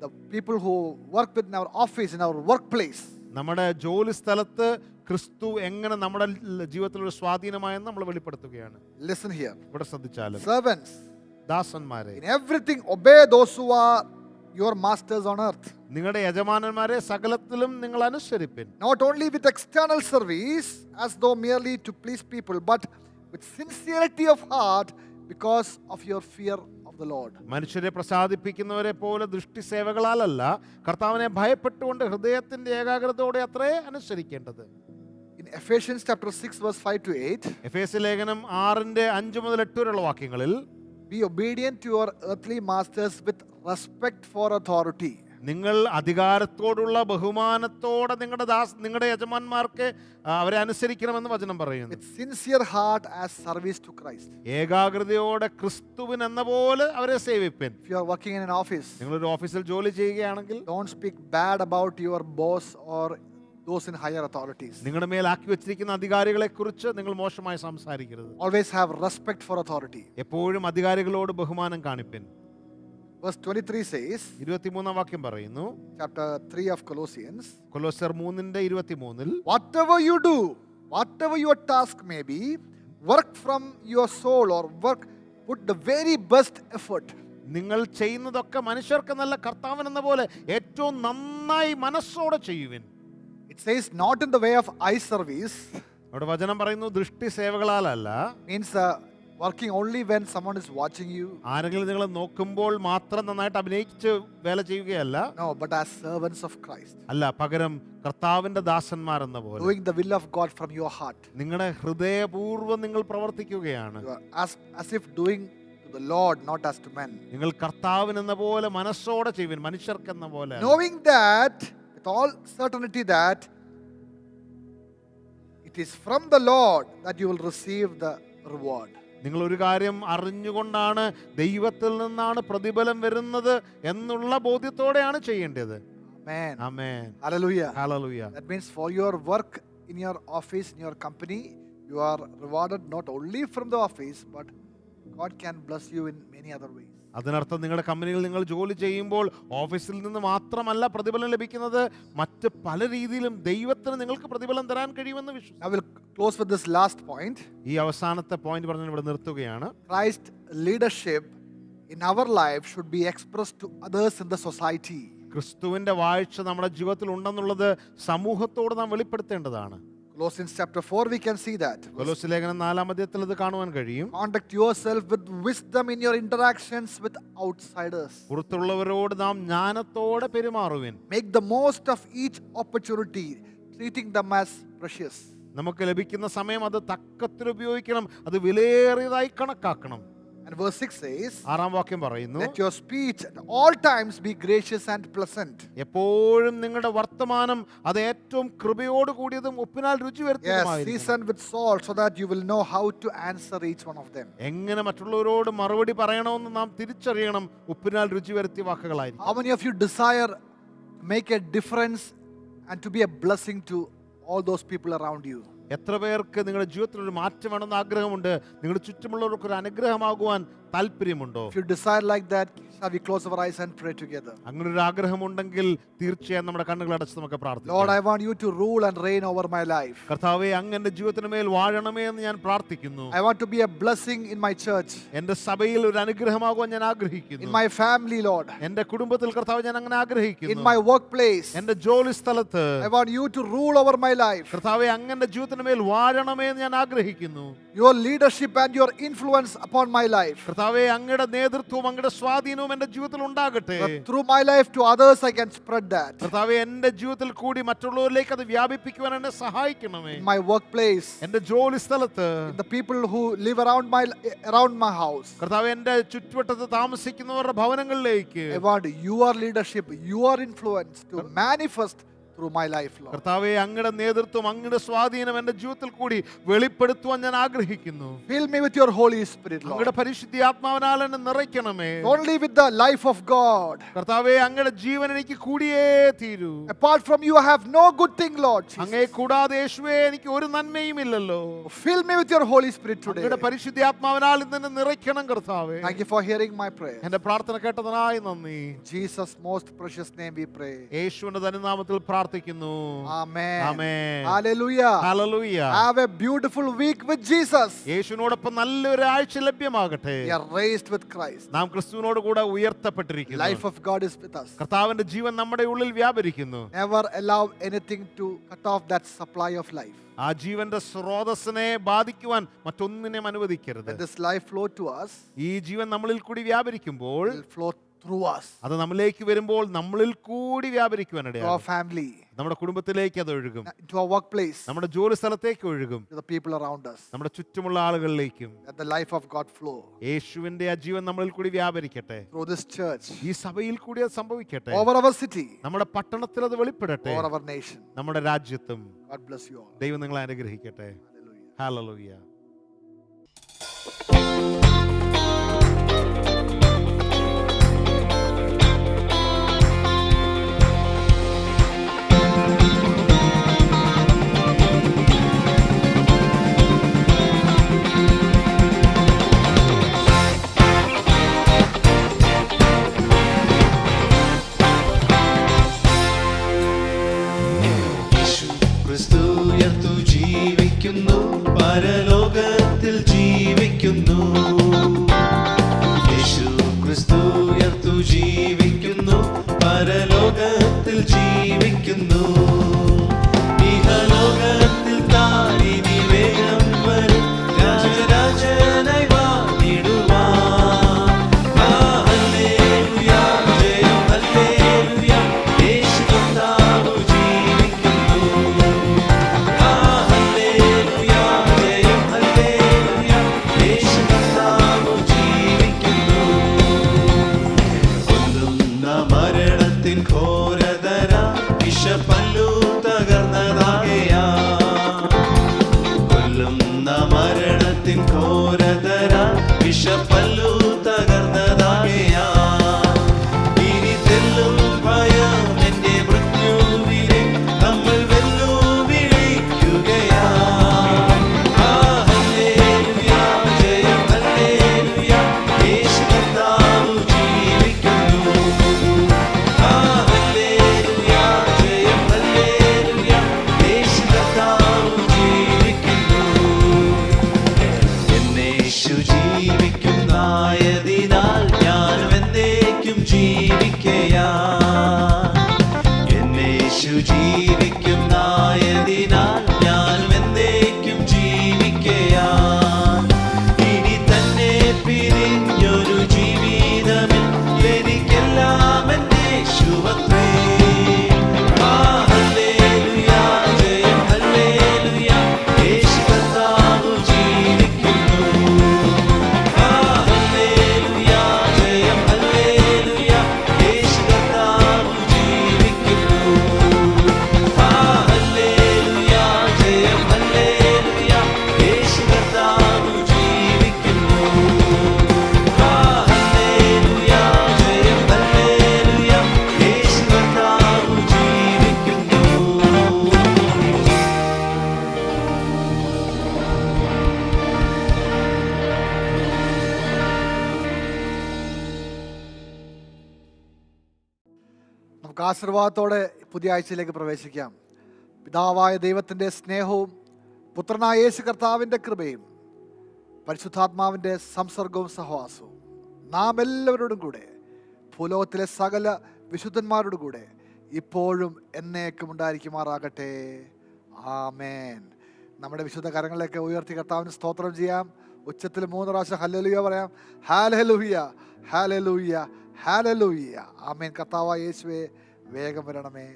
the people who work with in our office, in our workplace. നമ്മുടെ ജോലി സ്ഥലത്ത് ക്രിസ്തു എങ്ങനെ നമ്മുടെ ജീവിതത്തിലൊരു സ്വാധീനമായെന്ന് നമ്മൾ വെളിപ്പെടുത്തുകയാണ്. Listen here. ഇവിടെ ശ്രദ്ധിച്ചാലും Servants, ദാസന്മാരെ, in everything obey those who are your masters on earth. നിങ്ങളുടെ യജമാനന്മാരെ സകലത്തിലും നിങ്ങൾ അനുസരിപ്പിൻ. Not only with external service as though merely to please people, but with sincerity of heart because of your fear of the Lord. മനുഷ്യരെ പ്രസാദിപ്പിക്കുന്നവരെ പോലെ ദൃഷ്ടിസേവകളാലല്ല, കർത്താവിനെ ഭയപ്പെട്ടുകൊണ്ട് ഹൃദയത്തിന്റെ ഏകാഗ്രതയോടെ അത്രേ അനുസരിക്കേണ്ടത്. In Ephesians chapter 6 verse 5 to 8, എഫേസ്യ ലേഖനം 6:5 മുതൽ 8 വരെയുള്ള വാക്യങ്ങളിൽ be obedient to your earthly masters with respect for authority. നിങ്ങൾ അധികാരത്തോടുള്ള ബഹുമാനത്തോടെ നിങ്ങളുടെ യജമാന്മാർക്ക് അവരെ അനുസരിക്കണമെന്ന് വചനം പറയുന്നു. With sincere heart as service to Christ. ഏകാഗ്രതയോടെ ക്രിസ്തുവിൻ എന്ന പോലെ അവരെ സേവിപ്പിൻ. If you are working in an office, നിങ്ങളൊരു ഓഫീസിൽ ജോലി ചെയ്യുകയാണെങ്കിൽ don't speak bad about your boss or those in higher authorities. നിങ്ങളുടെ മേൽ ആക്കി വെച്ചിരിക്കുന്ന അധികാരികളെ കുറിച്ച് നിങ്ങൾ മോശമായി സംസാരിക്കരുത്. Always have respect for authority. എപ്പോഴും അധികാരികളോട് ബഹുമാനം കാണിപ്പിൻ. Verse 23 says, 23 വാക്യം പറയുന്നു, chapter 3 of Colossians, കൊലോസ്യർ 3:23 whatever you do, whatever your task may be, work from your soul or work, put the very best effort. നിങ്ങൾ ചെയ്യുന്നതൊക്കെ മനുഷ്യർക്ക് നല്ല കർത്താവനെന്ന പോലെ ഏറ്റവും നന്നായി മനസ്സോടെ ചെയ്യുവിൻ. It says not in the way of eye service. അവിടെ വചനം പറയുന്നു ദൃഷ്ടി സേവകളാലല്ല. Means working only when someone is watching you. ആരെങ്കിലും നിങ്ങളെ നോക്കുമ്പോൾ മാത്രം നന്നായിട്ട് അഭിനയിച്ച് വേല ചെയ്യുകയല്ല. No, but as servants of Christ. അല്ല, പകരം കർത്താവിന്റെ ദാസന്മാർ എന്ന പോലെ Doing the will of God from your heart. നിങ്ങളുടെ ഹൃദയപൂർവ്വം നിങ്ങൾ പ്രവർത്തിക്കുകയാണ്. You are as if doing to the Lord, not as to men. നിങ്ങൾ കർത്താവിനെന്ന പോലെ മനസ്സോടെ ചെയ്യുവിൻ, മനുഷ്യർക്കെന്ന പോലെ. Knowing that with all certainty that it is from the Lord that you will receive the reward. നിങ്ങൾ ഒരു കാര്യം അറിഞ്ഞുകൊണ്ടാണ് ദൈവത്തിൽ നിന്നാണ് പ്രതിഫലം വരുന്നത് എന്നുള്ള ബോധ്യത്തോടെയാണ് ചെയ്യേണ്ടത്. Amen. Amen. Hallelujah. Hallelujah. That means for your work in your office, in your company, you are rewarded not only from the office, but God can bless you in many other ways. അതിനർത്ഥം നിങ്ങളുടെ കമ്പനിയിൽ നിങ്ങൾ ജോലി ചെയ്യുമ്പോൾ ഓഫീസിൽ നിന്ന് മാത്രമല്ല പ്രതിഫലം ലഭിക്കുന്നത്, മറ്റ് പല രീതിയിലും ദൈവത്തിന് നിങ്ങൾക്ക് പ്രതിഫലം തരാൻ കഴിയുമെന്ന് വിശ്വസിക്കുന്നു. I will close with this last point. ഈ അവസാനത്തെ പോയിന്റ് പറഞ്ഞ് ഇവിടെ നിർത്തുകയാണ്. Christ leadership in our life should be expressed to others in the society. ക്രിസ്തുവിന്റെ വാഴ്ച നമ്മുടെ ജീവിതത്തിൽ ഉണ്ടെന്നുള്ളത് സമൂഹത്തോട് നാം വെളിപ്പെടുത്തേണ്ടതാണ്. Colossians chapter 4 we can see that. കൊലോസ്യ ലേഖനം 4-ാം അധ്യായത്തിൽ ഇത് കാണുവാൻ കഴിയും. Conduct yourself with wisdom in your interactions with outsiders. പുറത്തുള്ളവരോട് നാം ജ്ഞാനത്തോടെ പെരുമാറുവിൻ. Make the most of each opportunity, treating them as precious. നമുക്ക് ലഭിക്കുന്ന സമയം അത് തക്കത്തിൽ ഉപയോഗിക്കണം, അത് വിലയേറിയതായി കണക്കാക്കണം. And verse 6 says, 6-ാം വാക്യം പറയുന്നു, let your speech at all times be gracious and pleasant. എപ്പോഴും നിങ്ങളുടെ വർത്തമാനം അത് ഏറ്റവും കൃപയോട് കൂടിയതും ഉപ്പിനാൽ രുചി Yes, വരുത്തിയതുമായിരിക്കണം. seasoned with salt, so that you will know how to answer each one of them. എങ്ങനെ മറ്റുള്ളവരോട് മറുപടി പറയണമെന്ന് നാം തിരിച്ചറിയണം. ഉപ്പിനാൽ രുചി വരുത്തിയ വാക്കുകളായിരിക്കും. How many of you desire to make a difference and to be a blessing to all those people around you? എത്ര പേർക്ക് നിങ്ങളുടെ ജീവിതത്തിൽ ഒരു മാറ്റം വേണമെന്ന് ആഗ്രഹമുണ്ട്? നിങ്ങളുടെ ചുറ്റുമുള്ളവർക്ക് ഒരു അനുഗ്രഹമാകുവാൻ താല്പര്യമുണ്ടോ? If you desire like that, shall we close our eyes and pray together? അങ്ങനെ ഒരു ആഗ്രഹമുണ്ടെങ്കിൽ തീർച്ചയായും നമ്മുടെ കണ്ണുകൾ അടച്ച് നമുക്ക് Lord, പ്രാർത്ഥിക്കാം. I want you to rule and reign over my life. കർത്താവേ, അങ്ങ് എൻ്റെ ജീവിതത്തിന് മേൽ വാഴണമേ എന്ന് ഞാൻ പ്രാർത്ഥിക്കുന്നു. I want to be a blessing in my church, എൻ്റെ സഭയിൽ ഒരു അനുഗ്രഹമാകുവാൻ ഞാൻ in ആഗ്രഹിക്കുന്നു. my family, Lord, എൻ്റെ കുടുംബത്തിൽ കർത്താവ് ഞാൻ അങ്ങനെ in ആഗ്രഹിക്കുന്നു. my workplace. എൻ്റെ ജോലി സ്ഥലത്ത് I want you to rule over my life. കർത്താവെ, അങ്ങ് എൻ്റെ ജീവിതത്തിന് മേൽ വാഴണമേ എന്ന് ഞാൻ ആഗ്രഹിക്കുന്നു. Your leadership and your influence upon my life. കർത്താവെ, അങ്ങയുടെ നേതൃത്വവും അങ്ങയുടെ സ്വാധീനവും എൻ്റെ ജീവിതത്തിൽ ഉണ്ടാകട്ടെ. That through my life to others I can spread that. കർത്താവെ, എൻ്റെ ജീവിതത്തിൽ കൂടി മറ്റുള്ളവരിലേക്ക് അത് വ്യാപിപ്പിക്കുവാൻ എന്നെ സഹായിക്കണമേ. In my workplace, എൻ്റെ ജോലി സ്ഥലത്ത് in the people who live around my house. കർത്താവെ, എൻ്റെ ചുറ്റുവട്ടത്ത് താമസിക്കുന്നവരുടെ ഭവനങ്ങളിലേക്ക് I want your leadership, your influence to manifest through my life, Lord. കർത്താവെ, അങ്ങയുടെ നേതൃത്വം അങ്ങയുടെ സ്വാധീനം എൻ്റെ ജീവിതത്തിൽ കൂടി വെളിപ്പെടുത്തുവാൻ ഞാൻ ആഗ്രഹിക്കുന്നു. Fill me with your Holy Spirit, അങ്ങയുടെ Lord. പരിശുദ്ധാത്മാവിനാൽ എന്നെ നിറയ്ക്കണമേ. Only with the life of God. കർത്താവെ, അങ്ങയുടെ ജീവൻ എനിക്ക് കൂടിയേ തീരൂ. Apart from you, I have no good thing, Lord Jesus. അങ്ങയെ കൂടാതെ യേശുവേ എനിക്ക് ഒരു നന്മയും ഇല്ലല്ലോ. Fill me with your Holy Spirit today. അങ്ങയുടെ പരിശുദ്ധാത്മാവിനാൽ ഇന്ന് എന്നെ നിറയ്ക്കണം കർത്താവേ. Thank you for hearing my prayer. എന്റെ പ്രാർത്ഥന കേട്ടതിനായി നന്ദി. In Jesus' most precious name we pray. യേശുവിന്റെ ധന്യനാമത്തിൽ പ്രാർത്ഥിക്കുന്നു. Amen. Amen. Hallelujah. Hallelujah. Have a beautiful week with Jesus. യേശുവിനോടൊപ്പം നല്ലൊരു ആഴ്ച ലഭ്യമാകട്ടെ. We are raised with Christ. നാം ക്രിസ്തുവിനോട് കൂടെ ഉയർത്തപ്പെട്ടിരിക്കുന്നു. Life of God is with us. കർത്താവിന്റെ ജീവൻ നമ്മുടെ ഉള്ളിൽ വ്യാപരിക്കുന്നു. Never allow anything to cut off that supply of life. ആ ജീവന്റെ സ്രോതസ്സിനെ ബാധിക്കുവാൻ മറ്റൊന്നിനെയും അനുവദിക്കരുത്. When this life flow to us, ഈ ജീവൻ നമ്മളിൽ കൂടി വ്യാപരിക്കുമ്പോൾ it will flow through us, അത് നമ്മളിലേക്ക് വരുമ്പോൾ നമ്മളിൽ കൂടി to our വ്യാപരിക്കുവാനിടയാകും. family, നമ്മുടെ കുടുംബത്തിലേക്ക് അത് ഒഴുകും. to our workplace, നമ്മുടെ ജോലി സ്ഥലത്തേക്ക് ഒഴുകും. to the people around us. നമ്മുടെ ചുറ്റുമുള്ള ആളുകളിലേക്കും Let the life of God flow യേശുവിന്റെ ആ ജീവൻ നമ്മളിൽ കൂടി വ്യാപരിക്കട്ടെ. through this church, ഈ സഭയിൽ കൂടി അത് സംഭവിക്കട്ടെ. over our city, നമ്മുടെ പട്ടണത്തിൽ അത് വെളിപ്പെടട്ടെ. over our nation. നമ്മുടെ രാജ്യത്തും. God bless you all. ദൈവം നിങ്ങളെ അനുഗ്രഹിക്കട്ടെ. Hallelujah. ഹല്ലേലൂയ. ക്രിസ്തുയർത്തു ജീവിക്കുന്നു, പരലോകത്തിൽ ജീവിക്കുന്നു. യേശു ക്രിസ്തുയർത്തു ജീവിക്കുന്നു, പരലോകത്തിൽ ജീവിക്കുന്നു. ഇഹലോകത്തിൽ താൻ ഇനി വേഗം വരും, രാജരാജനായി വാണിടുവാൻ. ഹല്ലേലൂയ, ജയം ഹല്ലേലൂയ, യേശു കർത്താവ് ജീവിക്കുന്നു. ഹല്ലേലൂയ, ജയം ഹല്ലേലൂയ, യേശു കർത്താവ് ജീവിക്കുന്നു. കൊല്ലുന്ന മരണത്തിൻ ഘോരതര വിഷപ്പല്ലു എന്നേശു ജീവിക്കുന്നായതിനാൽ ഞാൻ എന്നേക്കും ജീവിക്കയാൽ. ഇനി തന്നെ പിരിഞ്ഞൊരു ജീവിതമിൽ എനിക്കെല്ലാം എന്നേശുവത്രേ. ആ ഹല്ലേലൂയ, ജയം ഹല്ലേലൂയ, യേശു കർത്താവ് ജീവിക്കുന്നു. ആ ഹല്ലേലൂയ, ജയം ഹല്ലേലൂയ, യേശു കർത്താവ് ജീവിക്കുന്നു. ആ ഹല്ലേലൂയ, ജയം ഹല്ലേലൂയ, യേശു കർത്താവ് ജീവിക്കുന്നു. ആ ഹല്ലേലൂയ, ജയം ഹല്ലേലൂയ, യേശു കർത്താവ് ജീവിക്കുന്നു. നമുക്ക് ആശീർവാദത്തോടെ പുതിയ ആഴ്ചയിലേക്ക് പ്രവേശിക്കാം. പിതാവായ ദൈവത്തിൻ്റെ സ്നേഹവും പുത്രനായ യേശു കർത്താവിൻ്റെ കൃപയും പരിശുദ്ധാത്മാവിൻ്റെ സംസർഗവും സഹവാസവും നാം എല്ലാവരോടും കൂടെ ഭൂലോകത്തിലെ സകല വിശുദ്ധന്മാരോടും കൂടെ ഇപ്പോഴും എന്നേക്കും ഉണ്ടായിരിക്കുമാറാകട്ടെ. ആമേൻ. നമ്മുടെ വിശുദ്ധ കരങ്ങളിലേക്ക് ഉയർത്തി കർത്താവിന് സ്തോത്രം ചെയ്യാം. ഉച്ചത്തിൽ 3 പ്രാവശ്യം ഹല്ലേലൂയ പറയാം. ഹല്ലേലൂയ, ഹല്ലേലൂയ, ഹല്ലേലൂയ. ആമേൻ. കർത്താവായ യേശുവേ, വേഗം വരണമേ.